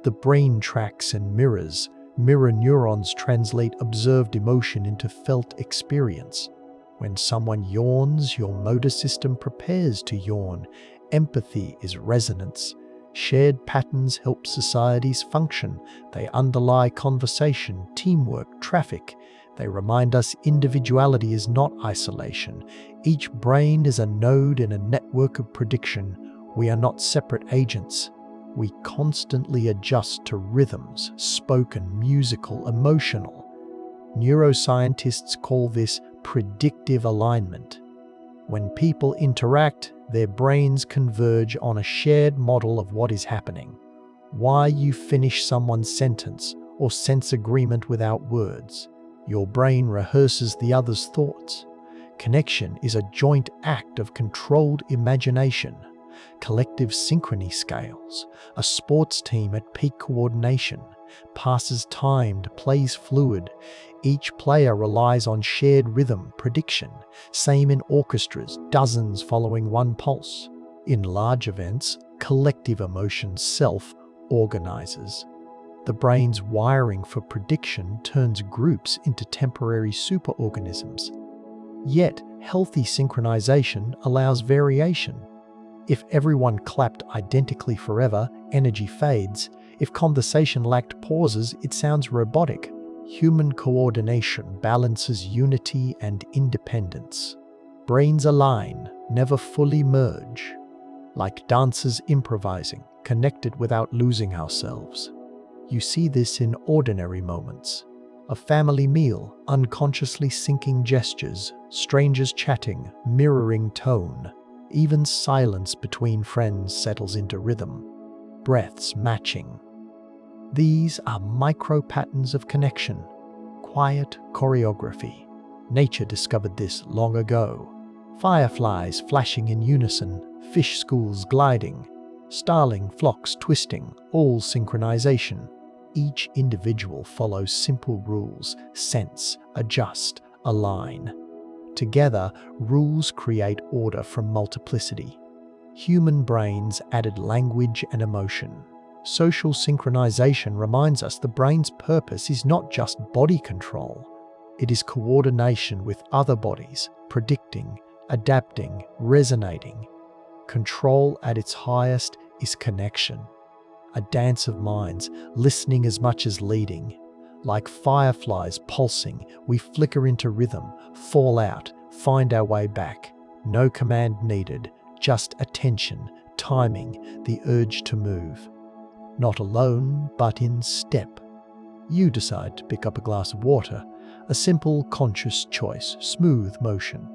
The brain tracks and mirrors. Mirror neurons translate observed emotion into felt experience. When someone yawns, your motor system prepares to yawn. Empathy is resonance. Shared patterns help societies function. They underlie conversation, teamwork, traffic. They remind us individuality is not isolation. Each brain is a node in a network of prediction. We are not separate agents. We constantly adjust to rhythms, spoken, musical, emotional. Neuroscientists call this predictive alignment. When people interact, their brains converge on a shared model of what is happening. Why you finish someone's sentence or sense agreement without words. Your brain rehearses the other's thoughts. Connection is a joint act of controlled imagination. Collective synchrony scales. A sports team at peak coordination. Passes timed, plays fluid. Each player relies on shared rhythm, prediction. Same in orchestras, dozens following one pulse. In large events, collective emotion self-organizes. The brain's wiring for prediction turns groups into temporary superorganisms. Yet, healthy synchronization allows variation. If everyone clapped identically forever, energy fades. If conversation lacked pauses, it sounds robotic. Human coordination balances unity and independence. Brains align, never fully merge. Like dancers improvising, connected without losing ourselves. You see this in ordinary moments. A family meal, unconsciously syncing gestures, strangers chatting, mirroring tone. Even silence between friends settles into rhythm. Breaths matching. These are micro-patterns of connection. Quiet choreography. Nature discovered this long ago. Fireflies flashing in unison, fish schools gliding, starling flocks twisting, all synchronization. Each individual follows simple rules: sense, adjust, align. Together, rules create order from multiplicity. Human brains added language and emotion. Social synchronization reminds us the brain's purpose is not just body control. It is coordination with other bodies, predicting, adapting, resonating. Control at its highest is connection. A dance of minds, listening as much as leading. Like fireflies pulsing, we flicker into rhythm, fall out, find our way back. No command needed, just attention, timing, the urge to move. Not alone, but in step. You decide to pick up a glass of water, a simple conscious choice, smooth motion.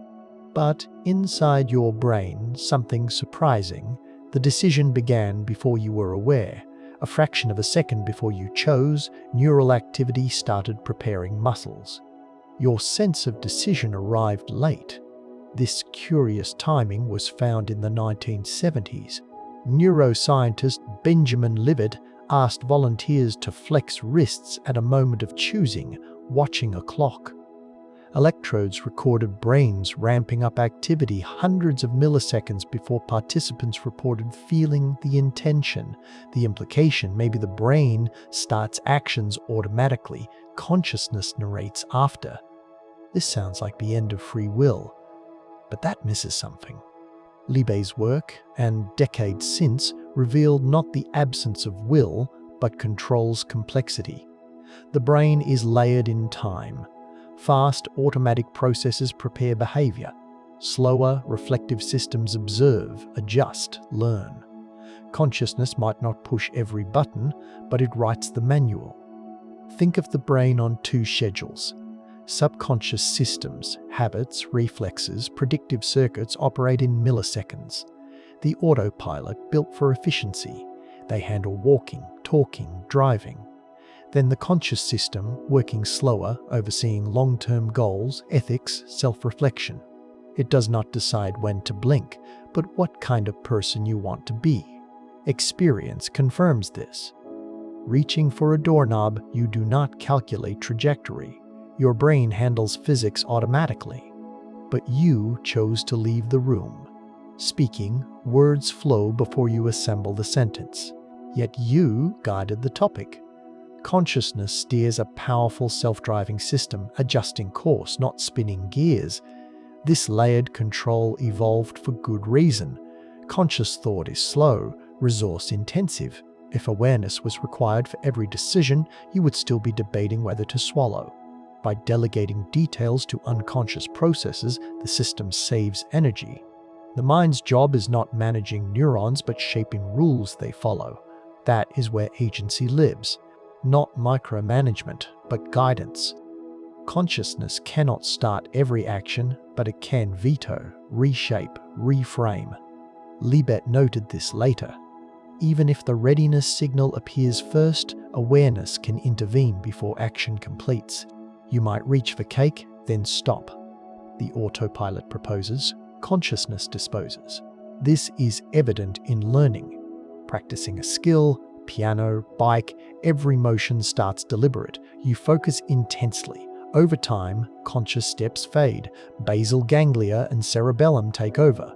But inside your brain, something surprising. The decision began before you were aware. A fraction of a second before you chose, neural activity started preparing muscles. Your sense of decision arrived late. This curious timing was found in the 1970s. Neuroscientist Benjamin Libet asked volunteers to flex wrists at a moment of choosing, watching a clock. Electrodes recorded brains ramping up activity hundreds of milliseconds before participants reported feeling the intention. The implication may be the brain starts actions automatically, consciousness narrates after. This sounds like the end of free will, but that misses something. Libet's work, and decades since, revealed not the absence of will, but control's complexity. The brain is layered in time. Fast, automatic processes prepare behavior. Slower, reflective systems observe, adjust, learn. Consciousness might not push every button, but it writes the manual. Think of the brain on two schedules. Subconscious systems, habits, reflexes, predictive circuits operate in milliseconds. The autopilot built for efficiency. They handle walking, talking, driving. Then the conscious system, working slower, overseeing long-term goals, ethics, self-reflection. It does not decide when to blink, but what kind of person you want to be. Experience confirms this. Reaching for a doorknob, you do not calculate trajectory. Your brain handles physics automatically. But you chose to leave the room. Speaking, words flow before you assemble the sentence. Yet you guided the topic. Consciousness steers a powerful self-driving system, adjusting course, not spinning gears. This layered control evolved for good reason. Conscious thought is slow, resource-intensive. If awareness was required for every decision, you would still be debating whether to swallow. By delegating details to unconscious processes, the system saves energy. The mind's job is not managing neurons, but shaping rules they follow. That is where agency lives. Not micromanagement, but guidance. Consciousness cannot start every action, but it can veto, reshape, reframe. Libet noted this later. Even if the readiness signal appears first, awareness can intervene before action completes. You might reach for cake, then stop. The autopilot proposes, consciousness disposes. This is evident in learning. Practicing a skill, piano, bike, every motion starts deliberate. You focus intensely. Over time, conscious steps fade. Basal ganglia and cerebellum take over.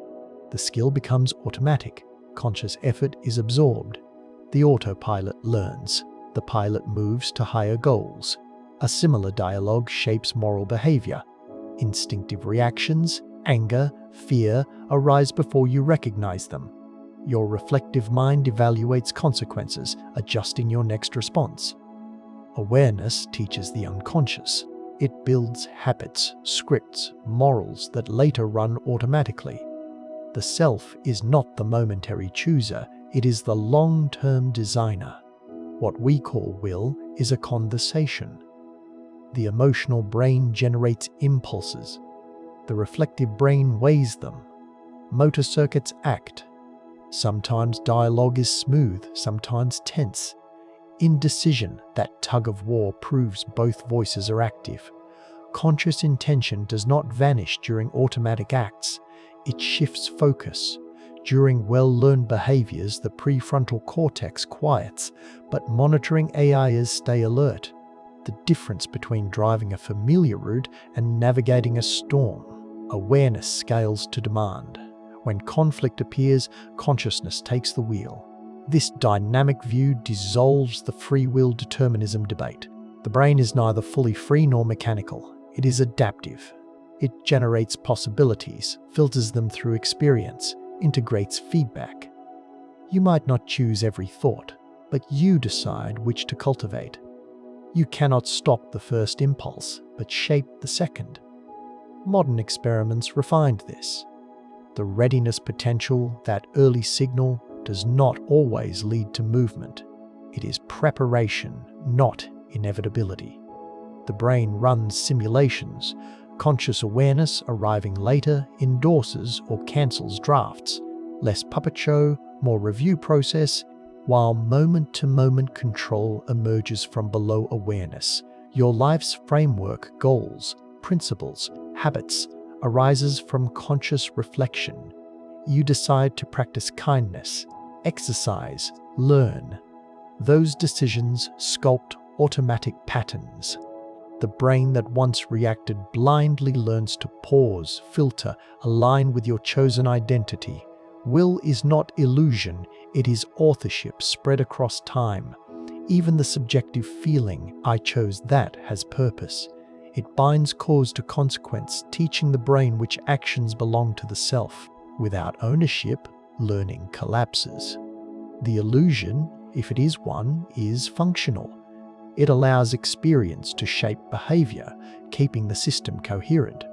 The skill becomes automatic. Conscious effort is absorbed. The autopilot learns. The pilot moves to higher goals. A similar dialogue shapes moral behavior. Instinctive reactions, anger, fear, arise before you recognize them. Your reflective mind evaluates consequences, adjusting your next response. Awareness teaches the unconscious. It builds habits, scripts, morals that later run automatically. The self is not the momentary chooser, it is the long-term designer. What we call will is a conversation. The emotional brain generates impulses. The reflective brain weighs them. Motor circuits act. Sometimes dialogue is smooth, sometimes tense. Indecision, that tug of war, proves both voices are active. Conscious intention does not vanish during automatic acts. It shifts focus. During well-learned behaviors, the prefrontal cortex quiets, but monitoring AIs stay alert. The difference between driving a familiar route and navigating a storm. Awareness scales to demand. When conflict appears, consciousness takes the wheel. This dynamic view dissolves the free will determinism debate. The brain is neither fully free nor mechanical. It is adaptive. It generates possibilities, filters them through experience, integrates feedback. You might not choose every thought, but you decide which to cultivate. You cannot stop the first impulse, but shape the second. Modern experiments refined this. The readiness potential, that early signal, does not always lead to movement. It is preparation, not inevitability. The brain runs simulations. Conscious awareness, arriving later, endorses or cancels drafts. Less puppet show, more review process, while moment-to-moment control emerges from below awareness. Your life's framework, goals, principles, habits, arises from conscious reflection. You decide to practice kindness, exercise, learn. Those decisions sculpt automatic patterns. The brain that once reacted blindly learns to pause, filter, align with your chosen identity. Will is not illusion, it is authorship spread across time. Even the subjective feeling, I chose that, has purpose. It binds cause to consequence, teaching the brain which actions belong to the self. Without ownership, learning collapses. The illusion, if it is one, is functional. It allows experience to shape behavior, keeping the system coherent.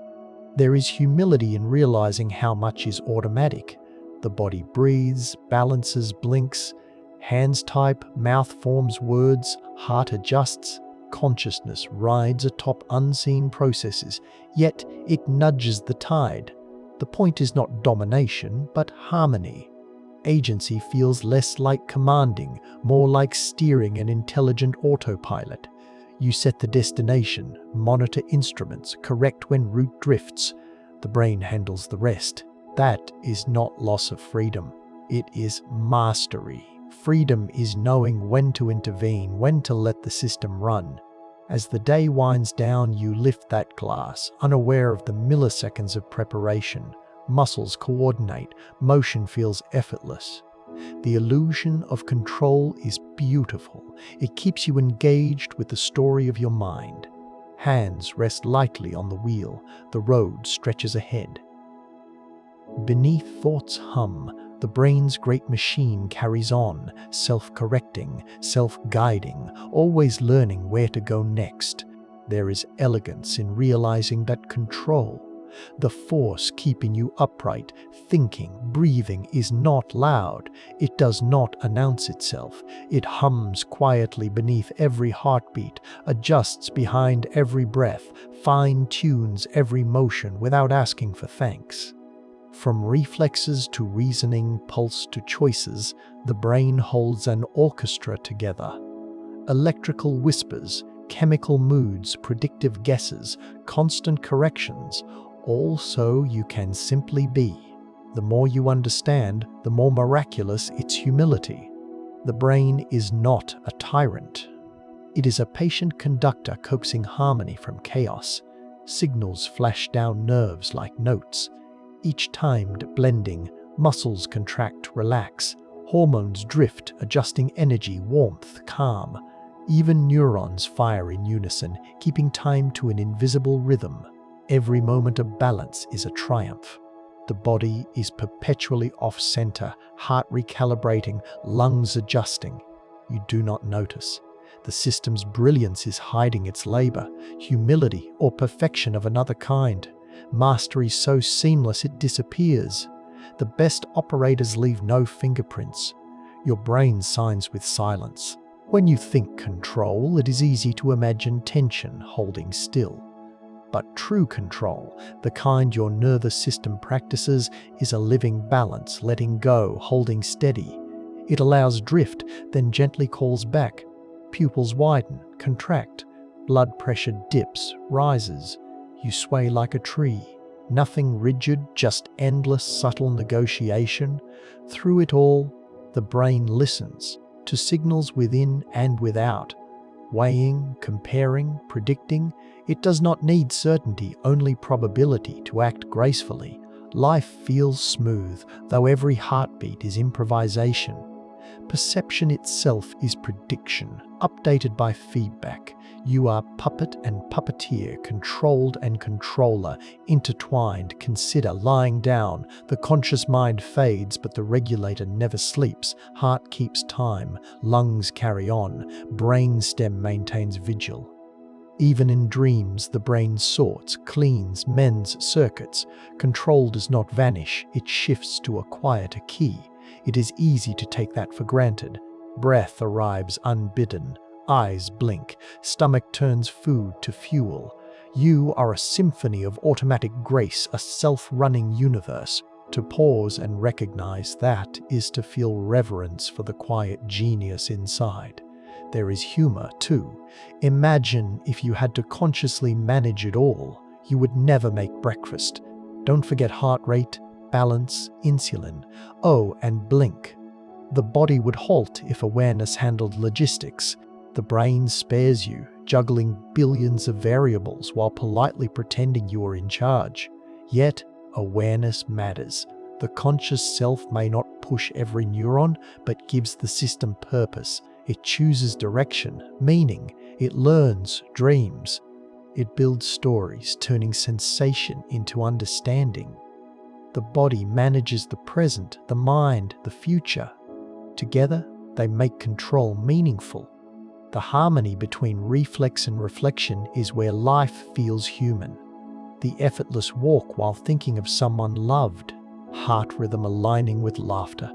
There is humility in realizing how much is automatic. The body breathes, balances, blinks, hands type, mouth forms words, heart adjusts. Consciousness rides atop unseen processes, yet it nudges the tide. The point is not domination, but harmony. Agency feels less like commanding, more like steering an intelligent autopilot. You set the destination, monitor instruments, correct when route drifts. The brain handles the rest. That is not loss of freedom. It is mastery. Freedom is knowing when to intervene, when to let the system run. As the day winds down, you lift that glass, unaware of the milliseconds of preparation. Muscles coordinate, motion feels effortless. The illusion of control is beautiful. It keeps you engaged with the story of your mind. Hands rest lightly on the wheel. The road stretches ahead. Beneath thoughts hum, the brain's great machine carries on, self-correcting, self-guiding, always learning where to go next. There is elegance in realizing that control, the force keeping you upright, thinking, breathing, is not loud. It does not announce itself. It hums quietly beneath every heartbeat, adjusts behind every breath, fine-tunes every motion without asking for thanks. From reflexes to reasoning, pulse to choices, the brain holds an orchestra together. Electrical whispers, chemical moods, predictive guesses, constant corrections, all so you can simply be. The more you understand, the more miraculous its humility. The brain is not a tyrant. It is a patient conductor coaxing harmony from chaos. Signals flash down nerves like notes. Each timed, blending, muscles contract, relax, hormones drift, adjusting energy, warmth, calm. Even neurons fire in unison, keeping time to an invisible rhythm. Every moment of balance is a triumph. The body is perpetually off-center, heart recalibrating, lungs adjusting. You do not notice. The system's brilliance is hiding its labor, humility, or perfection of another kind. Mastery so seamless it disappears. The best operators leave no fingerprints. Your brain signs with silence. When you think control, it is easy to imagine tension holding still. But true control, the kind your nervous system practices, is a living balance, letting go, holding steady. It allows drift, then gently calls back. Pupils widen, contract. Blood pressure dips, rises. You sway like a tree. Nothing rigid, just endless subtle negotiation. Through it all, the brain listens to signals within and without. Weighing, comparing, predicting. It does not need certainty, only probability to act gracefully. Life feels smooth, though every heartbeat is improvisation. Perception itself is prediction, updated by feedback. You are puppet and puppeteer, controlled and controller, intertwined. Consider lying down. The conscious mind fades, but the regulator never sleeps. Heart keeps time, lungs carry on, brainstem maintains vigil. Even in dreams, the brain sorts, cleans, mends circuits. Control does not vanish, it shifts to a quieter key. It is easy to take that for granted. Breath arrives unbidden. Eyes blink. Stomach turns food to fuel. You are a symphony of automatic grace, a self-running universe. To pause and recognize that is to feel reverence for the quiet genius inside. There is humor, too. Imagine if you had to consciously manage it all. You would never make breakfast. Don't forget heart rate, balance, insulin. Oh, and blink. The body would halt if awareness handled logistics. The brain spares you, juggling billions of variables while politely pretending you are in charge. Yet, awareness matters. The conscious self may not push every neuron, but gives the system purpose. It chooses direction, meaning. It learns, dreams. It builds stories, turning sensation into understanding. The body manages the present, the mind, the future. Together, they make control meaningful. The harmony between reflex and reflection is where life feels human. The effortless walk while thinking of someone loved. Heart rhythm aligning with laughter.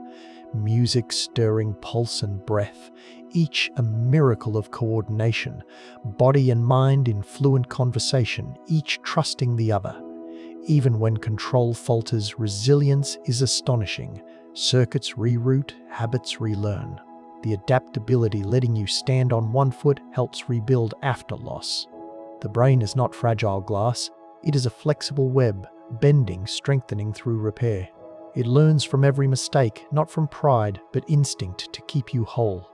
Music stirring pulse and breath, each a miracle of coordination. Body and mind in fluent conversation, each trusting the other. Even when control falters, resilience is astonishing. Circuits reroute, habits relearn. The adaptability letting you stand on one foot helps rebuild after loss. The brain is not fragile glass, it is a flexible web, bending, strengthening through repair. It learns from every mistake, not from pride, but instinct to keep you whole.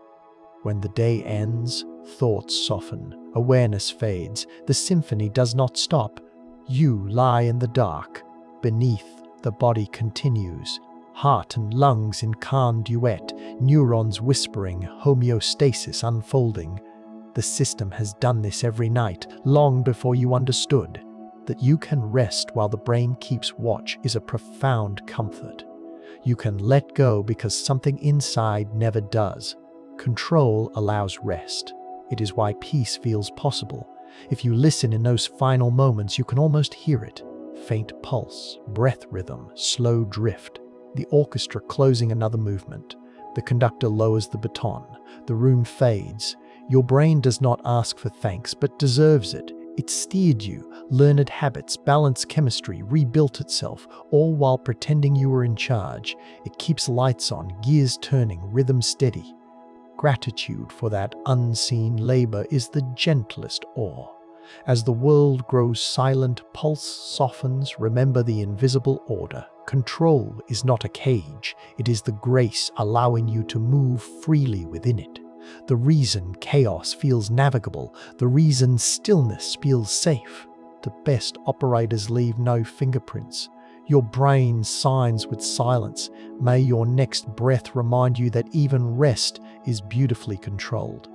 When the day ends, thoughts soften, awareness fades, the symphony does not stop. You lie in the dark. Beneath, the body continues. Heart and lungs in calm duet, neurons whispering, homeostasis unfolding. The system has done this every night, long before you understood. That you can rest while the brain keeps watch is a profound comfort. You can let go because something inside never does. Control allows rest. It is why peace feels possible. If you listen in those final moments, you can almost hear it. Faint pulse, breath rhythm, slow drift. The orchestra closing another movement. The conductor lowers the baton. The room fades. Your brain does not ask for thanks, but deserves it. It steered you, learned habits, balanced chemistry, rebuilt itself, all while pretending you were in charge. It keeps lights on, gears turning, rhythm steady. Gratitude for that unseen labor is the gentlest awe. As the world grows silent, pulse softens, remember the invisible order. Control is not a cage, it is the grace allowing you to move freely within it. The reason chaos feels navigable, the reason stillness feels safe. The best operators leave no fingerprints. Your brain signs with silence. May your next breath remind you that even rest is beautifully controlled.